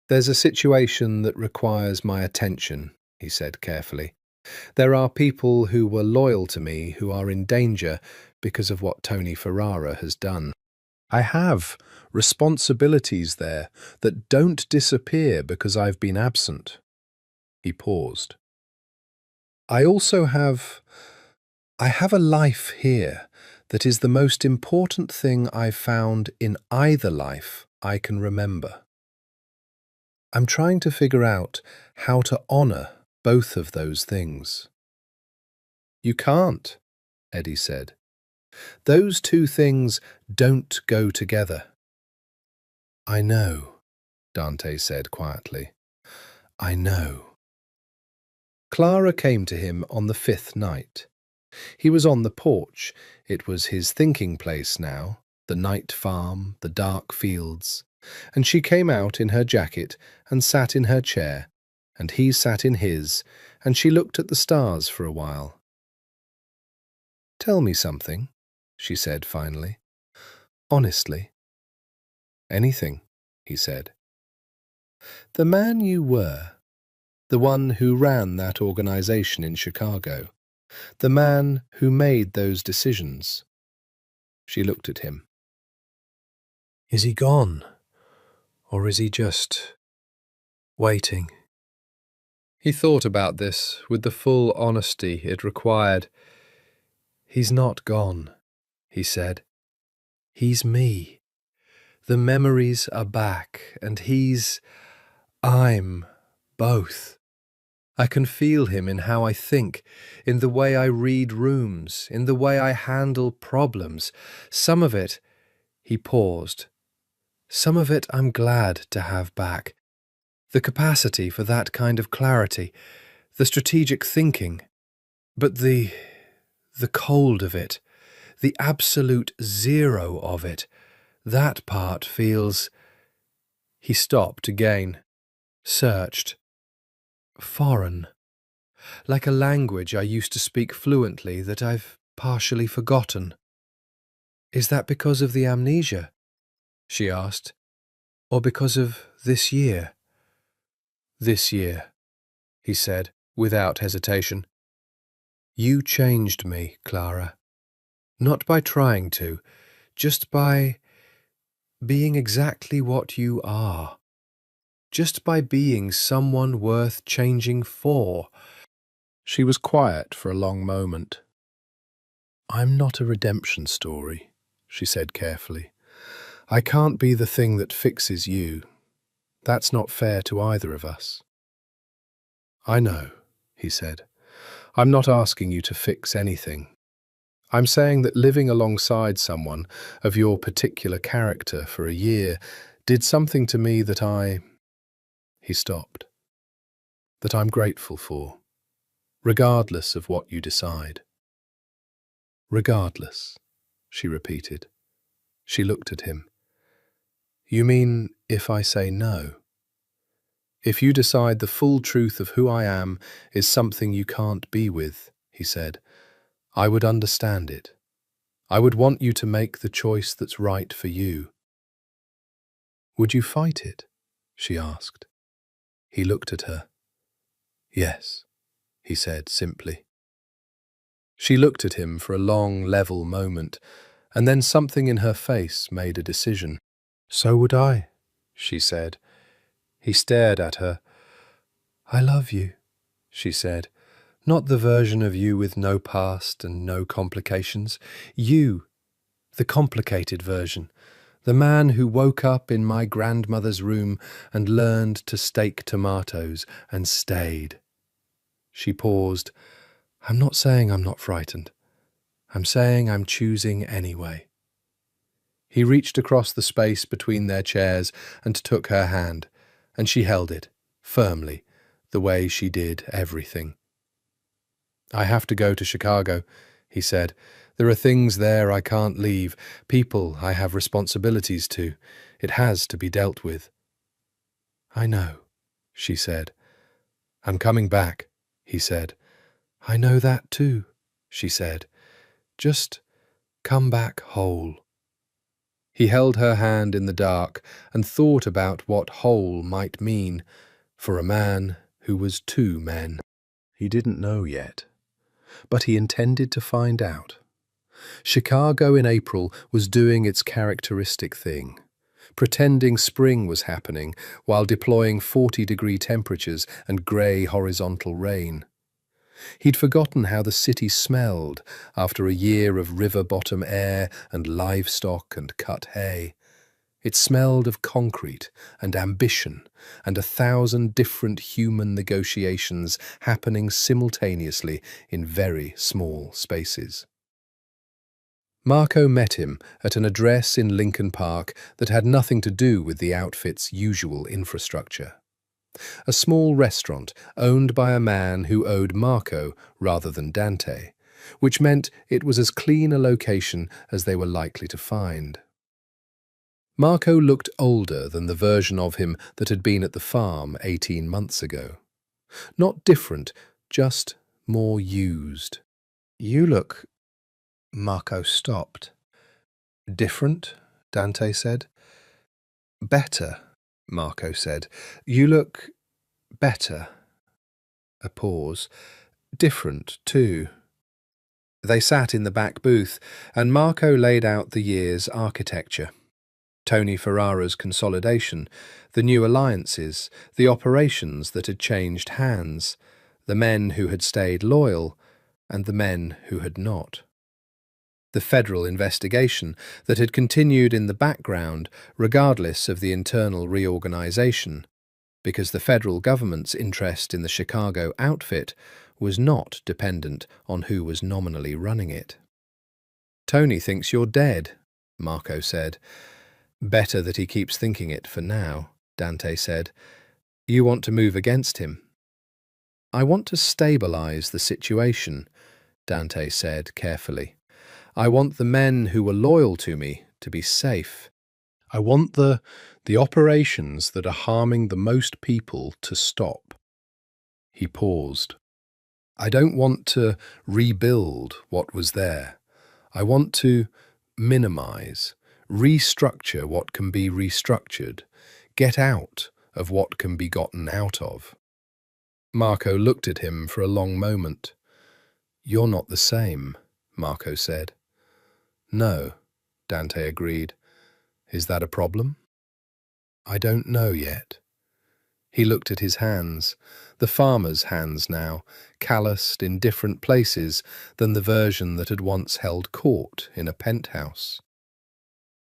Speaker 1: "There's a situation that requires my attention," he said carefully. "There are people who were loyal to me who are in danger because of what Tony Ferrara has done. I have responsibilities there that don't disappear because I've been absent." He paused. "I also have a life here that is the most important thing I've found in either life I can remember. I'm trying to figure out how to honor both of those things." "You can't," Eddie said. "Those two things don't go together." "I know," Dante said quietly. "I know." Clara came to him on the 5th night. He was on the porch. It was his thinking place now, the night farm, the dark fields. And she came out in her jacket and sat in her chair, and he sat in his, and she looked at the stars for a while. "Tell me something," she said finally. "Honestly." "Anything," he said. "The man you were, the one who ran that organization in Chicago, the man who made those decisions." She looked at him. "Is he gone? Or is he just waiting?" He thought about this with the full honesty it required. "He's not gone," he said. "He's me. The memories are back, and I'm both. I can feel him in how I think, in the way I read rooms, in the way I handle problems. Some of it," he paused, "some of it I'm glad to have back. The capacity for that kind of clarity, the strategic thinking. But the cold of it, the absolute zero of it, that part feels—" He stopped again, searched. "Foreign. Like a language I used to speak fluently that I've partially forgotten." "Is that because of the amnesia?" she asked. "Or because of this year?" "This year," he said, without hesitation. "You changed me, Clara. Not by trying to, just by being exactly what you are. Just by being someone worth changing for. She was quiet for a long moment. I'm not a redemption story, she said carefully. I can't be the thing that fixes you. That's not fair to either of us. I know, he said. I'm not asking you to fix anything. I'm saying that living alongside someone of your particular character for a year did something to me that He stopped. That I'm grateful for, regardless of what you decide. Regardless, she repeated. She looked at him. You mean if I say no? If you decide the full truth of who I am is something you can't be with, he said, I would understand it. I would want you to make the choice that's right for you. Would you fight it? She asked. He looked at her. Yes, he said simply. She looked at him for a long, level moment, and then something in her face made a decision. So would I, she said. He stared at her. I love you, she said. Not the version of you with no past and no complications. You, the complicated version. The man who woke up in my grandmother's room and learned to stake tomatoes and stayed. She paused. I'm not saying I'm not frightened. I'm saying I'm choosing anyway. He reached across the space between their chairs and took her hand, and she held it, firmly, the way she did everything. I have to go to Chicago, he said. There are things there I can't leave, people I have responsibilities to. It has to be dealt with. I know, she said. I'm coming back, he said. I know that too, she said. Just come back whole. He held her hand in the dark and thought about what whole might mean for a man who was two men. He didn't know yet, but he intended to find out. Chicago in April was doing its characteristic thing, pretending spring was happening while deploying 40-degree temperatures and grey horizontal rain. He'd forgotten how the city smelled after a year of river-bottom air and livestock and cut hay. It smelled of concrete and ambition and 1,000 different human negotiations happening simultaneously in very small spaces. Marco met him at an address in Lincoln Park that had nothing to do with the outfit's usual infrastructure. A small restaurant owned by a man who owed Marco rather than Dante, which meant it was as clean a location as they were likely to find. Marco looked older than the version of him that had been at the farm 18 months ago. Not different, just more used. You look... Marco stopped. Different, Dante said. Better, Marco said. You look... better. A pause. Different, too. They sat in the back booth, and Marco laid out the year's architecture. Tony Ferrara's consolidation, the new alliances, the operations that had changed hands, the men who had stayed loyal, and the men who had not. The federal investigation that had continued in the background regardless of the internal reorganization, because the federal government's interest in the Chicago outfit was not dependent on who was nominally running it. Tony thinks you're dead, Marco said. Better that he keeps thinking it for now, Dante said. You want to move against him. I want to stabilize the situation, Dante said carefully. I want the men who were loyal to me to be safe. I want the operations that are harming the most people to stop. He paused. I don't want to rebuild what was there. I want to minimize, restructure what can be restructured, get out of what can be gotten out of. Marco looked at him for a long moment. You're not the same, Marco said. No, Dante agreed. Is that a problem? I don't know yet. He looked at his hands, the farmer's hands now, calloused in different places than the version that had once held court in a penthouse.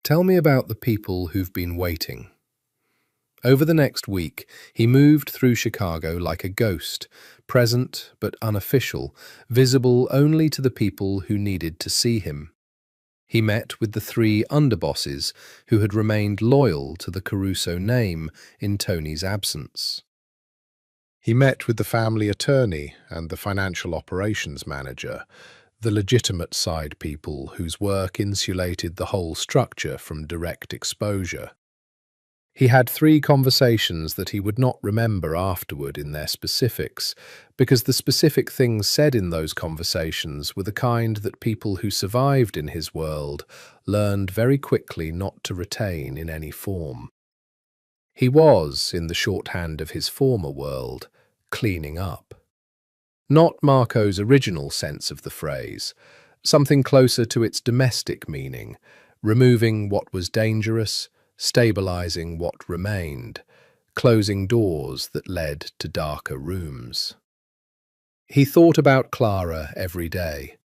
Speaker 1: Tell me about the people who've been waiting. Over the next week, he moved through Chicago like a ghost, present but unofficial, visible only to the people who needed to see him. He met with the 3 underbosses who had remained loyal to the Caruso name in Tony's absence. He met with the family attorney and the financial operations manager, the legitimate side people whose work insulated the whole structure from direct exposure. He had 3 conversations that he would not remember afterward in their specifics, because the specific things said in those conversations were the kind that people who survived in his world learned very quickly not to retain in any form. He was, in the shorthand of his former world, cleaning up. Not Marco's original sense of the phrase, something closer to its domestic meaning, removing what was dangerous, stabilizing what remained, closing doors that led to darker rooms. He thought about Clara every day,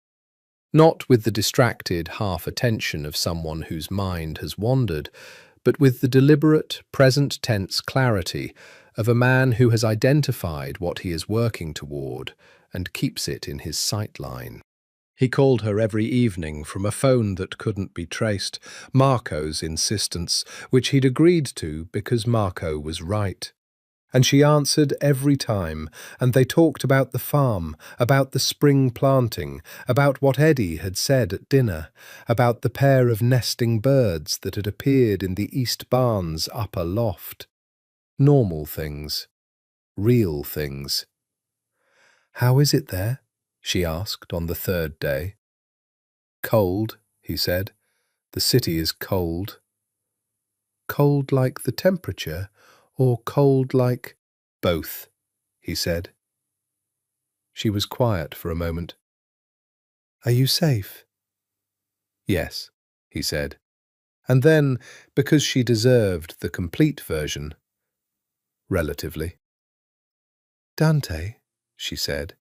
Speaker 1: not with the distracted half-attention of someone whose mind has wandered, but with the deliberate, present-tense clarity of a man who has identified what he is working toward and keeps it in his sight line. He called her every evening from a phone that couldn't be traced, Marco's insistence, which he'd agreed to because Marco was right. And she answered every time, and they talked about the farm, about the spring planting, about what Eddie had said at dinner, about the pair of nesting birds that had appeared in the East Barn's upper loft. Normal things. Real things. "How is it there?" she asked on the 3rd day. "Cold," he said. "The city is cold." "Cold like the temperature, or cold like—" "Both," he said. She was quiet for a moment. "Are you safe?" "Yes," he said. And then, because she deserved the complete version, "Relatively." "Dante," she said,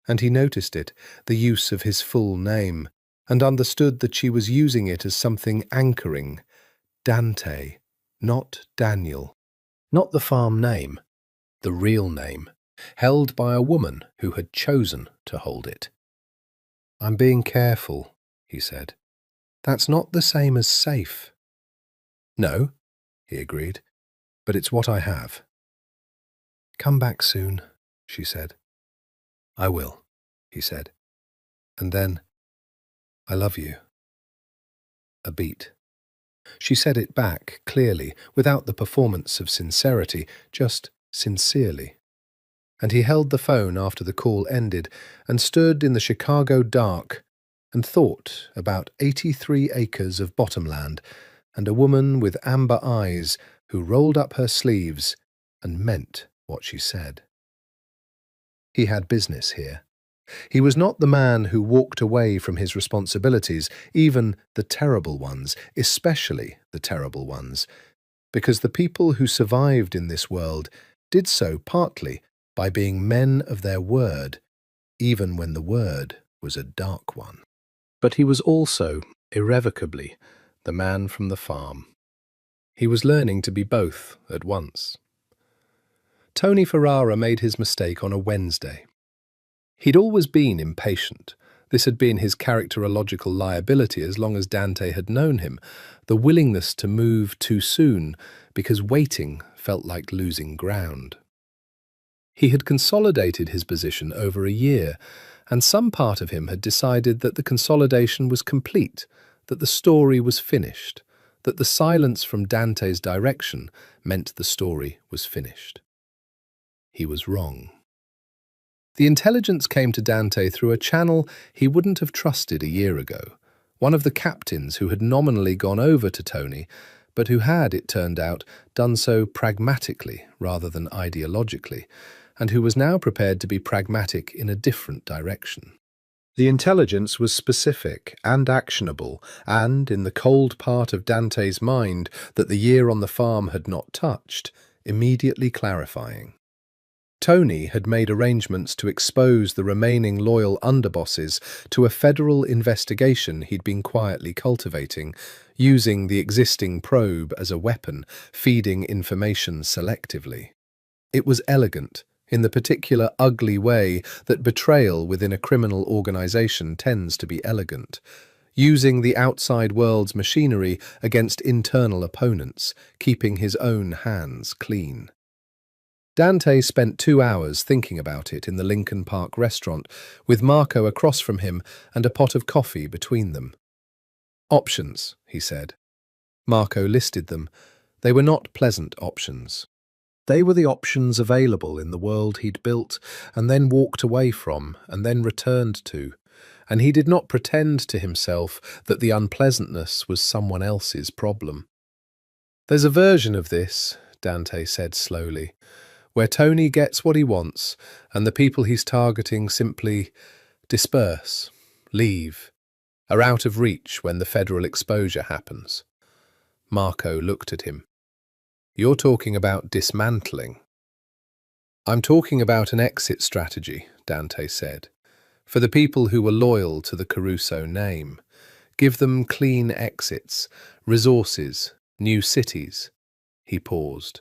Speaker 1: and he noticed it, the use of his full name, and understood that she was using it as something anchoring. Dante, not Daniel. Not the farm name, the real name, held by a woman who had chosen to hold it. "I'm being careful," he said. "That's not the same as safe." "No," he agreed, "but it's what I have." "Come back soon," she said. "I will," he said. And then, "I love you." A beat. She said it back, clearly, without the performance of sincerity, just sincerely. And he held the phone after the call ended and stood in the Chicago dark and thought about 83 acres of bottomland and a woman with amber eyes who rolled up her sleeves and meant what she said. He had business here. He was not the man who walked away from his responsibilities, even the terrible ones, especially the terrible ones, because the people who survived in this world did so partly by being men of their word, even when the word was a dark one. But he was also, irrevocably, the man from the farm. He was learning to be both at once. Tony Ferrara made his mistake on a Wednesday. He'd always been impatient. This had been his characterological liability as long as Dante had known him, the willingness to move too soon because waiting felt like losing ground. He had consolidated his position over a year, and some part of him had decided that the consolidation was complete, that the story was finished, that the silence from Dante's direction meant the story was finished. He was wrong. The intelligence came to Dante through a channel he wouldn't have trusted a year ago, one of the captains who had nominally gone over to Tony, but who had, it turned out, done so pragmatically rather than ideologically, and who was now prepared to be pragmatic in a different direction. The intelligence was specific and actionable, and, in the cold part of Dante's mind that the year on the farm had not touched, immediately clarifying. Tony had made arrangements to expose the remaining loyal underbosses to a federal investigation he'd been quietly cultivating, using the existing probe as a weapon, feeding information selectively. It was elegant, in the particular ugly way that betrayal within a criminal organization tends to be elegant, using the outside world's machinery against internal opponents, keeping his own hands clean. Dante spent 2 hours thinking about it in the Lincoln Park restaurant, with Marco across from him and a pot of coffee between them. Options, he said. Marco listed them. They were not pleasant options. They were the options available in the world he'd built and then walked away from and then returned to, and he did not pretend to himself that the unpleasantness was someone else's problem. "There's a version of this," Dante said slowly, "where Tony gets what he wants and the people he's targeting simply disperse, leave, are out of reach when the federal exposure happens." Marco looked at him. "You're talking about dismantling." "I'm talking about an exit strategy," Dante said. "For the people who were loyal to the Caruso name. Give them clean exits, resources, new cities." He paused.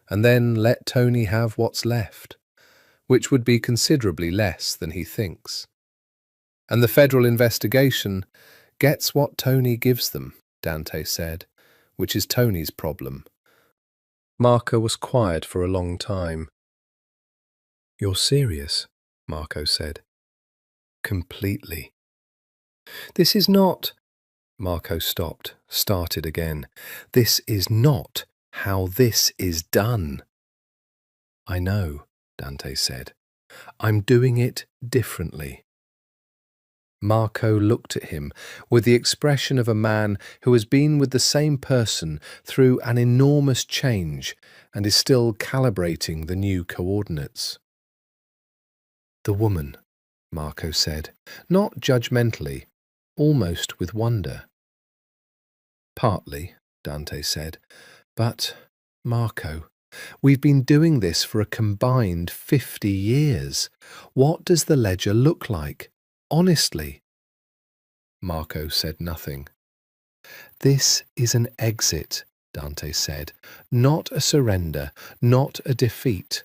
Speaker 1: "And then let Tony have what's left, which would be considerably less than he thinks. And the federal investigation gets what Tony gives them," Dante said, "which is Tony's problem." Marco was quiet for a long time. "You're serious?" Marco said. "Completely." "This is not—" Marco stopped, started again. "This is not how this is done." "I know," Dante said. "I'm doing it differently." Marco looked at him with the expression of a man who has been with the same person through an enormous change and is still calibrating the new coordinates. "The woman," Marco said, not judgmentally, almost with wonder. "Partly," Dante said, "but, Marco, we've been doing this for a combined 50 years. What does the ledger look like? Honestly." Marco said nothing. "This is an exit," Dante said. "Not a surrender, not a defeat.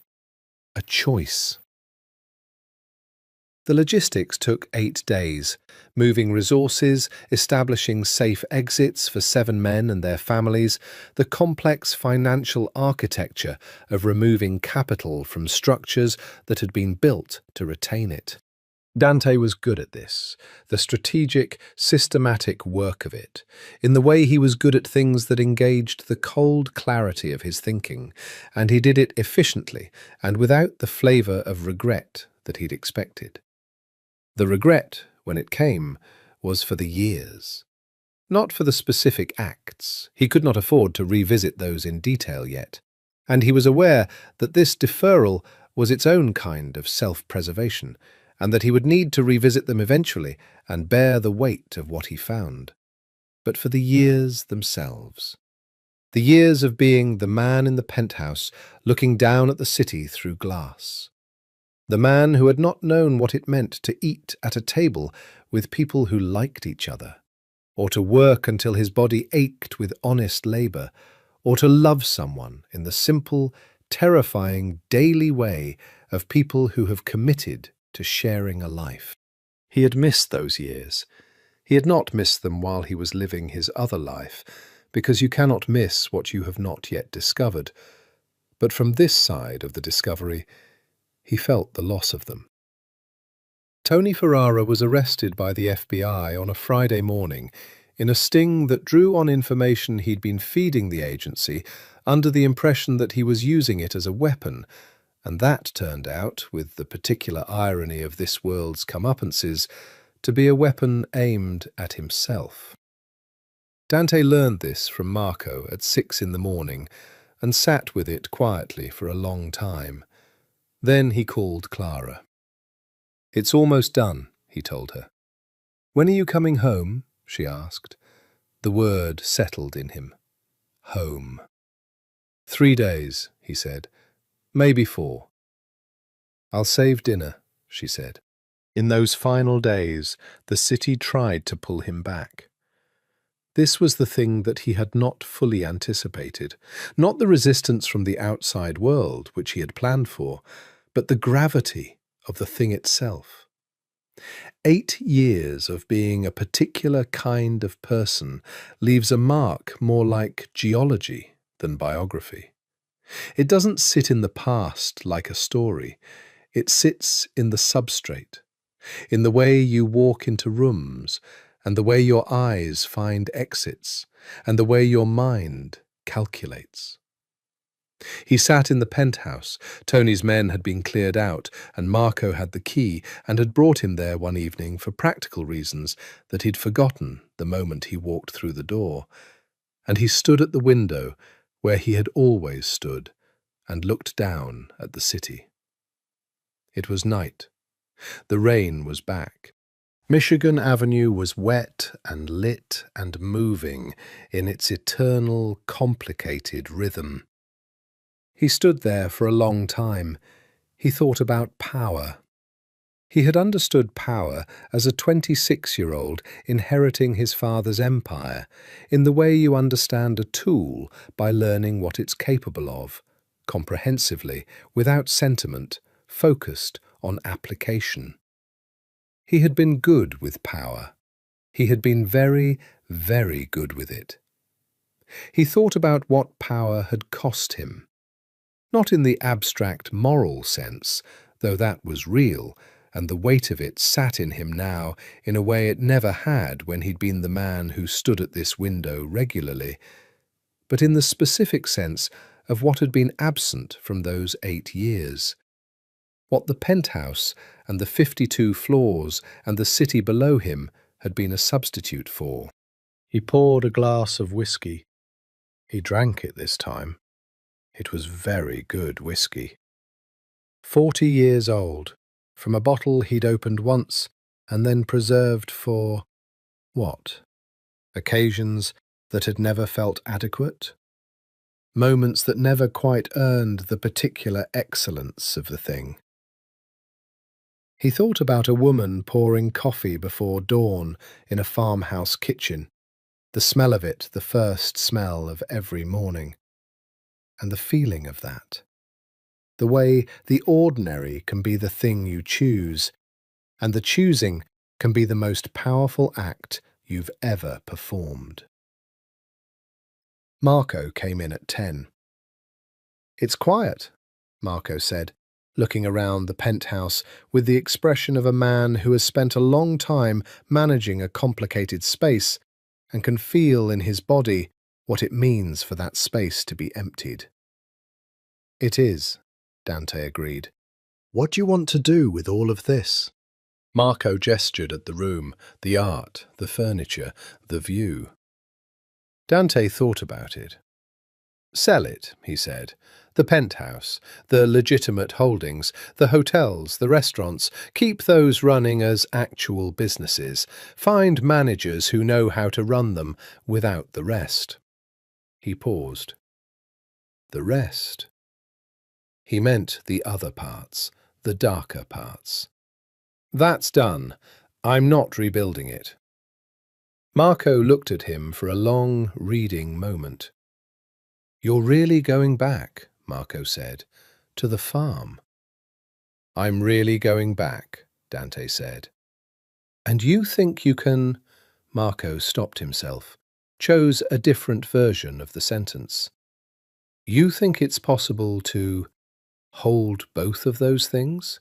Speaker 1: A choice." The logistics took 8 days, moving resources, establishing safe exits for 7 men and their families, the complex financial architecture of removing capital from structures that had been built to retain it. Dante was good at this, the strategic, systematic work of it, in the way he was good at things that engaged the cold clarity of his thinking, and he did it efficiently and without the flavour of regret that he'd expected. The regret, when it came, was for the years. Not for the specific acts. He could not afford to revisit those in detail yet, and he was aware that this deferral was its own kind of self-preservation, and that he would need to revisit them eventually and bear the weight of what he found. But for the years themselves. The years of being the man in the penthouse, looking down at the city through glass. The man who had not known what it meant to eat at a table with people who liked each other, or to work until his body ached with honest labour, or to love someone in the simple, terrifying, daily way of people who have committed to sharing a life. He had missed those years. He had not missed them while he was living his other life, because you cannot miss what you have not yet discovered. But from this side of the discovery, he felt the loss of them. Tony Ferrara was arrested by the FBI on a Friday morning in a sting that drew on information he'd been feeding the agency under the impression that he was using it as a weapon, and that turned out, with the particular irony of this world's comeuppances, to be a weapon aimed at himself. Dante learned this from Marco at 6 in the morning and sat with it quietly for a long time. Then he called Clara. "It's almost done," he he told her. When are you coming home? She asked. The word settled in him. Home. 3 days, he said. Maybe 4. I'll save dinner, she said. In those final days, the city tried to pull him back. This was the thing that he had not fully anticipated, not the resistance from the outside world, which he had planned for, but the gravity of the thing itself. 8 years of being a particular kind of person leaves a mark more like geology than biography. It doesn't sit in the past like a story. It sits in the substrate, in the way you walk into rooms, and the way your eyes find exits, and the way your mind calculates. He sat in the penthouse. Tony's men had been cleared out, and Marco had the key and had brought him there one evening for practical reasons that he'd forgotten the moment he walked through the door. And he stood at the window where he had always stood and looked down at the city. It was night. The rain was back. Michigan Avenue was wet and lit and moving in its eternal, complicated rhythm. He stood there for a long time. He thought about power. He had understood power as a 26-year-old inheriting his father's empire, in the way you understand a tool by learning what it's capable of, comprehensively, without sentiment, focused on application. He had been good with power. He had been very, very good with it. He thought about what power had cost him. Not in the abstract moral sense, though that was real, and the weight of it sat in him now in a way it never had when he'd been the man who stood at this window regularly, but in the specific sense of what had been absent from those 8 years. What the penthouse and the 52 floors and the city below him had been a substitute for. He poured a glass of whiskey. He drank it this time. It was very good whiskey. 40 years old, from a bottle he'd opened once and then preserved for, what? Occasions that had never felt adequate? Moments that never quite earned the particular excellence of the thing. He thought about a woman pouring coffee before dawn in a farmhouse kitchen, the smell of it the first smell of every morning. And the feeling of that. The way the ordinary can be the thing you choose, and the choosing can be the most powerful act you've ever performed. Marco came in at 10. It's quiet, Marco said, looking around the penthouse with the expression of a man who has spent a long time managing a complicated space and can feel in his body what it means for that space to be emptied. It is, Dante agreed. What do you want to do with all of this? Marco gestured at the room, the art, the furniture, the view. Dante thought about it. Sell it, he said. The penthouse, the legitimate holdings, the hotels, the restaurants. Keep those running as actual businesses. Find managers who know how to run them without the rest. He paused. The rest? He meant the other parts, the darker parts. That's done. I'm not rebuilding it. Marco looked at him for a long, reading moment. You're really going back, Marco said, to the farm. I'm really going back, Dante said. And you think you can... Marco stopped himself, chose a different version of the sentence. You think it's possible to hold both of those things?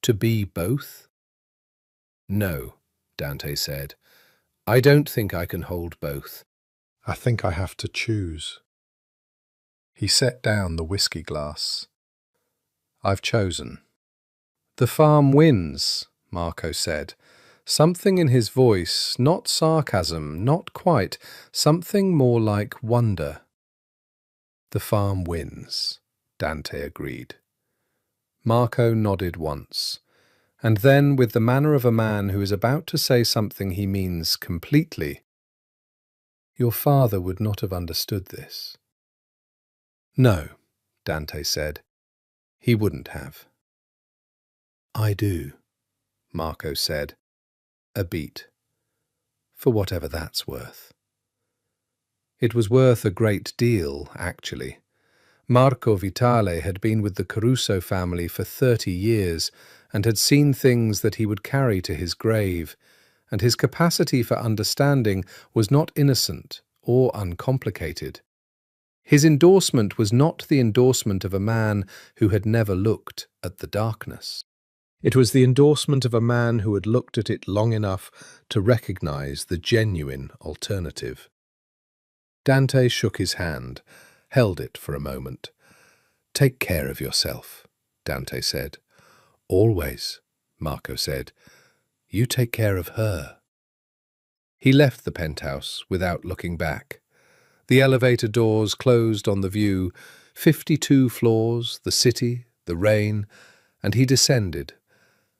Speaker 1: To be both? No, Dante said. I don't think I can hold both. I think I have to choose. He set down the whiskey glass. I've chosen. The farm wins, Marco said. Something in his voice, not sarcasm, not quite, something more like wonder. The farm wins, Dante agreed. Marco nodded once, And then, with the manner of a man who is about to say something he means completely, "Your father would not have understood this." "No," Dante said, "he wouldn't have." "I do," Marco said, a beat, "for whatever that's worth." It was worth a great deal, actually. Marco Vitale had been with the Caruso family for 30 years and had seen things that he would carry to his grave, and his capacity for understanding was not innocent or uncomplicated. His endorsement was not the endorsement of a man who had never looked at the darkness. It was the endorsement of a man who had looked at it long enough to recognize the genuine alternative. Dante shook his hand, held it for a moment. "Take care of yourself," Dante said. "Always," Marco said. "You take care of her." He left the penthouse without looking back. The elevator doors closed on the view, 52 floors, the city, the rain, and he descended.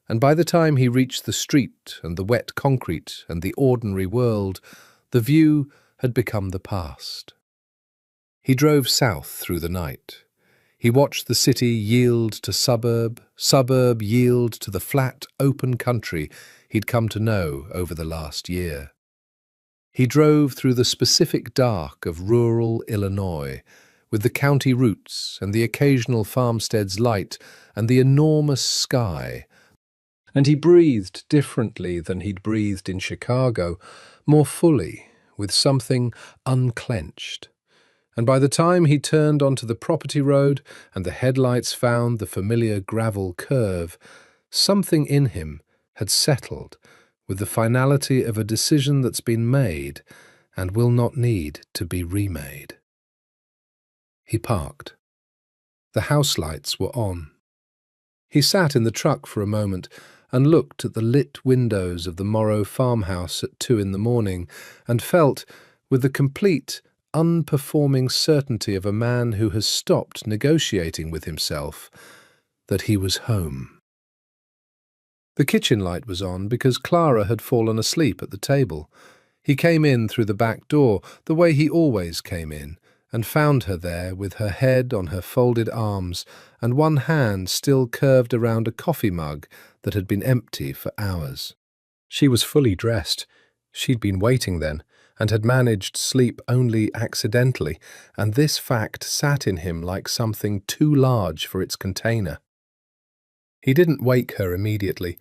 Speaker 1: And by the time he reached the street and the wet concrete and the ordinary world, the view had become the past. He drove south through the night. He watched the city yield to suburb, suburb yield to the flat, open country he'd come to know over the last year. He drove through the specific dark of rural Illinois, with the county routes and the occasional farmstead's light and the enormous sky. And he breathed differently than he'd breathed in Chicago, more fully, with something unclenched. And by the time he turned onto the property road and the headlights found the familiar gravel curve, something in him had settled with the finality of a decision that's been made and will not need to be remade. He parked. The house lights were on. He sat in the truck for a moment and looked at the lit windows of the Morrow farmhouse at 2 in the morning and felt, with the complete, unperforming certainty of a man who has stopped negotiating with himself, that he was home. The kitchen light was on because Clara had fallen asleep at the table. He came in through the back door, the way he always came in, and found her there with her head on her folded arms and one hand still curved around a coffee mug that had been empty for hours. She was fully dressed. She'd been waiting then, and had managed sleep only accidentally, and this fact sat in him like something too large for its container. He didn't wake her immediately.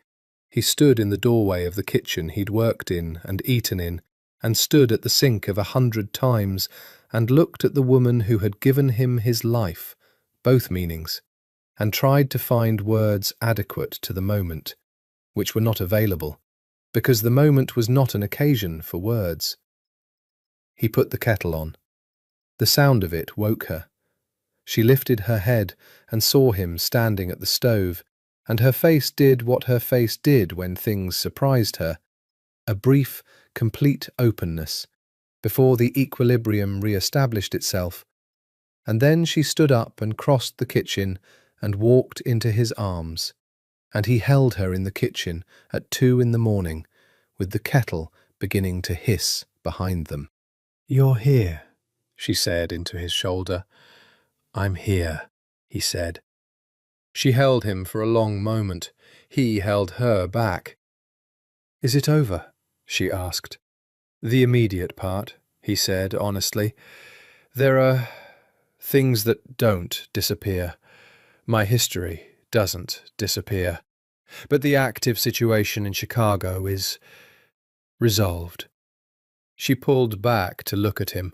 Speaker 1: He stood in the doorway of the kitchen he'd worked in and eaten in, and stood at the sink of 100 times, and looked at the woman who had given him his life, both meanings, and tried to find words adequate to the moment, which were not available, because the moment was not an occasion for words. He put the kettle on. The sound of it woke her. She lifted her head and saw him standing at the stove, and her face did what her face did when things surprised her, a brief, complete openness, before the equilibrium re-established itself, and then she stood up and crossed the kitchen and walked into his arms, and he held her in the kitchen at 2 in the morning, with the kettle beginning to hiss behind them. "You're here," she said into his shoulder. "I'm here," he said. She held him for a long moment. He held her back. "Is it over?" she asked. "The immediate part," he said honestly. "There are things that don't disappear. My history doesn't disappear. But the active situation in Chicago is resolved." She pulled back to look at him.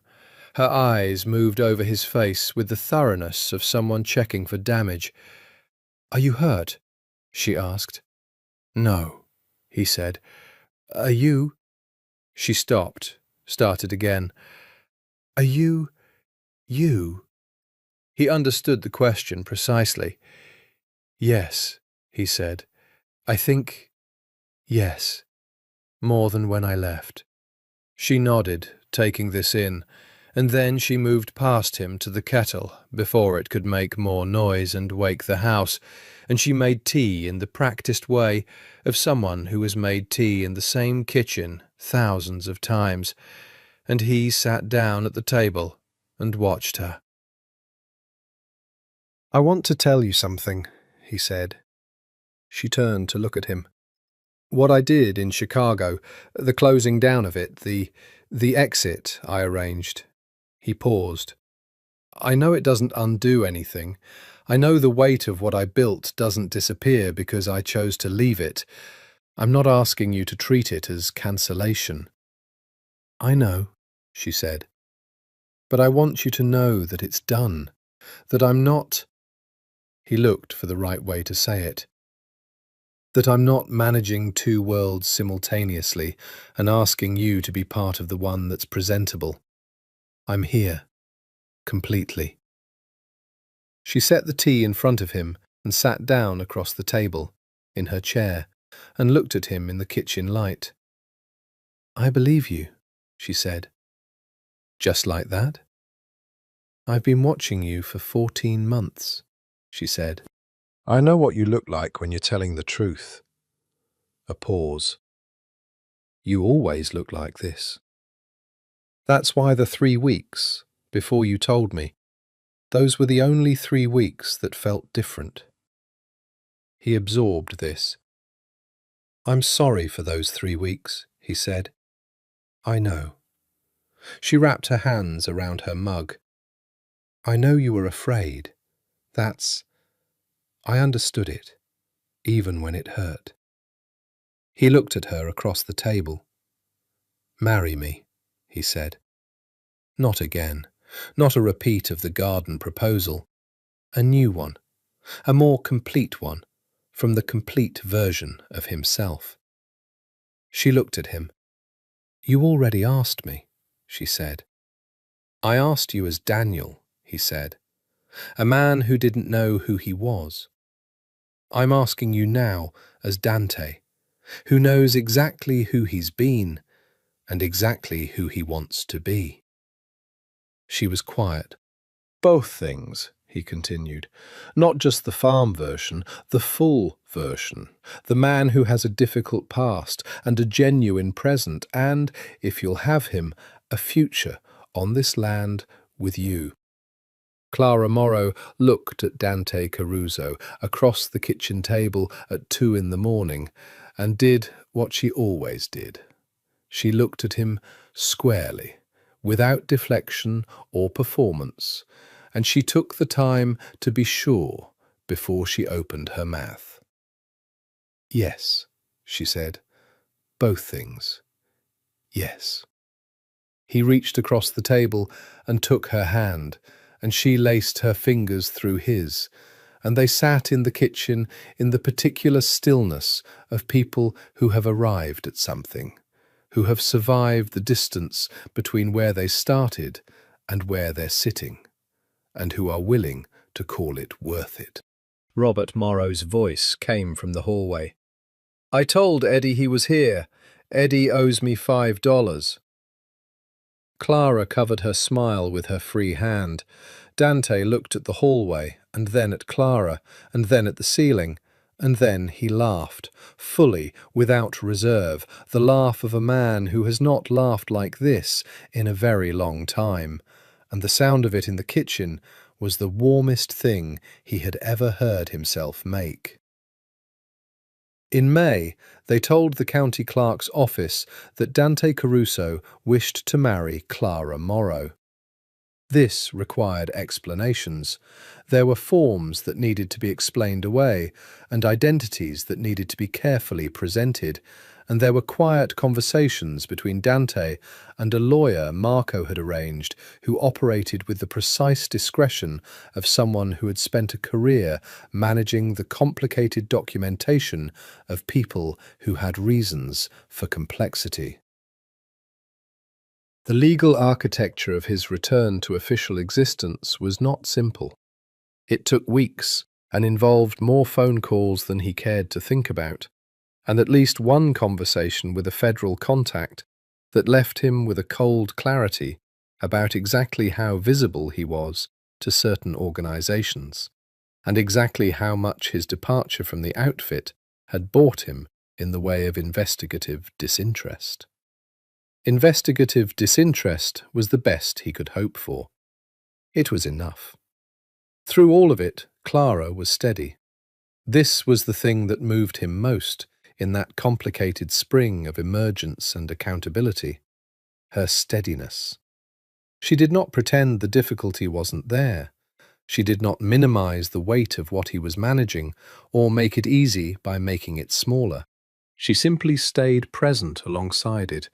Speaker 1: Her eyes moved over his face with the thoroughness of someone checking for damage. "Are you hurt?" she asked. "No," he said. "Are you—" She stopped, started again. "Are you— you?" He understood the question precisely. "Yes," he said. "I think, yes, more than when I left." She nodded, taking this in, And then she moved past him to the kettle before it could make more noise and wake the house, and she made tea in the practiced way of someone who has made tea in the same kitchen thousands of times, and he sat down at the table and watched her. "I want to tell you something," he said. She turned to look at him. "What I did in Chicago, the closing down of it, the exit I arranged." He paused. "I know it doesn't undo anything. I know the weight of what I built doesn't disappear because I chose to leave it. I'm not asking you to treat it as cancellation." "I know," she said. "But I want you to know that it's done, that I'm not—" He looked for the right way to say it. "That I'm not managing two worlds simultaneously and asking you to be part of the one that's presentable. I'm here, completely." She set the tea in front of him and sat down across the table, in her chair, and looked at him in the kitchen light. "I believe you," she said. "Just like that?" "I've been watching you for 14 months, she said. "I know what you look like when you're telling the truth." A pause. "You always look like this." "That's why the 3 weeks, before you told me, those were the only 3 weeks that felt different." He absorbed this. "I'm sorry for those 3 weeks," he said. "I know." She wrapped her hands around her mug. "I know you were afraid. I understood it, even when it hurt." He looked at her across the table. "Marry me," he said. Not again. Not a repeat of the garden proposal. A new one. A more complete one, from the complete version of himself. She looked at him. "You already asked me," she said. "I asked you as Daniel," he said. "A man who didn't know who he was. I'm asking you now as Dante, who knows exactly who he's been and exactly who he wants to be." She was quiet. "Both things," he continued. "Not just the farm version, the full version. The man who has a difficult past and a genuine present and, if you'll have him, a future on this land with you." Clara Morrow looked at Dante Caruso across the kitchen table at 2 in the morning and did what she always did. She looked at him squarely, without deflection or performance, and she took the time to be sure before she opened her mouth. "Yes," she said, "both things. Yes." He reached across the table and took her hand, and she laced her fingers through his, and they sat in the kitchen in the particular stillness of people who have arrived at something, who have survived the distance between where they started and where they're sitting, and who are willing to call it worth it. Robert Morrow's voice came from the hallway. "I told Eddie he was here. Eddie owes me $5. Clara covered her smile with her free hand. Dante looked at the hallway, and then at Clara, and then at the ceiling, and then he laughed, fully, without reserve, the laugh of a man who has not laughed like this in a very long time, and the sound of it in the kitchen was the warmest thing he had ever heard himself make. In May, they told the county clerk's office that Dante Caruso wished to marry Clara Morrow. This required explanations. There were forms that needed to be explained away, and identities that needed to be carefully presented, and there were quiet conversations between Dante and a lawyer Marco had arranged, who operated with the precise discretion of someone who had spent a career managing the complicated documentation of people who had reasons for complexity. The legal architecture of his return to official existence was not simple. It took weeks and involved more phone calls than he cared to think about, and at least one conversation with a federal contact that left him with a cold clarity about exactly how visible he was to certain organizations, and exactly how much his departure from the outfit had bought him in the way of investigative disinterest. Investigative disinterest was the best he could hope for. It was enough. Through all of it, Clara was steady. This was the thing that moved him most in that complicated spring of emergence and accountability, her steadiness. She did not pretend the difficulty wasn't there. She did not minimize the weight of what he was managing or make it easy by making it smaller. She simply stayed present alongside it,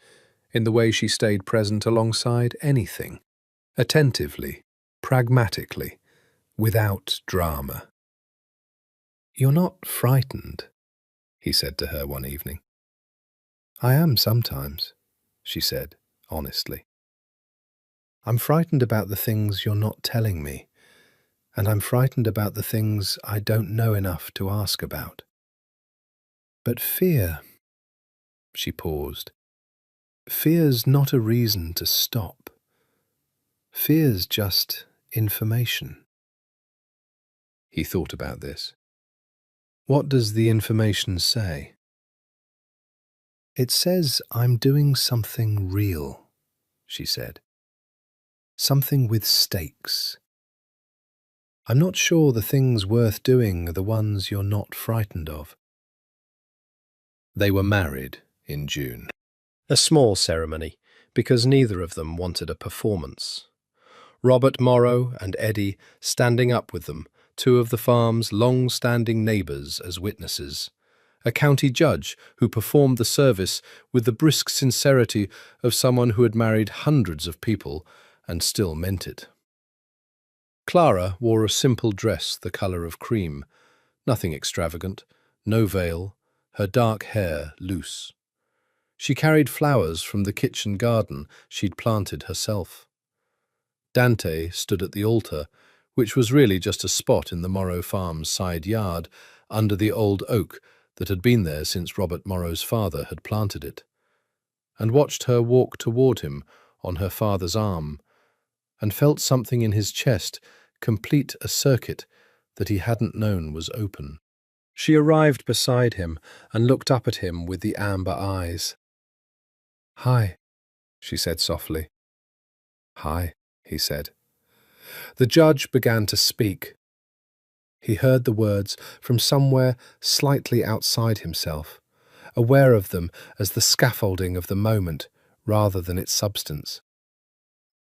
Speaker 1: in the way she stayed present alongside anything, attentively, pragmatically, without drama. "You're not frightened," he said to her one evening. "I am sometimes," she said, honestly. "I'm frightened about the things you're not telling me, and I'm frightened about the things I don't know enough to ask about. But fear," she paused, "fear's not a reason to stop. Fear's just information." He thought about this. "What does the information say?" "It says I'm doing something real," she said. "Something with stakes. I'm not sure the things worth doing are the ones you're not frightened of." They were married in June. A small ceremony, because neither of them wanted a performance. Robert Morrow and Eddie standing up with them, two of the farm's long-standing neighbours as witnesses. A county judge who performed the service with the brisk sincerity of someone who had married hundreds of people and still meant it. Clara wore a simple dress the colour of cream, nothing extravagant, no veil, her dark hair loose. She carried flowers from the kitchen garden she'd planted herself. Dante stood at the altar, which was really just a spot in the Morrow farm's side yard, under the old oak that had been there since Robert Morrow's father had planted it, and watched her walk toward him on her father's arm, and felt something in his chest complete a circuit that he hadn't known was open. She arrived beside him and looked up at him with the amber eyes. "Hi," she said softly. "Hi," he said. The judge began to speak. He heard the words from somewhere slightly outside himself, aware of them as the scaffolding of the moment rather than its substance.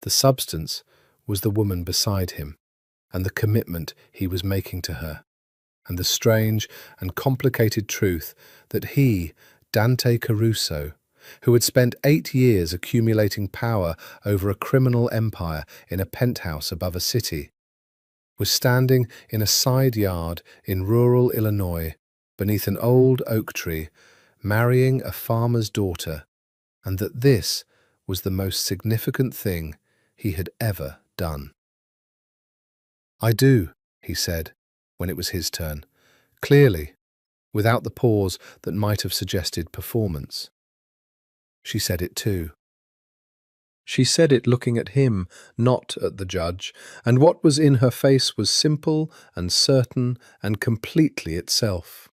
Speaker 1: The substance was the woman beside him, and the commitment he was making to her, and the strange and complicated truth that he, Dante Caruso, who had spent 8 years accumulating power over a criminal empire in a penthouse above a city, was standing in a side yard in rural Illinois beneath an old oak tree, marrying a farmer's daughter, and that this was the most significant thing he had ever done. "I do," he said, when it was his turn, clearly, without the pause that might have suggested performance. She said it too. She said it looking at him, not at the judge, and what was in her face was simple and certain and completely itself.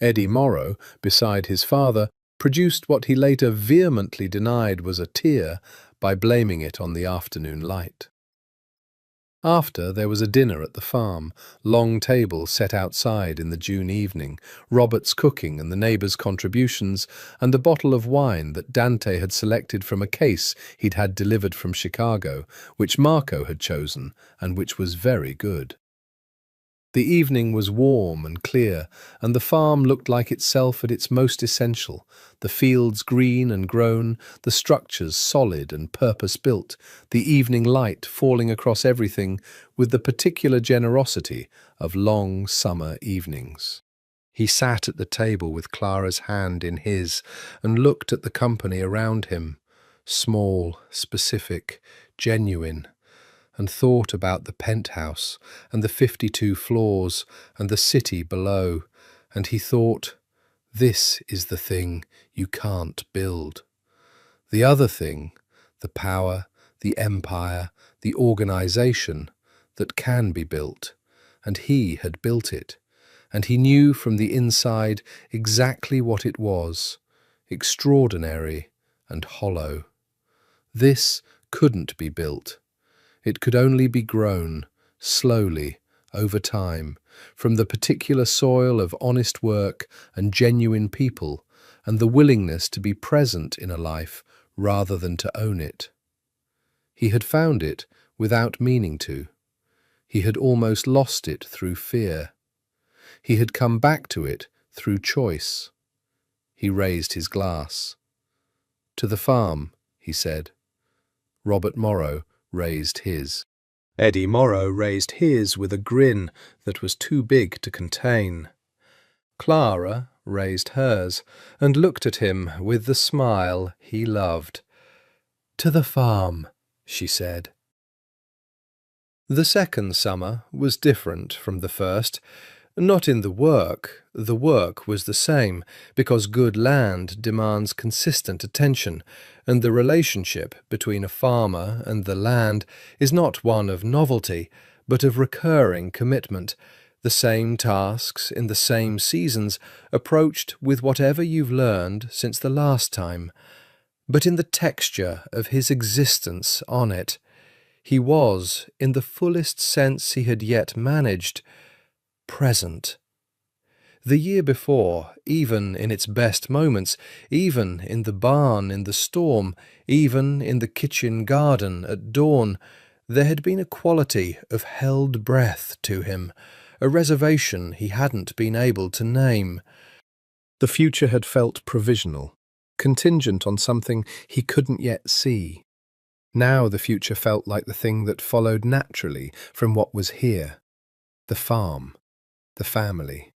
Speaker 1: Eddie Morrow, beside his father, produced what he later vehemently denied was a tear by blaming it on the afternoon light. After, there was a dinner at the farm, long tables set outside in the June evening, Robert's cooking and the neighbours' contributions, and the bottle of wine that Dante had selected from a case he'd had delivered from Chicago, which Marco had chosen, and which was very good. The evening was warm and clear, and the farm looked like itself at its most essential, the fields green and grown, the structures solid and purpose-built, the evening light falling across everything with the particular generosity of long summer evenings. He sat at the table with Clara's hand in his and looked at the company around him, small, specific, genuine, and thought about the penthouse and the 52 floors and the city below, and he thought, this is the thing you can't build. The other thing, the power, the empire, the organization that can be built, and he had built it, and he knew from the inside exactly what it was, extraordinary and hollow. This couldn't be built. It could only be grown, slowly, over time, from the particular soil of honest work and genuine people, and the willingness to be present in a life rather than to own it. He had found it without meaning to. He had almost lost it through fear. He had come back to it through choice. He raised his glass. "To the farm," he said. Robert Morrow raised his. Eddie Morrow raised his with a grin that was too big to contain. Clara raised hers and looked at him with the smile he loved. "To the farm," she said. The second summer was different from the first. Not in the work was the same, because good land demands consistent attention, and the relationship between a farmer and the land is not one of novelty, but of recurring commitment. The same tasks in the same seasons, approached with whatever you've learned since the last time. But in the texture of his existence on it, he was, in the fullest sense he had yet managed, present. The year before, even in its best moments, even in the barn in the storm, even in the kitchen garden at dawn, there had been a quality of held breath to him, a reservation he hadn't been able to name. The future had felt provisional, contingent on something he couldn't yet see. Now the future felt like the thing that followed naturally from what was here. The farm, the family.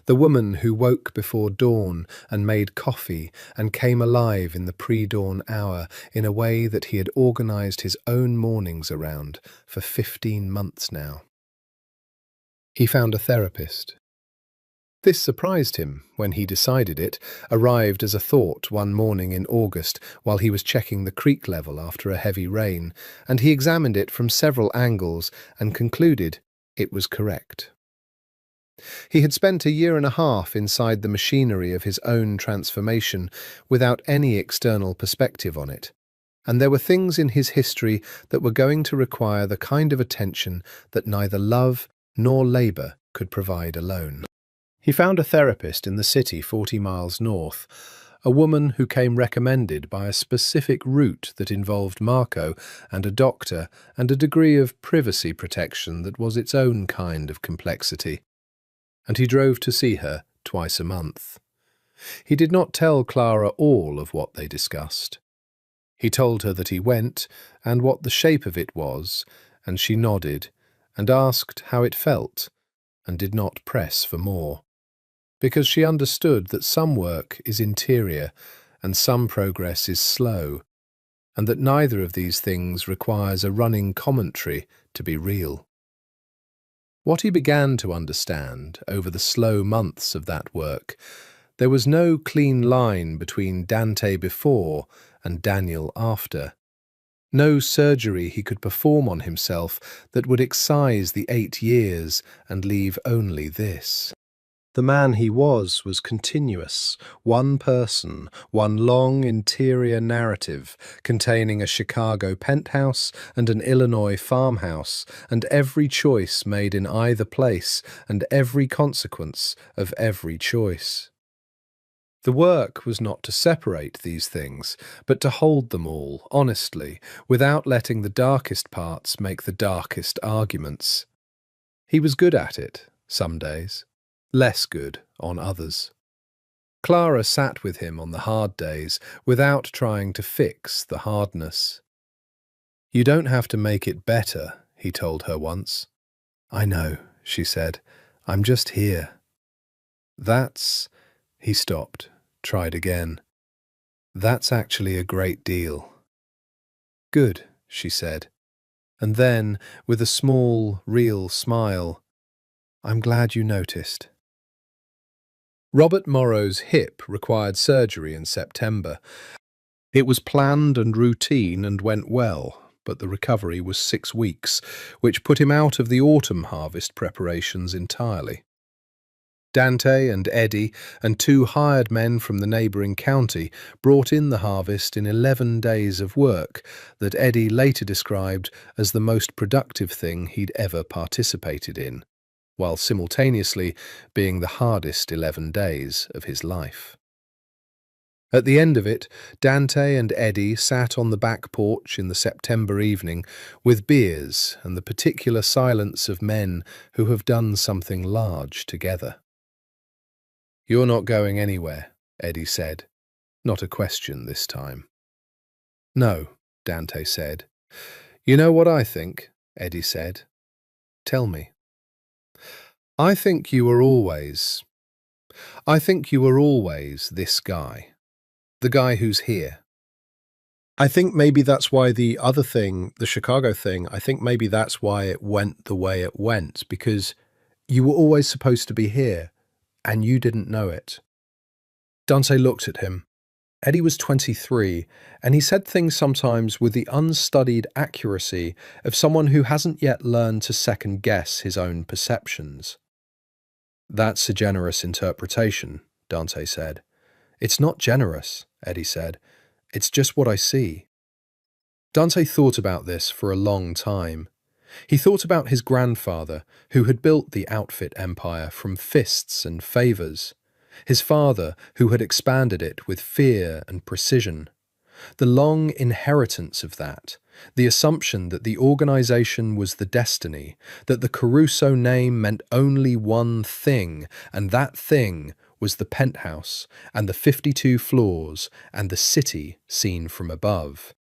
Speaker 1: The woman who woke before dawn and made coffee and came alive in the pre-dawn hour in a way that he had organized his own mornings around for 15 months now. He found a therapist. This surprised him when he decided it, arrived as a thought one morning in August while he was checking the creek level after a heavy rain, and he examined it from several angles and concluded it was correct. He had spent 1.5 years inside the machinery of his own transformation without any external perspective on it, and there were things in his history that were going to require the kind of attention that neither love nor labour could provide alone. He found a therapist in the city 40 miles north, a woman who came recommended by a specific route that involved Marco and a doctor and a degree of privacy protection that was its own kind of complexity. And he drove to see her twice a month. He did not tell Clara all of what they discussed. He told her that he went and what the shape of it was, and she nodded and asked how it felt and did not press for more, because she understood that some work is interior and some progress is slow, and that neither of these things requires a running commentary to be real. What he began to understand over the slow months of that work, there was no clean line between Dante before and Daniel after. No surgery he could perform on himself that would excise the 8 years and leave only this. The man he was continuous, one person, one long interior narrative containing a Chicago penthouse and an Illinois farmhouse, and every choice made in either place and every consequence of every choice. The work was not to separate these things, but to hold them all, honestly, without letting the darkest parts make the darkest arguments. He was good at it, some days. Less good on others. Clara sat with him on the hard days without trying to fix the hardness. "You don't have to make it better," he told her once. "I know," she said. "I'm just here." "That's—" He stopped, tried again. "That's actually a great deal." "Good," she said. And then, with a small, real smile, "I'm glad you noticed." Robert Morrow's hip required surgery in September, It was planned and routine and went well, but the recovery was 6 weeks, which put him out of the autumn harvest preparations entirely. Dante and Eddie and two hired men from the neighbouring county brought in the harvest in 11 days of work that Eddie later described as the most productive thing he'd ever participated in, while simultaneously being the hardest 11 days of his life. At the end of it, Dante and Eddie sat on the back porch in the September evening with beers and the particular silence of men who have done something large together. "You're not going anywhere," Eddie said. Not a question this time. "No," Dante said. "You know what I think?" Eddie said. "Tell me." I think you were always... I think you were always this guy. The guy who's here. I think maybe that's why the other thing, the Chicago thing, I think maybe that's why it went the way it went, because you were always supposed to be here, and you didn't know it." Dante looked at him. Eddie was 23, and he said things sometimes with the unstudied accuracy of someone who hasn't yet learned to second-guess his own perceptions. "That's a generous interpretation," Dante said. "It's not generous," Eddie said. "It's just what I see." Dante thought about this for a long time. He thought about his grandfather, who had built the outfit empire from fists and favours, his father, who had expanded it with fear and precision. The long inheritance of that, the assumption that the organisation was the destiny, that the Caruso name meant only one thing, and that thing was the penthouse and the 52 floors and the city seen from above.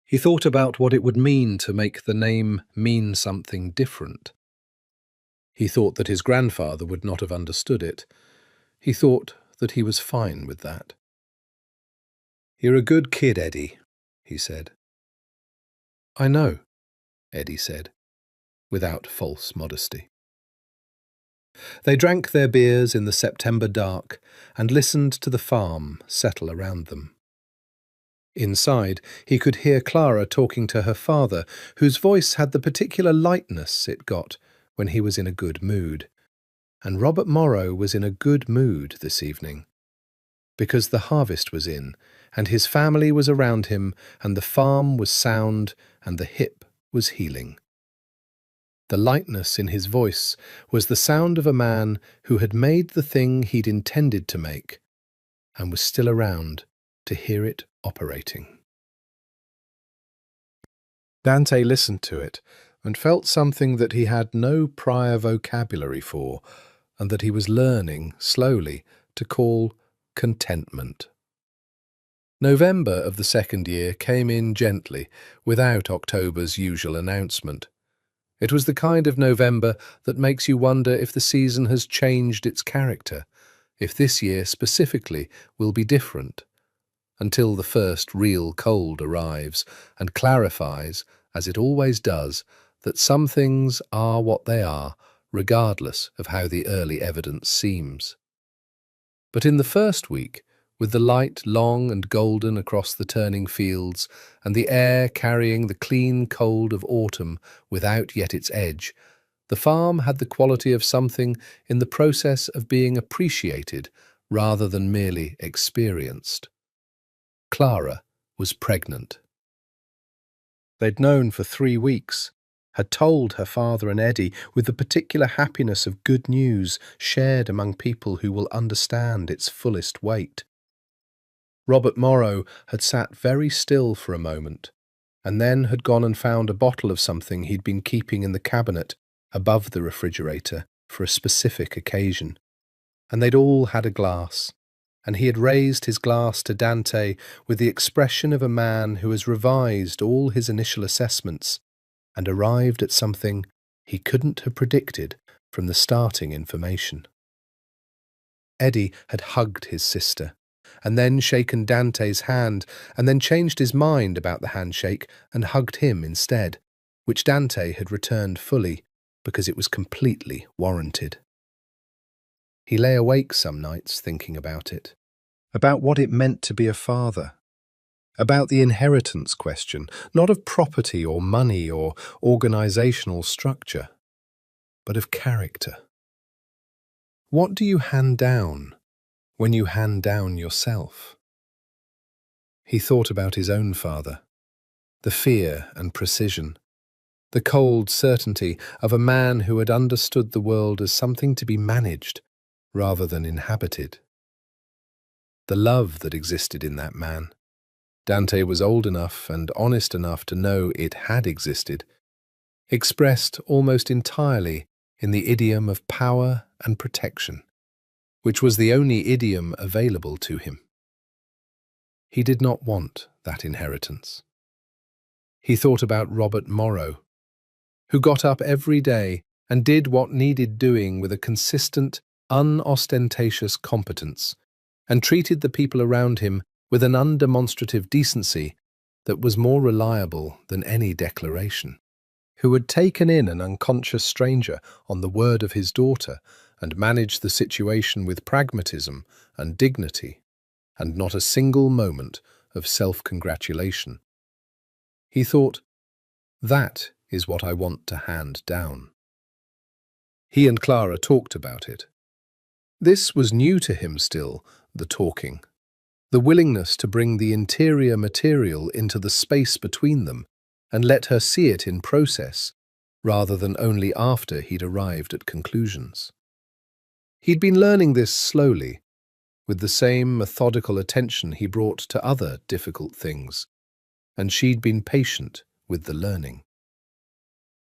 Speaker 1: He thought about what it would mean to make the name mean something different. He thought that his grandfather would not have understood it. He thought that he was fine with that. "You're a good kid, Eddie," he said. "I know," Eddie said, without false modesty. They drank their beers in the September dark and listened to the farm settle around them. Inside, he could hear Clara talking to her father, whose voice had the particular lightness it got when he was in a good mood. And Robert Morrow was in a good mood this evening, because the harvest was in, and his family was around him, and the farm was sound, and the hip was healing. The lightness in his voice was the sound of a man who had made the thing he'd intended to make, and was still around to hear it operating. Dante listened to it, and felt something that he had no prior vocabulary for, and that he was learning, slowly, to call contentment. November of the second year came in gently, without October's usual announcement. It was the kind of November that makes you wonder if the season has changed its character, if this year specifically will be different, until the first real cold arrives and clarifies, as it always does, that some things are what they are, regardless of how the early evidence seems. But in the first week, with the light long and golden across the turning fields, and the air carrying the clean cold of autumn without yet its edge, the farm had the quality of something in the process of being appreciated rather than merely experienced. Clara was pregnant. They'd known for 3 weeks, had told her father and Eddie with the particular happiness of good news shared among people who will understand its fullest weight. Robert Morrow had sat very still for a moment, and then had gone and found a bottle of something he'd been keeping in the cabinet above the refrigerator for a specific occasion, and they'd all had a glass, and he had raised his glass to Dante with the expression of a man who has revised all his initial assessments and arrived at something he couldn't have predicted from the starting information. Eddie had hugged his sister, and then shaken Dante's hand, and then changed his mind about the handshake and hugged him instead, which Dante had returned fully, because it was completely warranted. He lay awake some nights thinking about it, about what it meant to be a father, about the inheritance question, not of property or money or organizational structure, but of character. What do you hand down when you hand down yourself? He thought about his own father, the fear and precision, the cold certainty of a man who had understood the world as something to be managed rather than inhabited. The love that existed in that man. Dante was old enough and honest enough to know it had existed, expressed almost entirely in the idiom of power and protection, which was the only idiom available to him. He did not want that inheritance. He thought about Robert Morrow, who got up every day and did what needed doing with a consistent, unostentatious competence, and treated the people around him with an undemonstrative decency that was more reliable than any declaration, who had taken in an unconscious stranger on the word of his daughter and managed the situation with pragmatism and dignity, and not a single moment of self-congratulation. He thought, that is what I want to hand down. He and Clara talked about it. This was new to him still, the talking, the willingness to bring the interior material into the space between them and let her see it in process, rather than only after he'd arrived at conclusions. He'd been learning this slowly, with the same methodical attention he brought to other difficult things, and she'd been patient with the learning.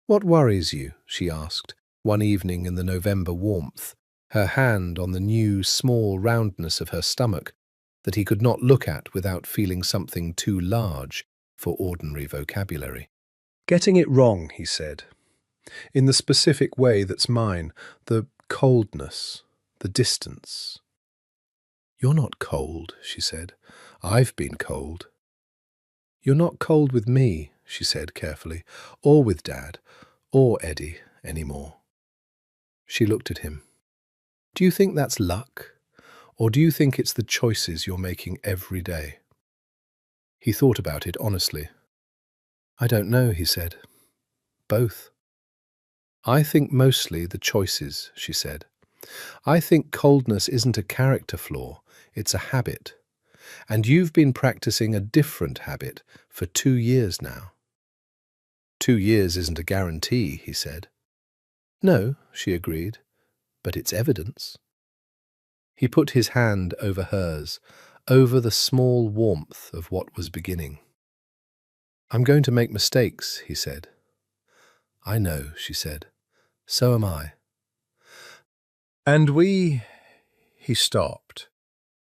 Speaker 1: "What worries you?" she asked, one evening in the November warmth, her hand on the new, small roundness of her stomach that he could not look at without feeling something too large for ordinary vocabulary. "Getting it wrong," he said, "in the specific way that's mine, the coldness, the distance." "You're not cold," she said. "I've been cold." "You're not cold with me," she said carefully, "or with Dad, or Eddie anymore." She looked at him. "Do you think that's luck, or do you think it's the choices you're making every day?" He thought about it honestly. "I don't know," he said. "Both." "I think mostly the choices," she said. "I think coldness isn't a character flaw, it's a habit. And you've been practicing a different habit for 2 years now." "2 years isn't a guarantee," he said. "No," she agreed, "but it's evidence." He put his hand over hers, over the small warmth of what was beginning. "I'm going to make mistakes," he said. "I know," she said. "So am I." "And we—" He stopped,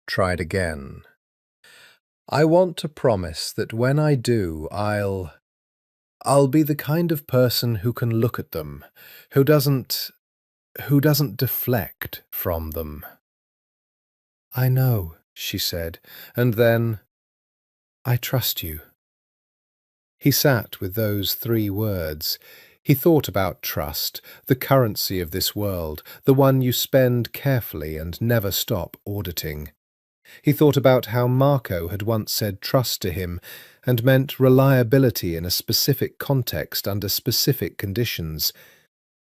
Speaker 1: tried again. "I want to promise that when I do, I'll be the kind of person who can look at them, who doesn't deflect from them." "I know," she said, and then, "I trust you." He sat with those 3 words. He thought about trust, the currency of this world, the one you spend carefully and never stop auditing. He thought about how Marco had once said trust to him and meant reliability in a specific context under specific conditions.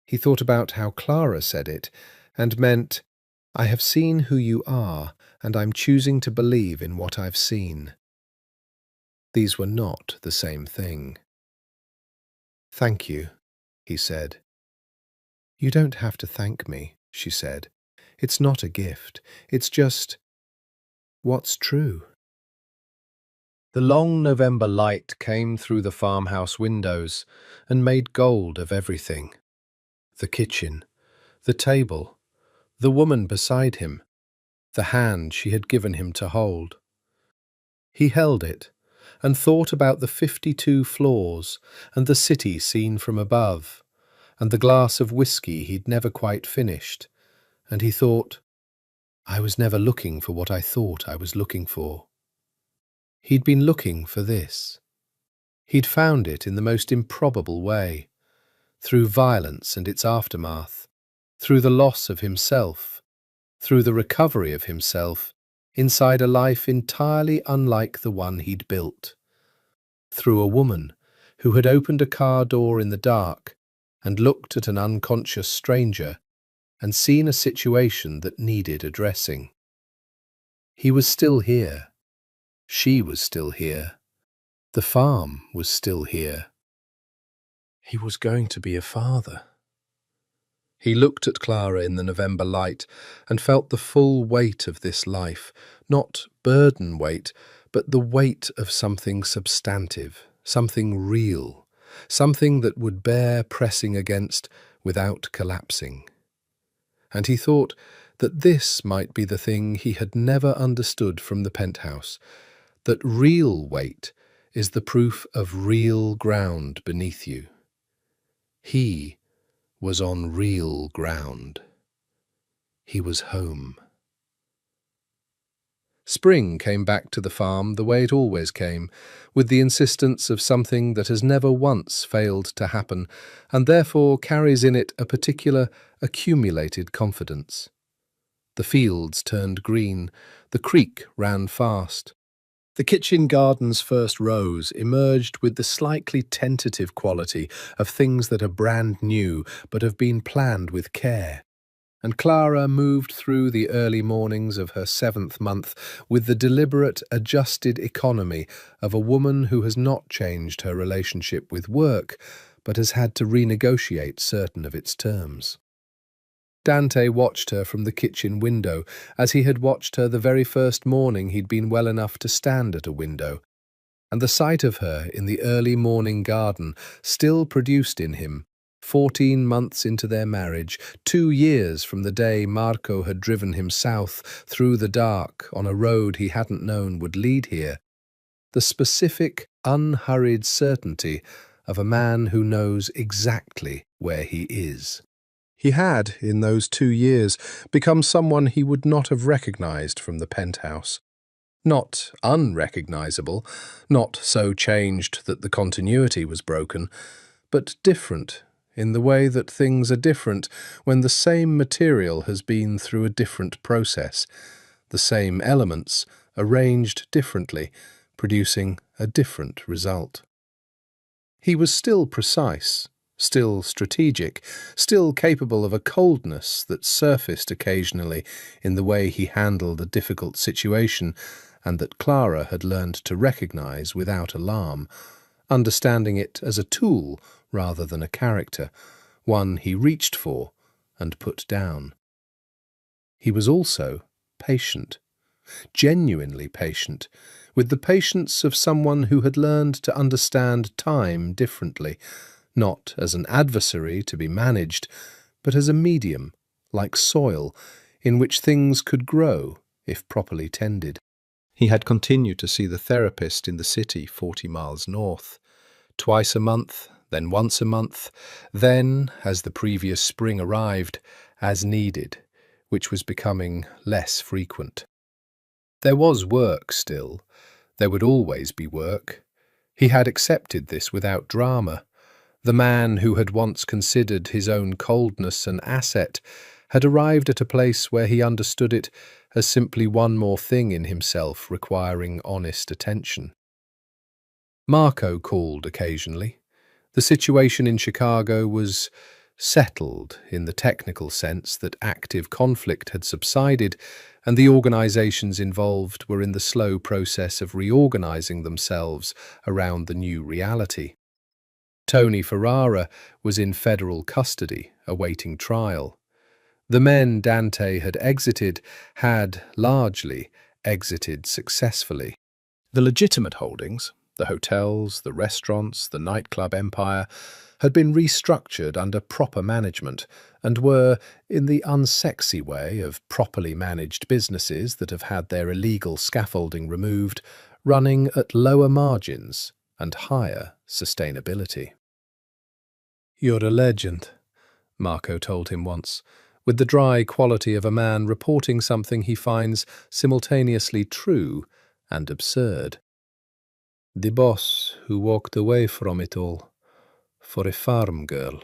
Speaker 1: He thought about how Clara said it and meant, I have seen who you are and I'm choosing to believe in what I've seen. These were not the same thing. "Thank you," he said. "You don't have to thank me," she said. "It's not a gift. It's just what's true." The long November light came through the farmhouse windows and made gold of everything. The kitchen, the table, the woman beside him, the hand she had given him to hold. He held it and thought about the 52 floors and the city seen from above, and the glass of whiskey he'd never quite finished, and he thought, I was never looking for what I thought I was looking for. He'd been looking for this. He'd found it in the most improbable way, through violence and its aftermath, through the loss of himself, through the recovery of himself, inside a life entirely unlike the one he'd built. Through a woman who had opened a car door in the dark and looked at an unconscious stranger and seen a situation that needed addressing. He was still here. She was still here. The farm was still here. He was going to be a father. He looked at Clara in the November light and felt the full weight of this life, not burden weight, but the weight of something substantive, something real, something that would bear pressing against without collapsing. And he thought that this might be the thing he had never understood from the penthouse, that real weight is the proof of real ground beneath you. He was on real ground. He was home. Spring came back to the farm the way it always came, with the insistence of something that has never once failed to happen, and therefore carries in it a particular accumulated confidence. The fields turned green, the creek ran fast. The kitchen garden's first rose emerged with the slightly tentative quality of things that are brand new but have been planned with care. And Clara moved through the early mornings of her 7th month with the deliberate, adjusted economy of a woman who has not changed her relationship with work, but has had to renegotiate certain of its terms. Dante watched her from the kitchen window, as he had watched her the very first morning he'd been well enough to stand at a window, and the sight of her in the early morning garden still produced in him, 14 months into their marriage, 2 years from the day Marco had driven him south through the dark on a road he hadn't known would lead here, the specific, unhurried certainty of a man who knows exactly where he is. He had, in those 2 years, become someone he would not have recognized from the penthouse. Not unrecognizable, not so changed that the continuity was broken, but different in the way that things are different when the same material has been through a different process, the same elements arranged differently, producing a different result. He was still precise, still strategic, still capable of a coldness that surfaced occasionally in the way he handled a difficult situation, and that Clara had learned to recognize without alarm, understanding it as a tool rather than a character, one he reached for and put down. He was also patient, genuinely patient, with the patience of someone who had learned to understand time differently, not as an adversary to be managed, but as a medium, like soil, in which things could grow if properly tended. He had continued to see the therapist in the city 40 miles north, twice a month, then once a month, then, as the previous spring arrived, as needed, which was becoming less frequent. There was work still. There would always be work. He had accepted this without drama. The man who had once considered his own coldness an asset had arrived at a place where he understood it as simply one more thing in himself requiring honest attention. Marco called occasionally. The situation in Chicago was settled in the technical sense that active conflict had subsided and the organizations involved were in the slow process of reorganizing themselves around the new reality. Tony Ferrara was in federal custody, awaiting trial. The men Dante had exited had, largely, exited successfully. The legitimate holdings, the hotels, the restaurants, the nightclub empire, had been restructured under proper management and were, in the unsexy way of properly managed businesses that have had their illegal scaffolding removed, running at lower margins and higher sustainability. "You're a legend," Marco told him once, with the dry quality of a man reporting something he finds simultaneously true and absurd. "The boss who walked away from it all for a farm girl."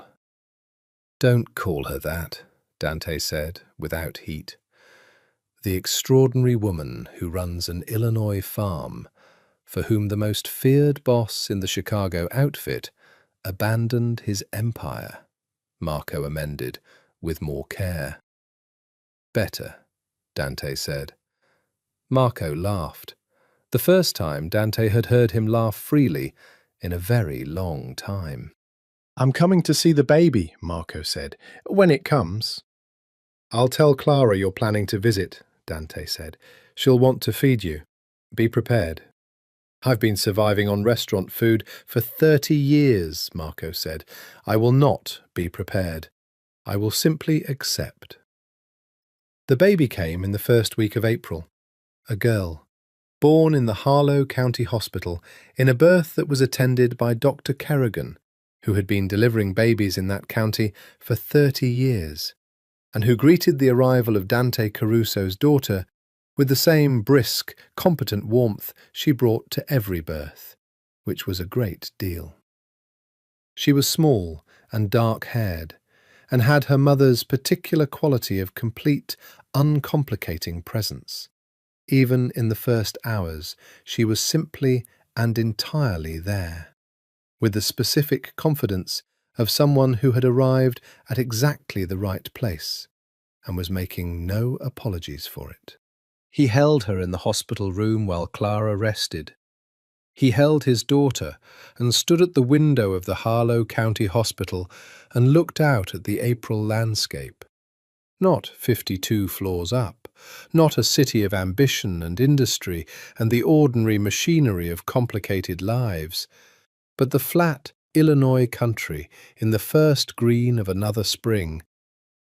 Speaker 1: "Don't call her that," Dante said, without heat. the extraordinary woman who runs an Illinois farm, for whom the most feared boss in the Chicago outfit abandoned his empire, Marco amended, with more care. Better, Dante said. Marco laughed. The first time Dante had heard him laugh freely in a very long time.
Speaker 2: I'm coming to see the baby, Marco said, when it comes.
Speaker 1: I'll tell Clara you're planning to visit, Dante said. She'll want to feed you. Be prepared. I've been surviving on restaurant food for 30 years, Marco said. I will not be prepared. I will simply accept. The baby came in the first week of April. A girl, born in the Harlow County Hospital in a birth that was attended by Dr. Kerrigan, who had been delivering babies in that county for 30 years, and who greeted the arrival of Dante Caruso's daughter with the same brisk, competent warmth she brought to every birth, which was a great deal. She was small and dark-haired, and had her mother's particular quality of complete, uncomplicating presence. Even in the first hours, she was simply and entirely there, with the specific confidence of someone who had arrived at exactly the right place and was making no apologies for it. He held her in the hospital room while Clara rested. He held his daughter and stood at the window of the Harlow County Hospital and looked out at the April landscape. Not 52 floors up, not a city of ambition and industry and the ordinary machinery of complicated lives, but the flat Illinois country in the first green of another spring,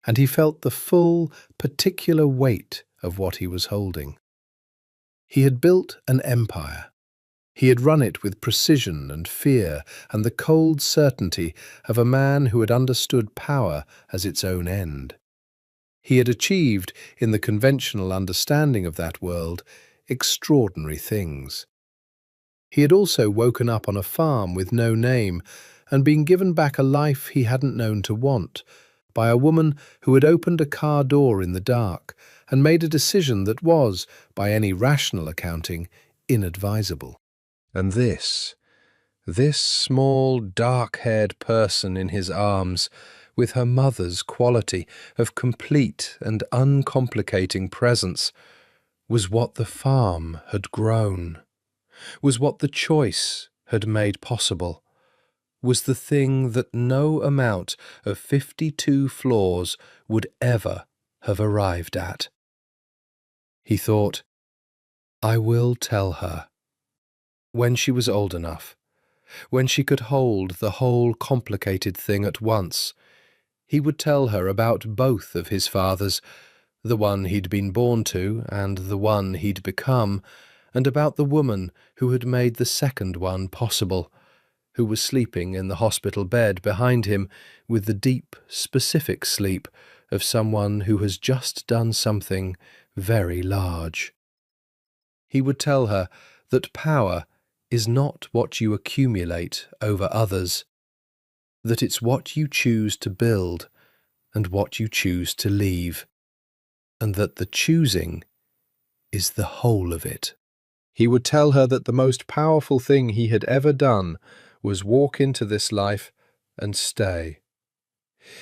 Speaker 1: and he felt the full, particular weight of what he was holding. He had built an empire. He had run it with precision and fear and the cold certainty of a man who had understood power as its own end. He had achieved, in the conventional understanding of that world, extraordinary things. He had also woken up on a farm with no name and been given back a life he hadn't known to want, by a woman who had opened a car door in the dark and made a decision that was, by any rational accounting, inadvisable. And this small, dark-haired person in his arms, with her mother's quality of complete and uncomplicating presence, was what the farm had grown, was what the choice had made possible, was the thing that no amount of 52 floors would ever have arrived at. He thought, I will tell her. When she was old enough, when she could hold the whole complicated thing at once, he would tell her about both of his fathers, the one he'd been born to and the one he'd become, and about the woman who had made the second one possible, who was sleeping in the hospital bed behind him with the deep, specific sleep of someone who has just done something very large. He would tell her that power is not what you accumulate over others, that it's what you choose to build and what you choose to leave, and that the choosing is the whole of it. He would tell her that the most powerful thing he had ever done was walk into this life and stay.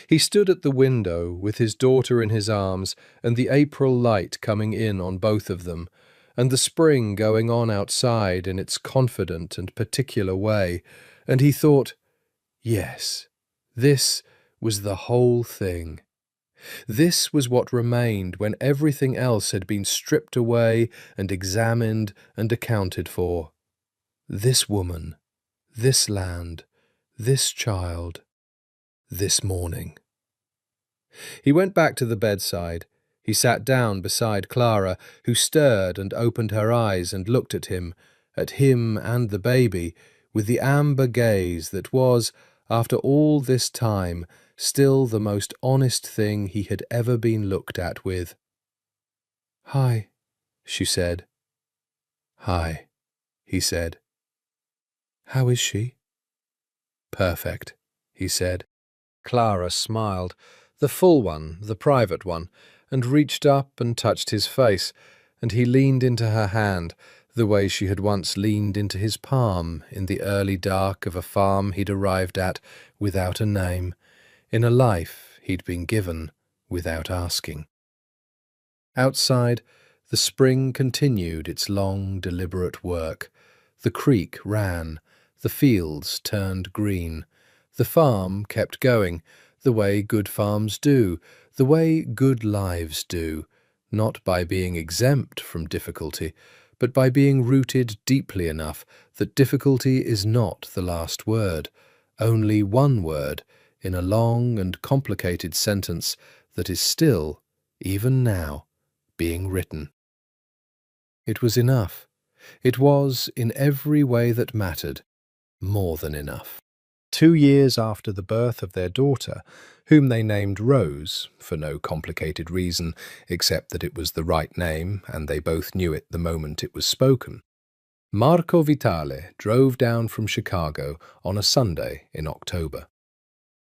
Speaker 1: He stood at the window with his daughter in his arms and the April light coming in on both of them, and the spring going on outside in its confident and particular way, and he thought, yes, this was the whole thing. This was what remained when everything else had been stripped away and examined and accounted for. This woman, this land, this child, this morning. He went back to the bedside. He sat down beside Clara, who stirred and opened her eyes and looked at him and the baby, with the amber gaze that was, after all this time, still the most honest thing he had ever been looked at with. "Hi," she said. "Hi," he said. "How is she?" "Perfect," he said. Clara smiled, the full one, the private one, and reached up and touched his face, and he leaned into her hand, the way she had once leaned into his palm in the early dark of a farm he'd arrived at without a name, in a life he'd been given without asking. Outside, the spring continued its long, deliberate work. The creek ran, the fields turned green, the farm kept going, the way good farms do, the way good lives do, not by being exempt from difficulty, but by being rooted deeply enough that difficulty is not the last word, only one word in a long and complicated sentence that is still, even now, being written. It was enough. It was, in every way that mattered, more than enough.
Speaker 2: 2 years after the birth of their daughter, whom they named Rose, for no complicated reason except that it was the right name and they both knew it the moment it was spoken, Marco Vitale drove down from Chicago on a Sunday in October.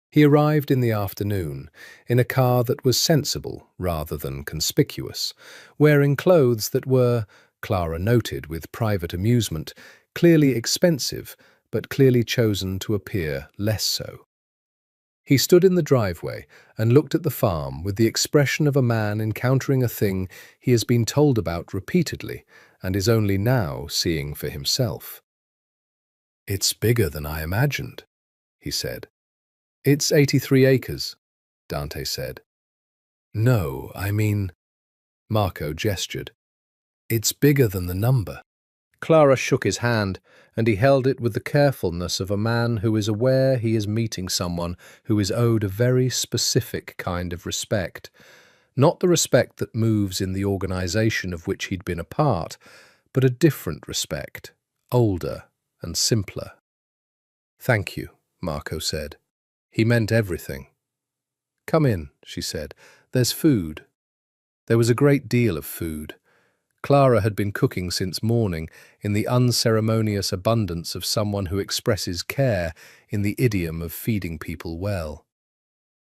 Speaker 2: He arrived in the afternoon in a car that was sensible rather than conspicuous, wearing clothes that were, Clara noted with private amusement, clearly expensive, but clearly chosen to appear less so. He stood in the driveway and looked at the farm with the expression of a man encountering a thing he has been told about repeatedly and is only now seeing for himself. "It's bigger than I imagined," he said. "It's 83 acres," Dante said. "No, I mean," Marco gestured. "It's bigger than the number." Clara shook his hand, and he held it with the carefulness of a man who is aware he is meeting someone who is owed a very specific kind of respect. Not the respect that moves in the organization of which he'd been a part, but a different respect, older and simpler. "Thank you," Marco said. He meant everything. "Come in," she said. "There's food." There was a great deal of food. Clara had been cooking since morning in the unceremonious abundance of someone who expresses care in the idiom of feeding people well.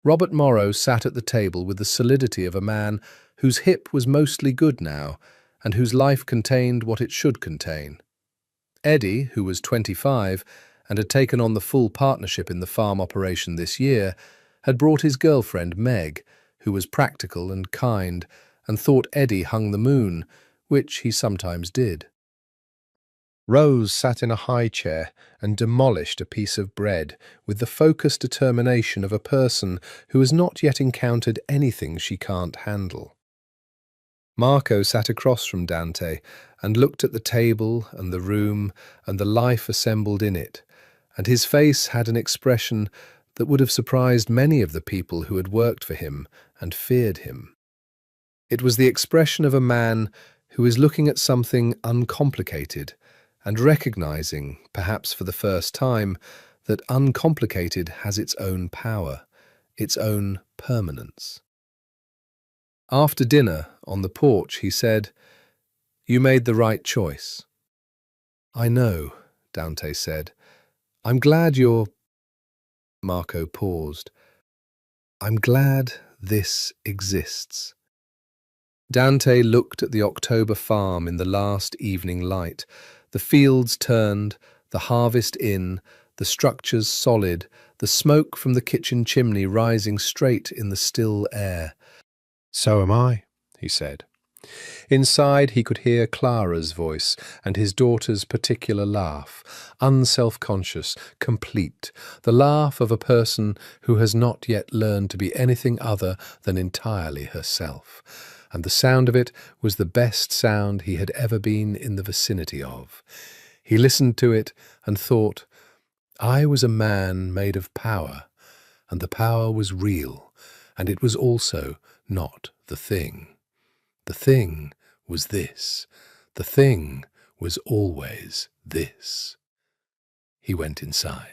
Speaker 2: Robert Morrow sat at the table with the solidity of a man whose hip was mostly good now and whose life contained what it should contain. Eddie, who was 25 and had taken on the full partnership in the farm operation this year, had brought his girlfriend Meg, who was practical and kind and thought Eddie hung the moon, which he sometimes did. Rose sat in a high chair and demolished a piece of bread with the focused determination of a person who has not yet encountered anything she can't handle. Marco sat across from Dante and looked at the table and the room and the life assembled in it, and his face had an expression that would have surprised many of the people who had worked for him and feared him. It was the expression of a man who is looking at something uncomplicated and recognizing, perhaps for the first time, that uncomplicated has its own power, its own permanence. After dinner, on the porch, he said, "You made the right choice." "I know," Dante said. "I'm glad you're—" Marco paused. "I'm glad this exists." Dante looked at the October farm in the last evening light, the fields turned, the harvest in, the structures solid, the smoke from the kitchen chimney rising straight in the still air. "So am I," he said. Inside he could hear Clara's voice and his daughter's particular laugh, unself-conscious, complete, the laugh of a person who has not yet learned to be anything other than entirely herself. And the sound of it was the best sound he had ever been in the vicinity of. He listened to it and thought, I was a man made of power, and the power was real, and it was also not the thing. The thing was this. The thing was always this. He went inside.